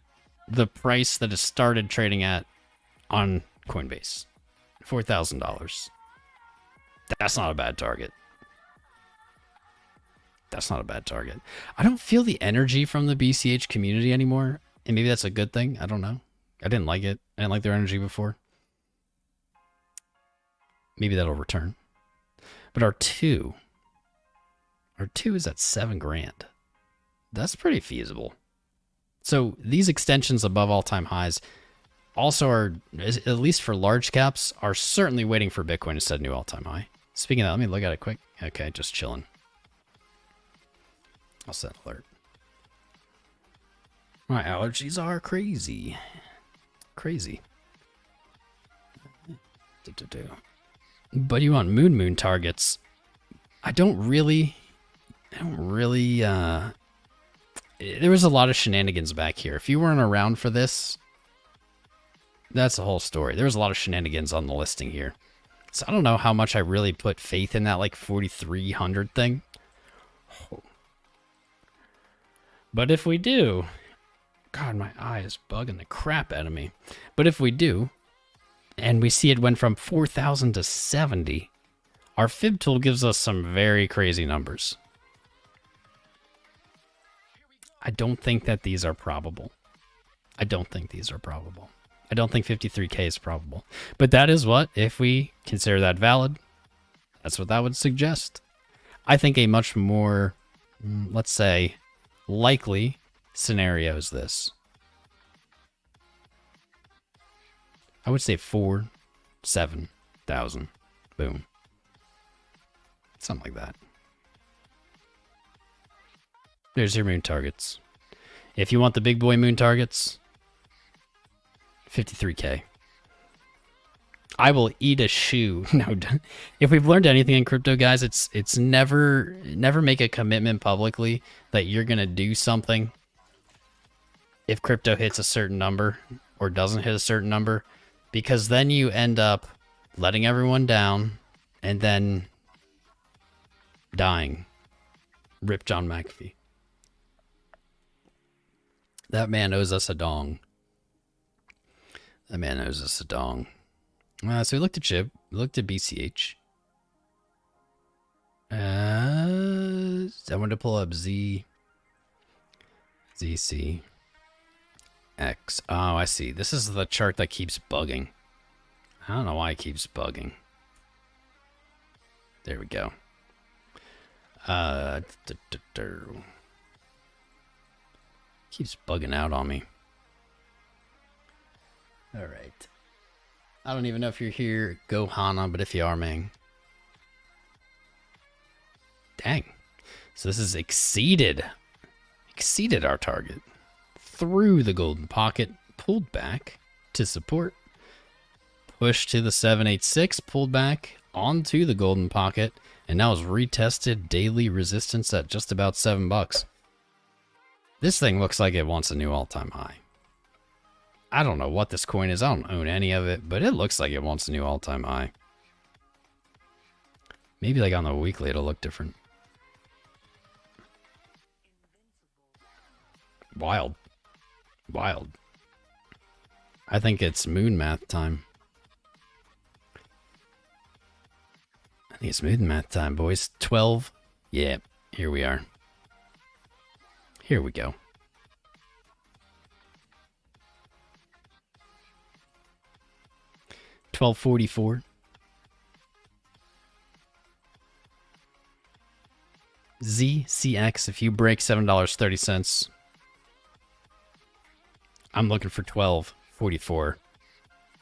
the price that it started trading at on Coinbase. $4,000. That's not a bad target. That's not a bad target. I don't feel the energy from the BCH community anymore. And maybe that's a good thing. I don't know. I didn't like it. I didn't like their energy before. Maybe that'll return. But our two is at $7,000. That's pretty feasible. So these extensions above all-time highs also are, at least for large caps, are certainly waiting for Bitcoin to set a new all-time high. Speaking of that, let me look at it quick. Okay, just chilling. I'll set an alert. My allergies are crazy. Crazy. But you want moon targets. I don't really, there was a lot of shenanigans back here. If you weren't around for this, that's the whole story. There was a lot of shenanigans on the listing here. So I don't know how much I really put faith in that like 4,300 thing. But if we do, God, my eye is bugging the crap out of me. But if we do, and we see it went from 4,000 to 70, our fib tool gives us some very crazy numbers. I don't think that these are probable. I don't think these are probable. I don't think 53K is probable. But that is what, if we consider that valid, that's what that would suggest. I think a much more, let's say, likely scenario is this. I would say 7,000. Boom. Something like that. There's your moon targets. If you want the big boy moon targets, 53K. I will eat a shoe. No, if we've learned anything in crypto, guys, it's never make a commitment publicly that you're gonna do something if crypto hits a certain number or doesn't hit a certain number, because then you end up letting everyone down and then dying. Rip John McAfee. That man owes us a dong. That man owes us a dong. So we looked at SHIB, we looked at BCH. I wanted to pull up ZCX. Oh, I see. This is the chart that keeps bugging. I don't know why it keeps bugging. There we go. Keeps bugging out on me. All right. I don't even know if you're here, Gohana, but if you are, man. Dang. So this is exceeded our target. Through the golden pocket, pulled back to support. Pushed to the 786, pulled back onto the golden pocket, and now is retested daily resistance at just about $7. This thing looks like it wants a new all-time high. I don't know what this coin is. I don't own any of it, but it looks like it wants a new all-time high. Maybe like on the weekly it'll look different. Wild. Wild. I think it's moon math time. I think it's moon math time, boys. 12. Yeah, here we are. Here we go. $12.44. ZCX, if you break $7.30, I'm looking for $12.44.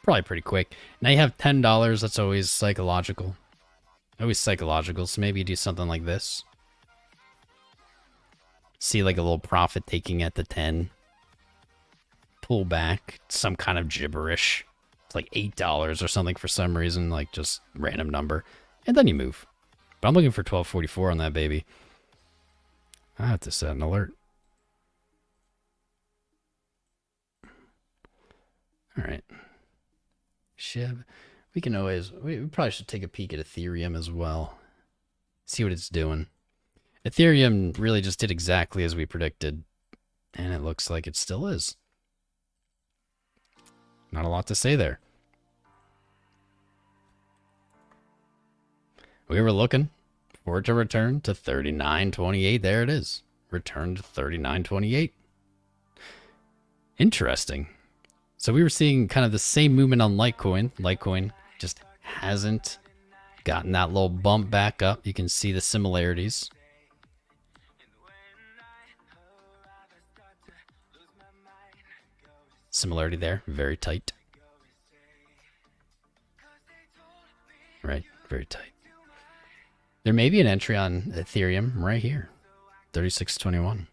Probably pretty quick. Now you have $10. That's always psychological. Always psychological. So maybe you do something like this. See like a little profit taking at the 10. Pull back. Some kind of gibberish. It's like $8 or something for some reason. Like just random number. And then you move. But I'm looking for $12.44 on that baby. I have to set an alert. All right. SHIB. We can always... We probably should take a peek at Ethereum as well. See what it's doing. Ethereum really just did exactly as we predicted. And it looks like it still is. Not a lot to say there. We were looking for it to return to 39.28. There it is. Returned to 39.28. Interesting. So we were seeing kind of the same movement on Litecoin. Litecoin just hasn't gotten that little bump back up. You can see the similarities. Similarity there. Very tight. Right. Very tight. There may be an entry on Ethereum right here. 36.21.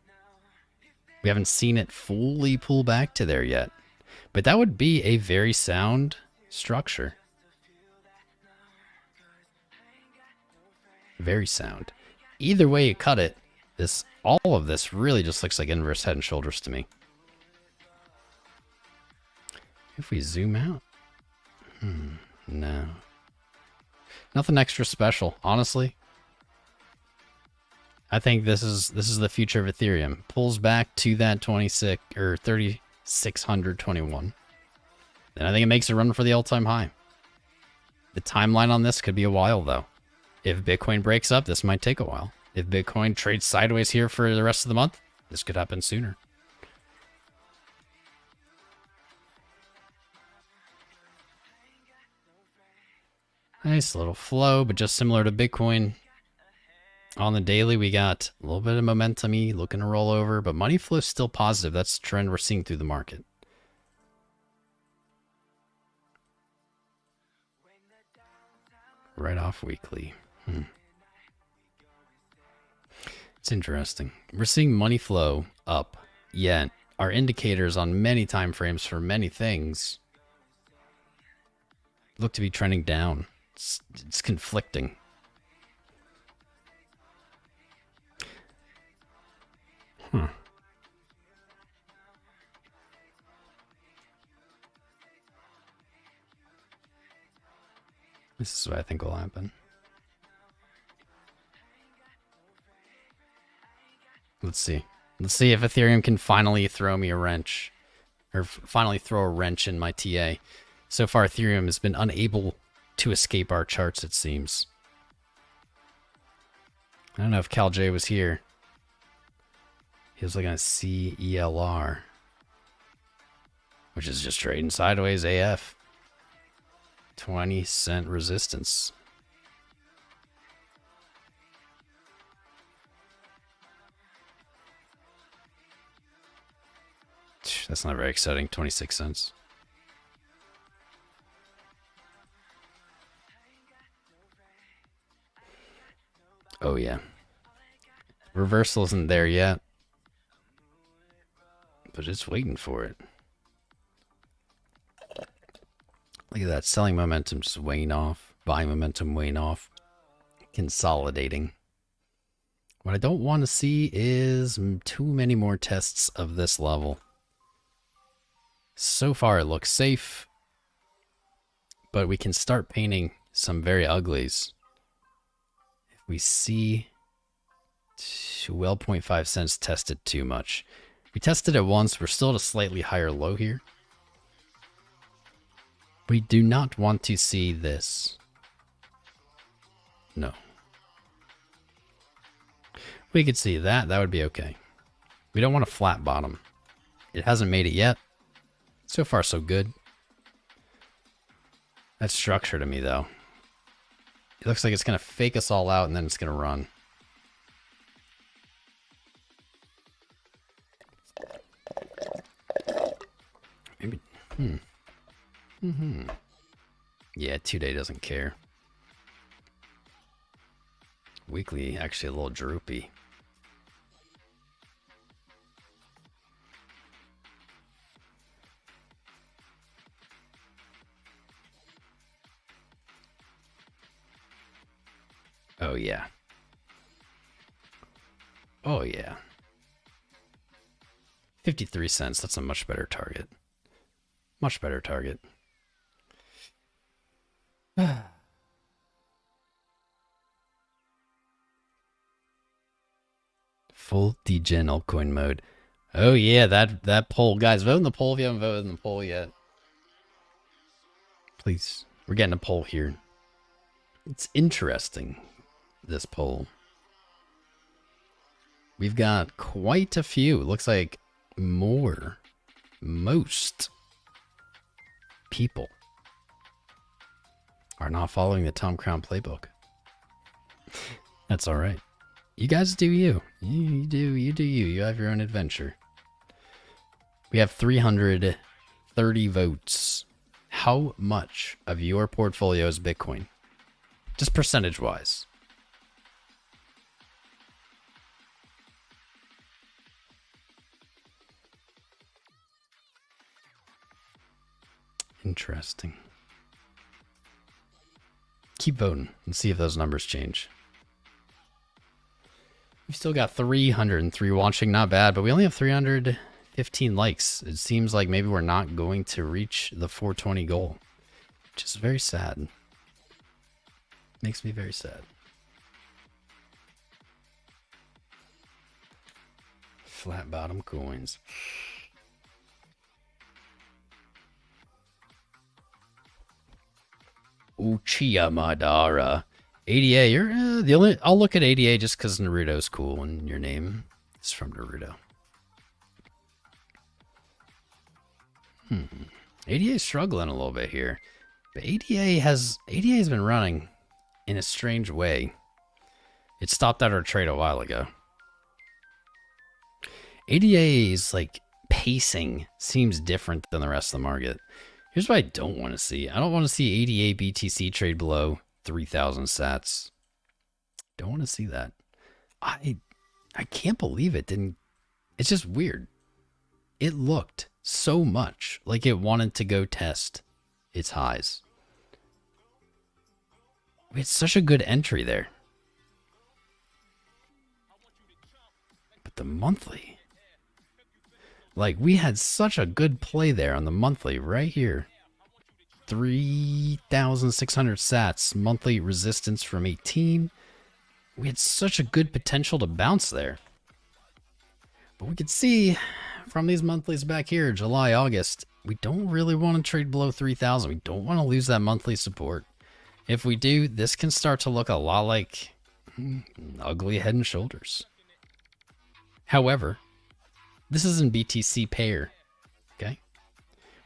We haven't seen it fully pull back to there yet. But that would be a very sound structure. Very sound. Either way you cut it, all of this really just looks like inverse head and shoulders to me. If we zoom out, no. Nothing extra special, honestly. I think this is the future of Ethereum. Pulls back to that 26 or 3621. Then I think it makes a run for the all-time high. The timeline on this could be a while though. If Bitcoin breaks up, this might take a while. If Bitcoin trades sideways here for the rest of the month, this could happen sooner. Nice little flow, but just similar to Bitcoin. On the daily, we got a little bit of momentum-y, looking to roll over, but money flow is still positive. That's the trend we're seeing through the market. Right off weekly. It's interesting. We're seeing money flow up, yet our indicators on many time frames for many things look to be trending down. It's conflicting. This is what I think will happen. Let's see. Let's see if Ethereum can finally throw me a wrench. Or finally throw a wrench in my TA. So far, Ethereum has been unable to escape our charts, it seems. I don't know if Cal J was here. He was looking at CELR, which is just trading sideways AF. 20-cent resistance. That's not very exciting. 26 cents. Oh yeah. Reversal isn't there yet, but it's waiting for it. Look at that, selling momentum just weighing off, buying momentum weighing off, consolidating. What I don't want to see is too many more tests of this level. So far it looks safe, but we can start painting some very uglies. If we see, well, 0.5 cents tested too much. We tested it once, we're still at a slightly higher low here. We do not want to see this. No. We could see that. That would be okay. We don't want a flat bottom. It hasn't made it yet. So far, so good. That's structure to me, though. It looks like it's going to fake us all out, and then it's going to run. Maybe. Yeah, 2-day doesn't care. Weekly, actually a little droopy. Oh yeah. Oh yeah. 53 cents, that's a much better target. Much better target. Full degen altcoin mode. Oh yeah, that poll. Guys, vote in the poll if you haven't voted in the poll yet. Please. We're getting a poll here. It's interesting, this poll. We've got quite a few. It looks like most people are not following the Tom Crown playbook. That's all right. You guys do you. You do you. You have your own adventure. We have 330 votes. How much of your portfolio is Bitcoin? Just percentage-wise. Interesting. Keep voting and see if those numbers change. We've still got 303 watching, not bad, but we only have 315 likes. It seems like maybe we're not going to reach the 420 goal, which is very sad. Makes me very sad. Flat bottom coins. Uchiha Madara. ADA, you're the only. I'll look at ADA just because Naruto's cool and your name is from Naruto. ADA is struggling a little bit here. But ADA has been running in a strange way. It stopped out our trade a while ago. ADA's like pacing seems different than the rest of the market. Here's what I don't want to see. I don't want to see ADA BTC trade below 3,000 sats. Don't want to see that. I can't believe it didn't. It's just weird. It looked so much like it wanted to go test its highs. It's such a good entry there. But the monthly, like we had such a good play there on the monthly right here. 3,600 sats, monthly resistance from 18. We had such a good potential to bounce there. But we could see from these monthlies back here, July, August, we don't really want to trade below 3,000. We don't want to lose that monthly support. If we do, this can start to look a lot like ugly head and shoulders. However, this isn't BTC pair, okay?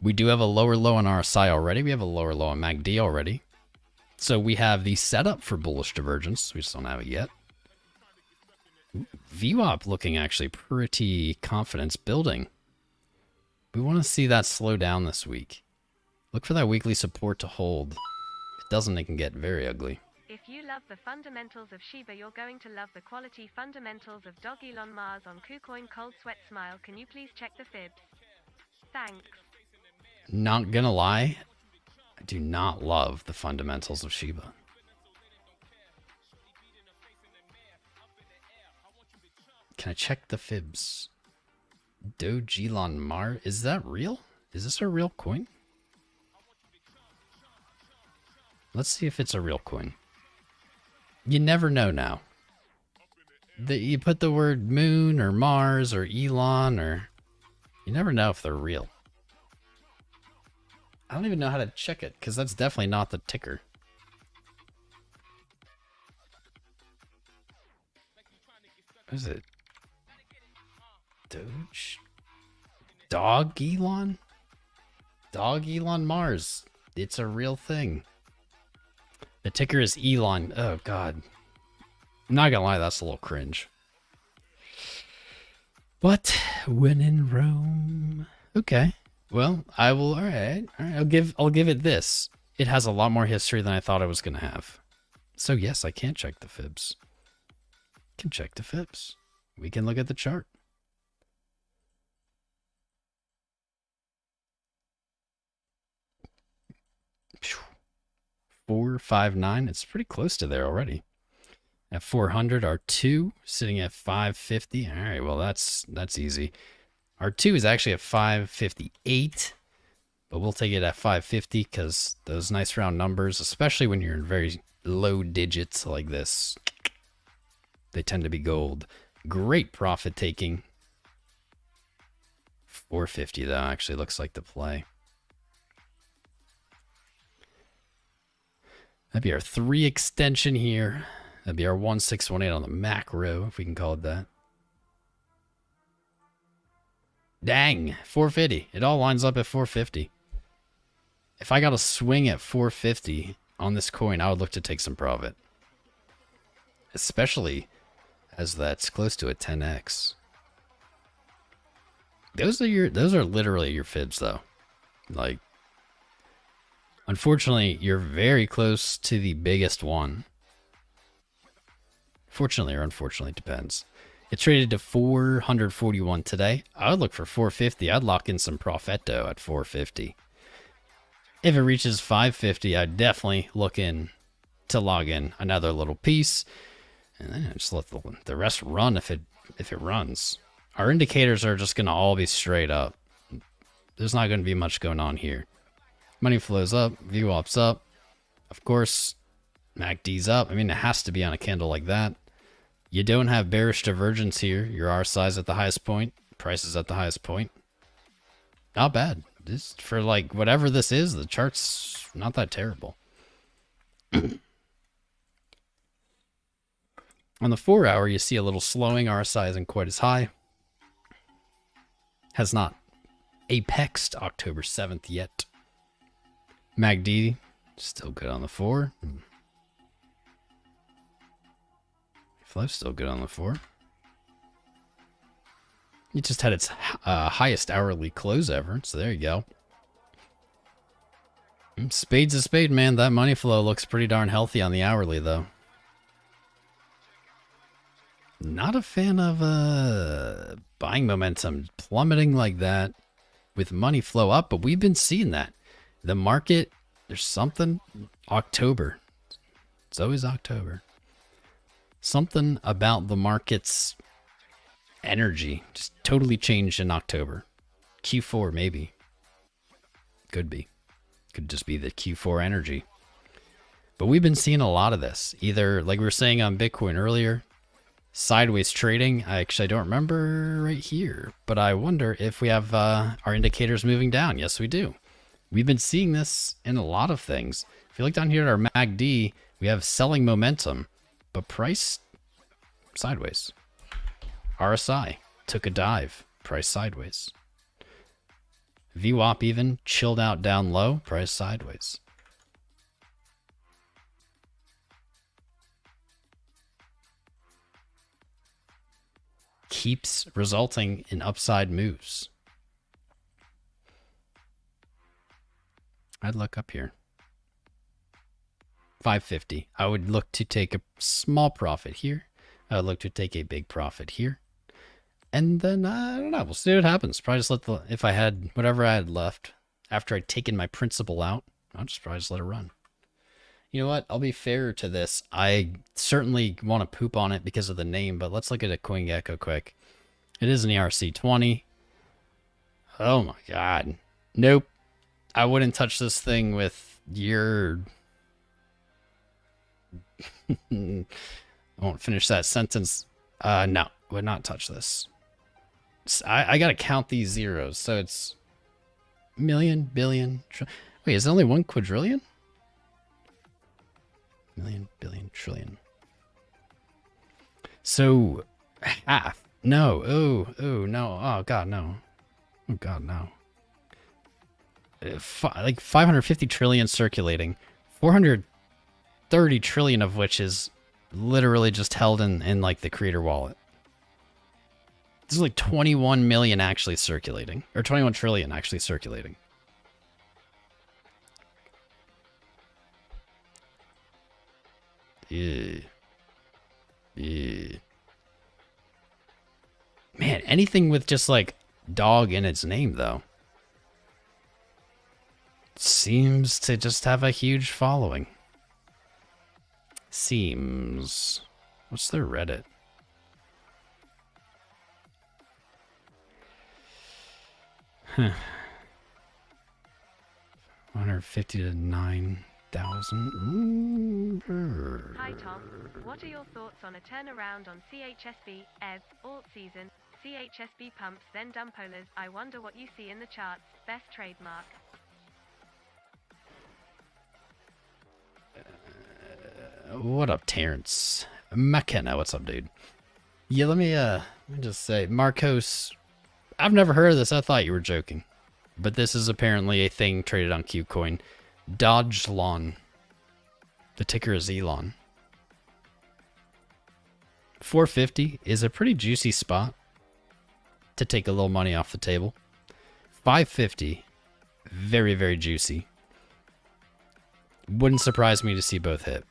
We do have a lower low on RSI already. We have a lower low on MACD already. So we have the setup for bullish divergence. We just don't have it yet. VWAP looking actually pretty confidence building. We want to see that slow down this week. Look for that weekly support to hold. If it doesn't, it can get very ugly. If you love the fundamentals of Shiba, you're going to love the quality fundamentals of Dog Elon Mars on KuCoin Cold Sweat Smile. Can you please check the fibs? Thanks. Not gonna lie, I do not love the fundamentals of Shiba. Can I check the fibs? Doge Elon Mars. Is that real? Is this a real coin? Let's see if it's a real coin. You never know now. You put the word moon or Mars or Elon or... You never know if they're real. I don't even know how to check it because that's definitely not the ticker. What is it? Doge? Dog Elon? Dog Elon Mars. It's a real thing. The ticker is Elon. Oh, God. I'm not gonna lie, that's a little cringe. But when in Rome... Okay. Well, I will... Alright. I'll give it this. It has a lot more history than I thought it was gonna have. So yes, I can check the fibs. Can check the fibs. We can look at the chart. Phew. 459. It's pretty close to there already. At 400, R2 sitting at 550. All right, well that's easy. R2 is actually at 558, but we'll take it at 550 because those nice round numbers, especially when you're in very low digits like this, they tend to be gold. Great profit taking. 450 though actually looks like the play. That'd be our 3 extension here. That'd be our 1618 on the macro, if we can call it that. Dang, 450. It all lines up at 450. If I got a swing at 450 on this coin, I would look to take some profit. Especially as that's close to a 10x. Those are literally your fibs though. Like, unfortunately, you're very close to the biggest one. Fortunately or unfortunately, depends. It traded to 441 today. I would look for 450. I'd lock in some profitto at 450. If it reaches 550, I'd definitely look in to log in another little piece. And then just let the rest run if it runs. Our indicators are just going to all be straight up. There's not going to be much going on here. Money flows up, VWAP's up. Of course, MACD's up. I mean, it has to be on a candle like that. You don't have bearish divergence here. Your RSI is at the highest point. Price is at the highest point. Not bad. This, for like whatever this is, the chart's not that terrible. On the 4 hour, you see a little slowing. RSI isn't quite as high. Has not apexed October 7th yet. MACD, still good on the 4. Flow still good on the 4. It just had its highest hourly close ever, so there you go. Spade's a spade, man. That money flow looks pretty darn healthy on the hourly, though. Not a fan of buying momentum plummeting like that with money flow up, but we've been seeing that. The market, there's something. October. It's always October. Something about the market's energy just totally changed in October. Q4, maybe. Could be. Could just be the Q4 energy. But we've been seeing a lot of this. Either, like we were saying on Bitcoin earlier, sideways trading. I don't remember right here, but I wonder if we have our indicators moving down. Yes, we do. We've been seeing this in a lot of things. If you look down here at our MACD, we have selling momentum, but price sideways. RSI took a dive, price sideways. VWAP even chilled out down low, price sideways. Keeps resulting in upside moves. I'd look up here. 550. I would look to take a small profit here. I would look to take a big profit here. And then, I don't know, we'll see what happens. Probably just let the, if I had whatever I had left after I'd taken my principal out, I'll just probably just let it run. You know what? I'll be fair to this. I certainly want to poop on it because of the name, but let's look at a CoinGecko quick. It is an ERC20. Oh my God. Nope. I wouldn't touch this thing with your... I won't finish that sentence. No, would not touch this. I gotta count these zeros. So it's million, billion, wait, is it only 1 quadrillion? Million, billion, trillion. So half. No. Oh, no. Oh, God, no. Oh, God, no. Like 550 trillion circulating. 430 trillion of which is literally just held in like the creator wallet. There's like 21 million actually circulating. Or 21 trillion actually circulating. Yeah. Man, anything with just like dog in its name though seems to just have a huge following. Seems. What's their Reddit? Huh. 150 to 9,000. Hi Tom, what are your thoughts on a turnaround on CHSB, EV, alt season, CHSB pumps then dumpolas? I wonder what you see in the charts, best trademark. What up, Terrence? McKenna, what's up, dude? Yeah, let me just say, Marcos, I've never heard of this. I thought you were joking. But this is apparently a thing traded on KuCoin. Dogelon. The ticker is Elon. 450 is a pretty juicy spot to take a little money off the table. 550, very, very juicy. Wouldn't surprise me to see both hit.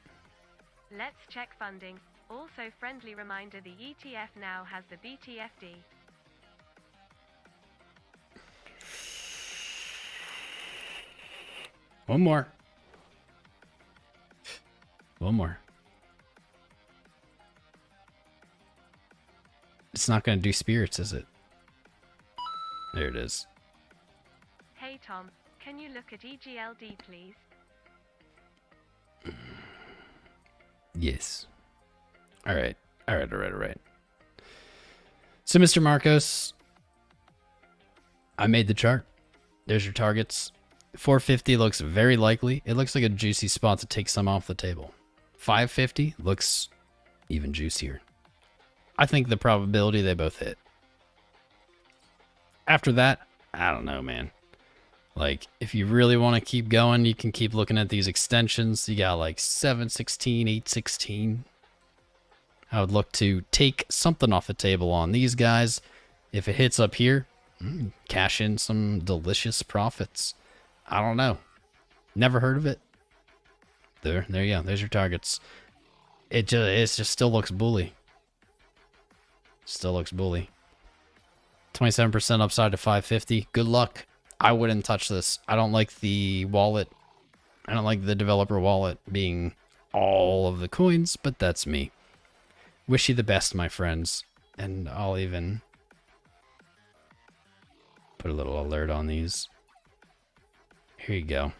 Let's check funding. Also, friendly reminder, the ETF now has the BTFD. One more. One more. It's not going to do spirits, is it? There it is. Hey Tom, can you look at EGLD please? Yes. All right. So, Mr. Marcos, I made the chart. There's your targets. 450 looks very likely. It looks like a juicy spot to take some off the table. 550 looks even juicier. I think the probability they both hit. After that, I don't know, man. Like, if you really want to keep going, you can keep looking at these extensions. You got like 716, 816. I would look to take something off the table on these guys. If it hits up here, cash in some delicious profits. I don't know. Never heard of it. There you go. There's your targets. It just still looks bully. Still looks bully. 27% upside to 550. Good luck. I wouldn't touch this. I don't like the wallet. I don't like the developer wallet being all of the coins, but that's me. Wish you the best, my friends. And I'll even put a little alert on these. Here you go.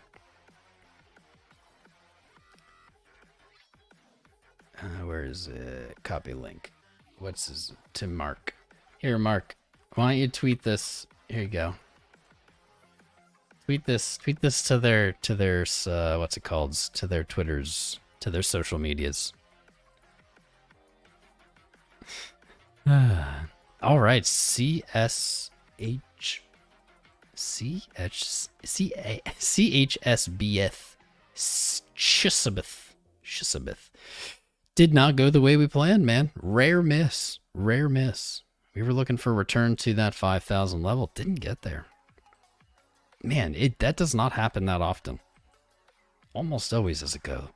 Where is it? Copy link. What's his? To Mark. Here, Mark. Why don't you tweet this? Here you go. Tweet this to their what's it called? To their Twitters, to their social medias. All right, CHSBF. Shisabeth. Did not go the way we planned, man. Rare miss. Rare miss. We were looking for a return to that 5,000 level. Didn't get there. Man, that does not happen that often. Almost always does it go.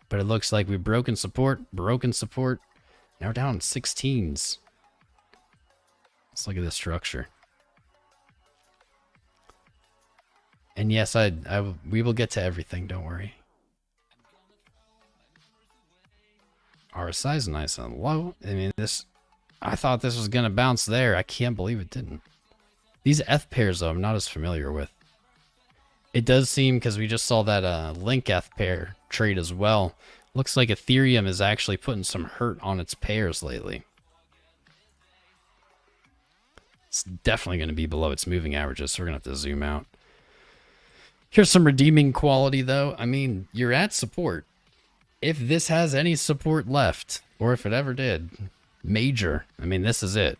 But it looks like we've broken support. Now we're down in 16s. Let's look at the structure. And yes, we will get to everything, don't worry. RSI is nice and low. I mean, I thought this was going to bounce there. I can't believe it didn't. These F pairs, though, I'm not as familiar with. It does seem, because we just saw that Link F pair trade as well. Looks like Ethereum is actually putting some hurt on its pairs lately. It's definitely going to be below its moving averages, so we're going to have to zoom out. Here's some redeeming quality, though. I mean, you're at support. If this has any support left, or if it ever did, major. I mean, this is it.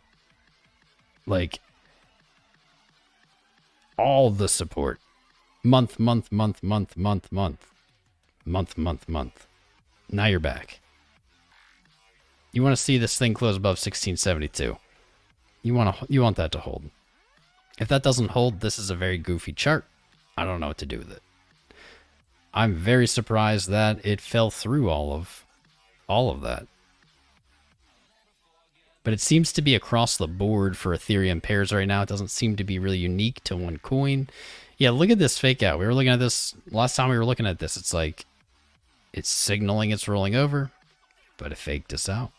Like, all the support. Month. Now you're back. You want to see this thing close above 1672. You want that to hold. If that doesn't hold, this is a very goofy chart. I don't know what to do with it. I'm very surprised that it fell through all of that. But it seems to be across the board for Ethereum pairs right now. It doesn't seem to be really unique to one coin. Yeah, look at this fake out. We were looking at this last time we were looking at this. It's like it's signaling it's rolling over, but it faked us out.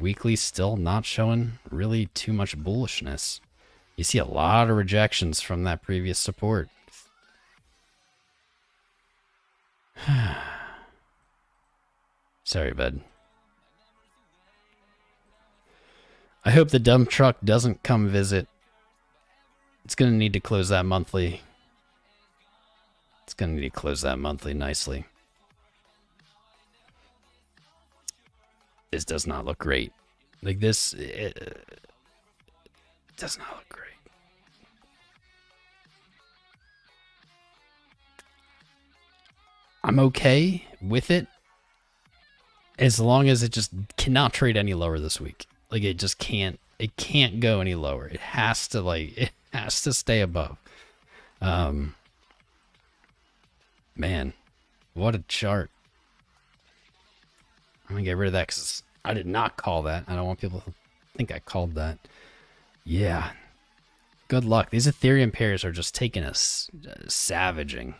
Weekly still not showing really too much bullishness. You see a lot of rejections from that previous support. Sorry, bud. I hope the dump truck doesn't come visit. It's going to need to close that monthly. It's going to need to close that monthly nicely. This does not look great. Like this, it does not look great. I'm okay with it as long as it just cannot trade any lower this week. Like it just can't. It can't go any lower. It has to it has to stay above. Man, what a chart. I'm gonna get rid of that because I did not call that. I don't want people to think I called that. Yeah. Good luck. These Ethereum pairs are just taking us savaging.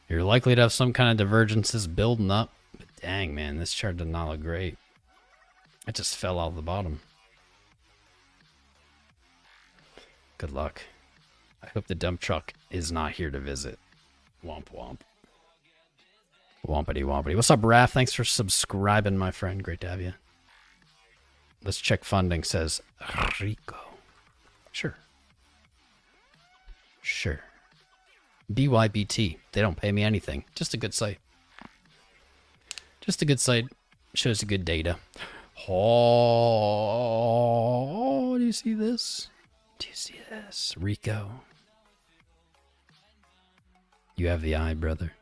You're likely to have some kind of divergences building up. But dang, man, this chart did not look great. It just fell out of the bottom. Good luck. I hope the dump truck is not here to visit. Womp womp. Wompity wompity. What's up, Raph? Thanks for subscribing, my friend. Great to have you. Let's check funding, says Rico. Sure. Sure. BYBT. They don't pay me anything. Just a good site. Just a good site. Shows you good data. Oh, do you see this? Do you see this? Rico. You have the eye, brother.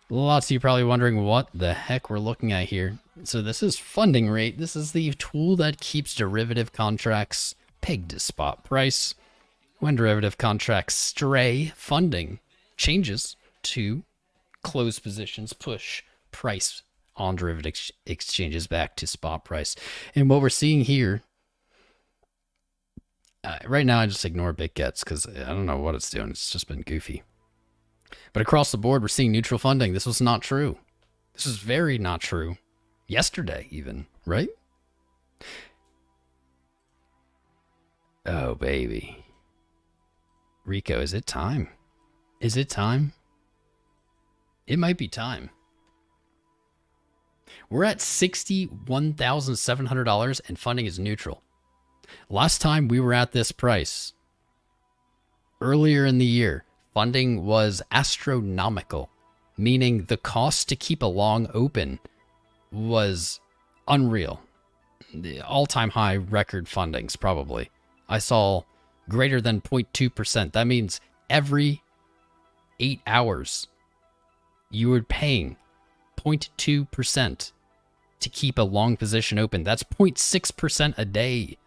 Lots of you probably wondering what the heck we're looking at here. So this is funding rate. This is the tool that keeps derivative contracts pegged to spot price. When derivative contracts stray, funding changes to close positions, push price on derivative exchanges back to spot price. And what we're seeing here, right now I just ignore BitGets because I don't know what it's doing. It's just been goofy. But across the board, we're seeing neutral funding. This was not true. This is very not true. Yesterday, even, right? Oh, baby. Rico, is it time? Is it time? It might be time. We're at $61,700 and funding is neutral. Last time we were at this price, earlier in the year, funding was astronomical, meaning the cost to keep a long open was unreal. The all-time high record fundings, probably. I saw greater than 0.2%. That means every 8 hours, you were paying 0.2% to keep a long position open. That's 0.6% a day.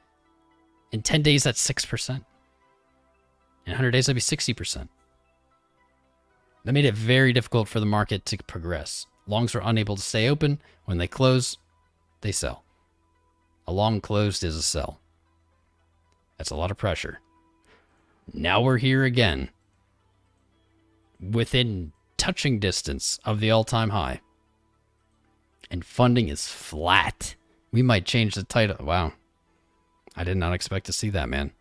In 10 days, that's 6%. In 100 days, that'd be 60%. That made it very difficult for the market to progress. Longs were unable to stay open. When they close, they sell. A long closed is a sell. That's a lot of pressure. Now we're here again. Within touching distance of the all-time high. And funding is flat. We might change the title. Wow. I did not expect to see that, man.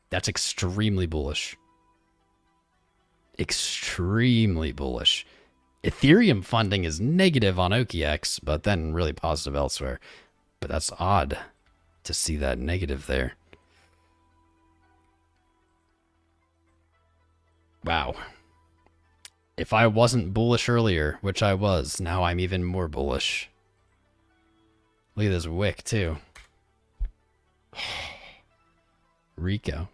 That's extremely bullish. Extremely bullish. Ethereum funding is negative on OKX, but then really positive elsewhere. But that's odd to see that negative there. Wow. If I wasn't bullish earlier, which I was, now I'm even more bullish. Look at this wick, too. Rico.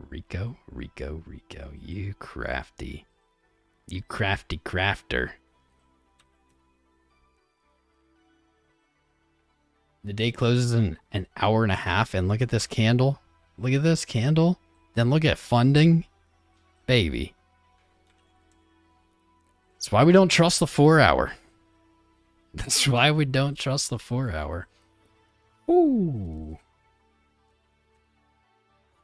Rico, you crafty. You crafty crafter. The day closes in an hour and a half, and look at this candle. Look at this candle. Then look at funding. Baby. That's why we don't trust the 4 hour. That's why we don't trust the 4 hour. Ooh.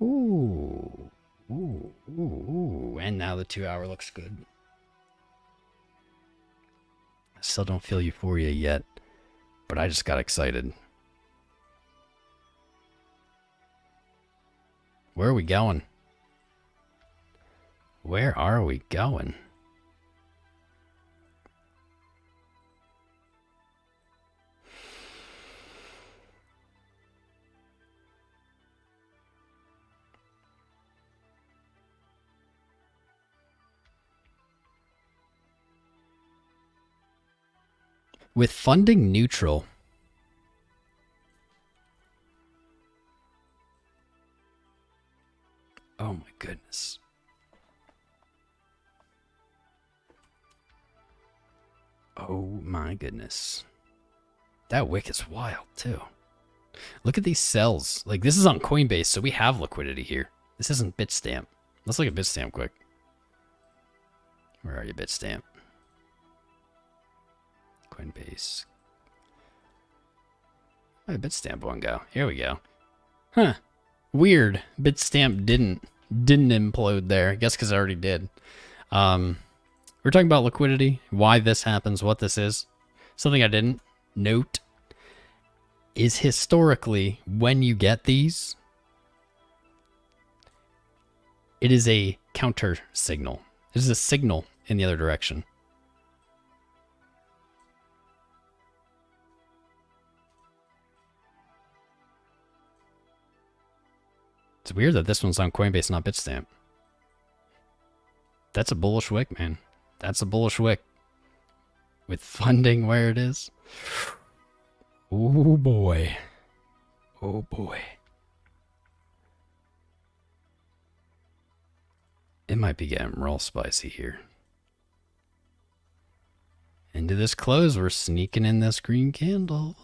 Ooh. Ooh. Ooh. Ooh. And now the 2 hour looks good. I still don't feel euphoria yet, but I just got excited. Where are we going? Where are we going? With funding neutral, oh my goodness. Oh my goodness. That wick is wild too. Look at these cells. Like, this is on Coinbase, so we have liquidity here. This isn't Bitstamp. Let's look at Bitstamp quick. Where are you, Bitstamp? Coinbase. Where did Bitstamp one go? Here we go. Huh. Weird. Bitstamp didn't implode there. I guess because I already did. We're talking about liquidity, why this happens, what this is. Something I didn't note is historically, when you get these, it is a counter signal. It is a signal in the other direction. It's weird that this one's on Coinbase, not Bitstamp. That's a bullish wick, man. That's a bullish wick. with funding where it is. Oh boy. Oh boy. It might be getting real spicy here. Into this close, we're sneaking in this green candle.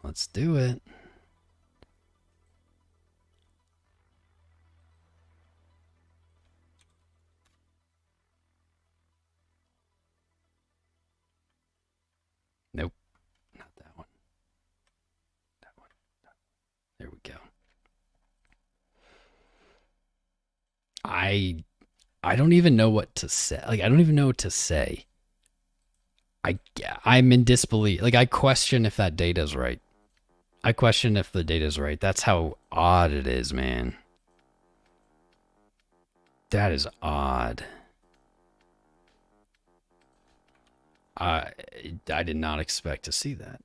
Let's do it. Nope, not that one. That one. There we go. I don't even know what to say. Like, I don't even know what to say. I'm in disbelief. Like, I question if that data's right. I question if the data's right. That's how odd it is, man. That is odd. I did not expect to see that.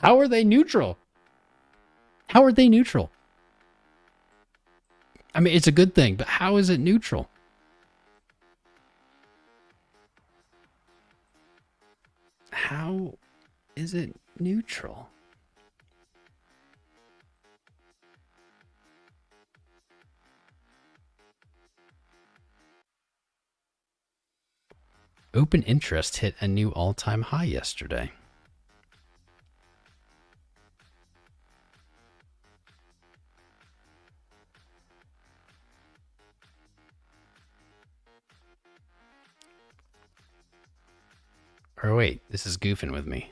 How are they neutral? How are they neutral? I mean, it's a good thing, but how is it neutral? How is it neutral? Open interest hit a new all-time high yesterday. Or wait, this is goofing with me.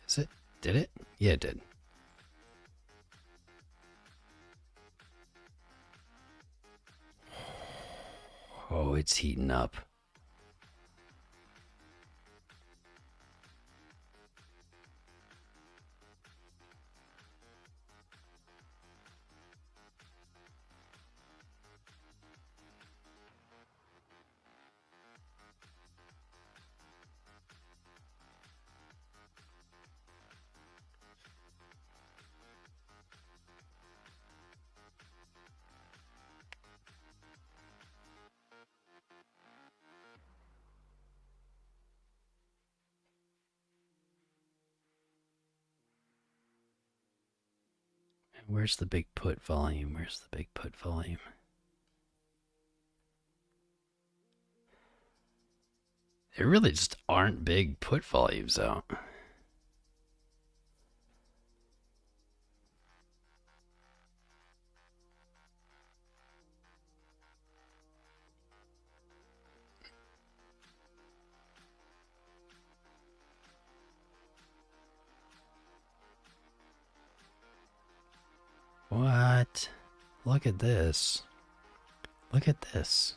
Is it? Did it? Yeah, it did. Oh, it's heating up. Where's the big put volume? Where's the big put volume? There really just aren't big put volumes out. What? Look at this. Look at this.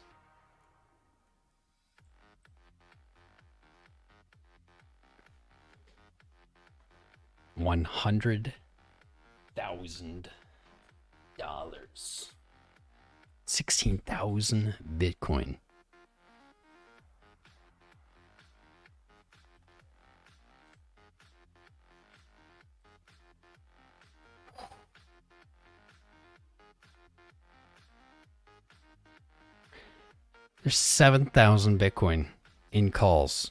$100,000. 16,000 Bitcoin. There's 7,000 Bitcoin in calls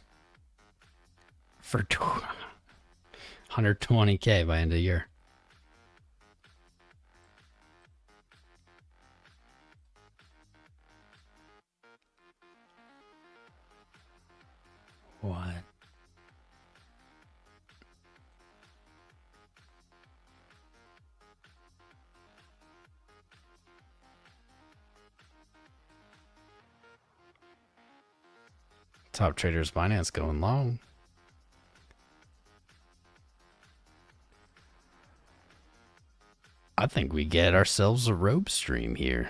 for 120K by end of year. What? Top Traders Binance going long. I think we get ourselves a rope stream here.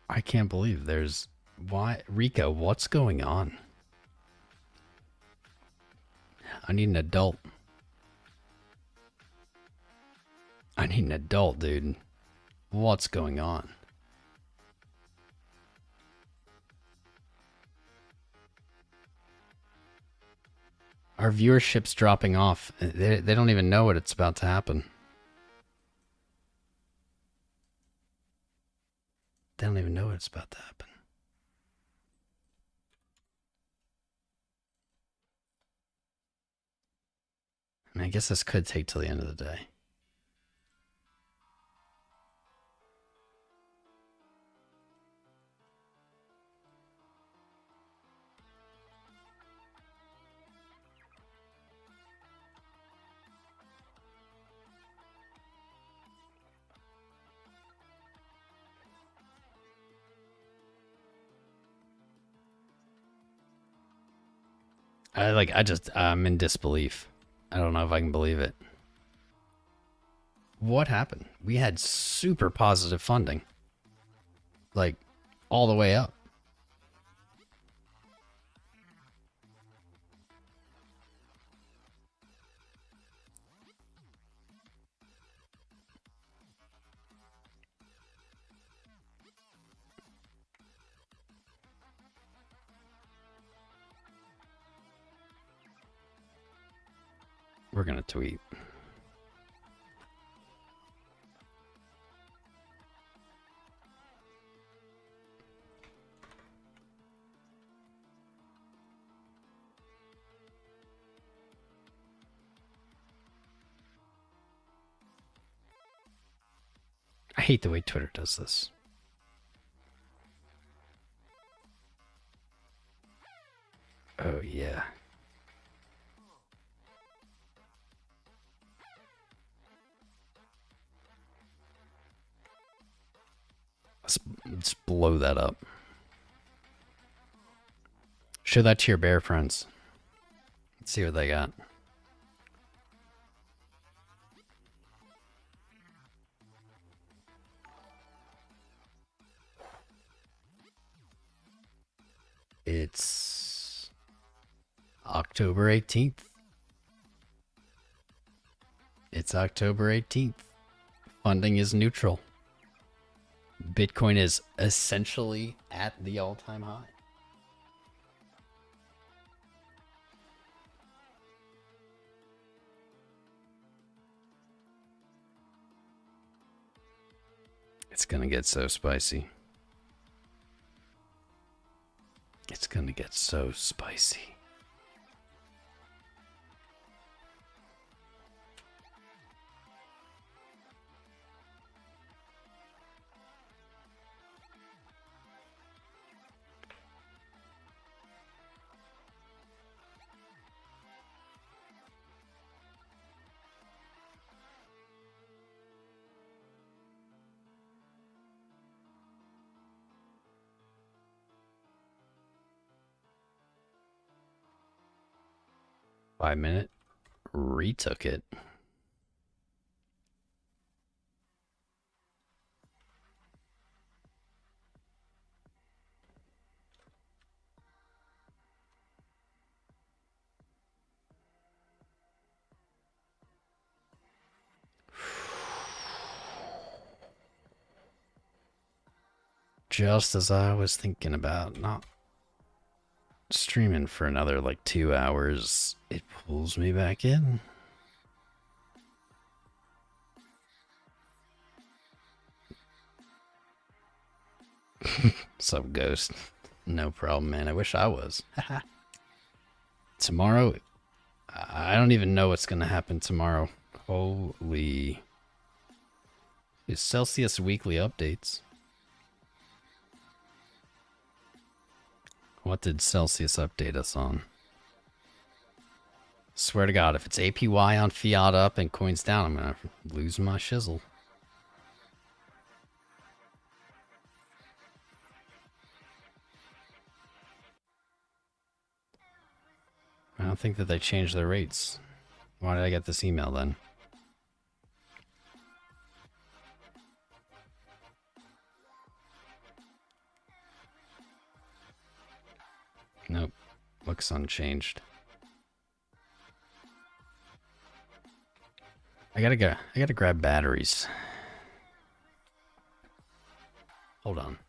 I can't believe there's... Why? Rico, what's going on? I need an adult. I need an adult, dude. What's going on? Our viewership's dropping off. They don't even know what it's about to happen. They don't even know what's about to happen. I mean, I guess this could take till the end of the day. I'm in disbelief. I don't know if I can believe it. What happened? We had super positive funding. Like, all the way up. We're gonna tweet. I hate the way Twitter does this. Oh, yeah. Let's blow that up. Show that to your bear friends. Let's see what they got. It's October 18th. It's October 18th. Funding is neutral. Bitcoin is essentially at the all-time high. It's gonna get so spicy. It's gonna get so spicy. Five-minute retook it. Just as I was thinking about not streaming for another like 2 hours, it pulls me back in. Sup, Ghost? No problem, man. I wish I was. Tomorrow, I don't even know what's gonna happen tomorrow. Holy. It's Celsius weekly updates. What did Celsius update us on? Swear to God, if it's APY on fiat up and coins down, I'm gonna lose my shizzle. I don't think that they changed their rates. Why did I get this email then? Nope. Looks unchanged. I gotta grab batteries. Hold on.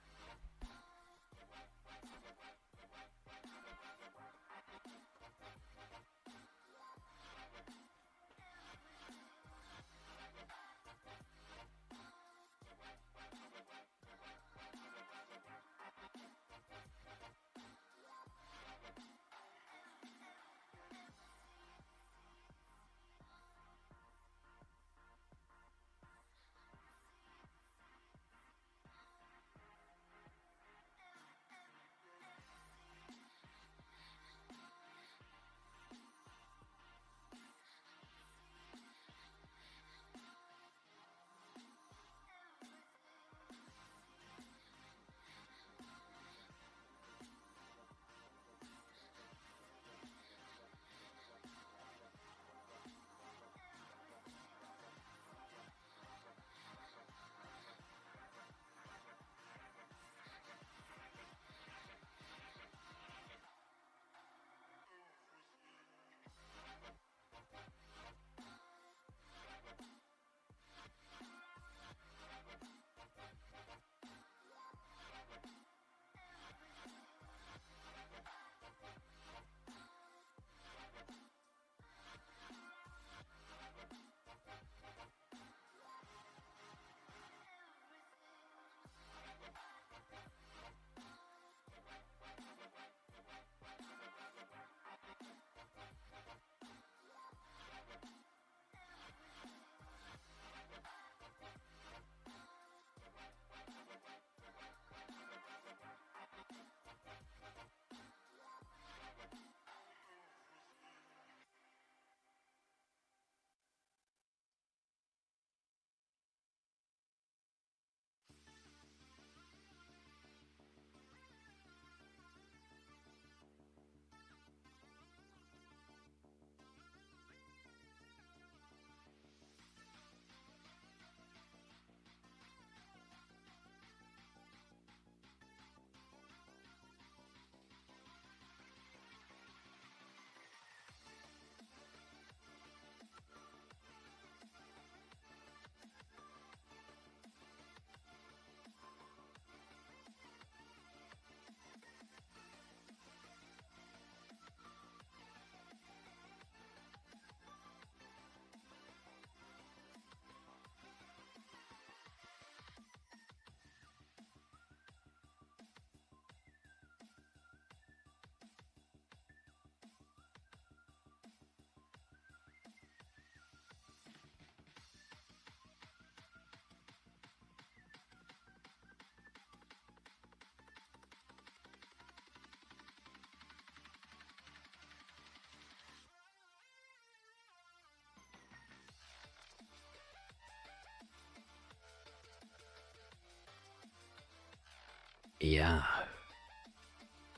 Yeah.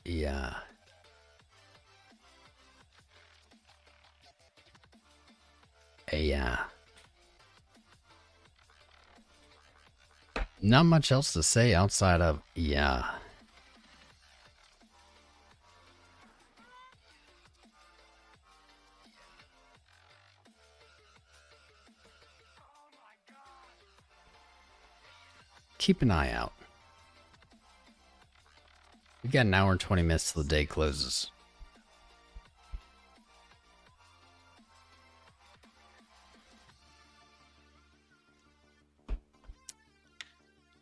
Yeah. Yeah. Not much else to say outside of yeah. Keep an eye out. We got an hour and 20 minutes till the day closes.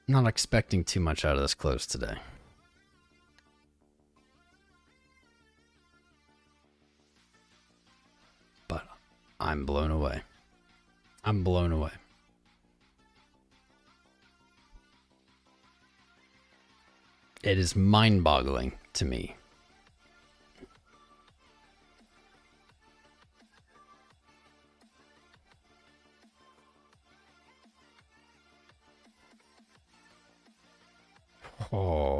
Not expecting too much out of this close today. But I'm blown away. I'm blown away. It is mind-boggling to me. Oh.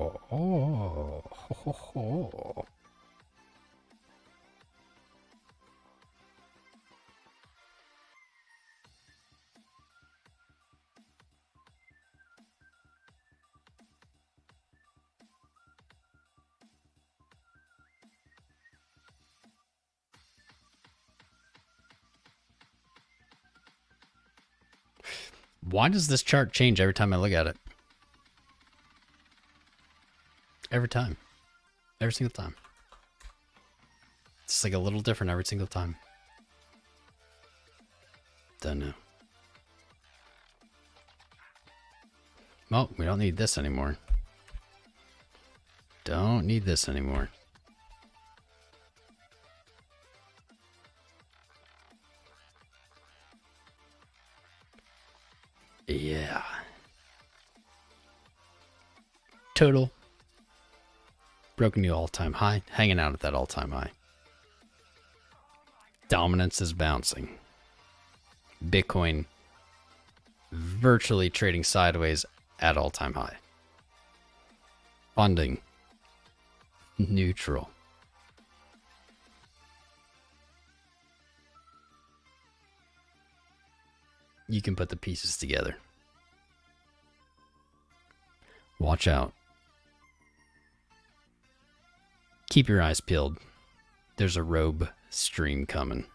Why does this chart change every time I look at it? Every time. Every single time. It's like a little different every single time. Don't know. Well, we don't need this anymore. Don't need this anymore. Yeah. Total. Broken new all-time high. Hanging out at that all-time high. Dominance is bouncing. Bitcoin virtually trading sideways at all-time high. Funding. Neutral. You can put the pieces together. Watch out. Keep your eyes peeled. There's a robe stream coming.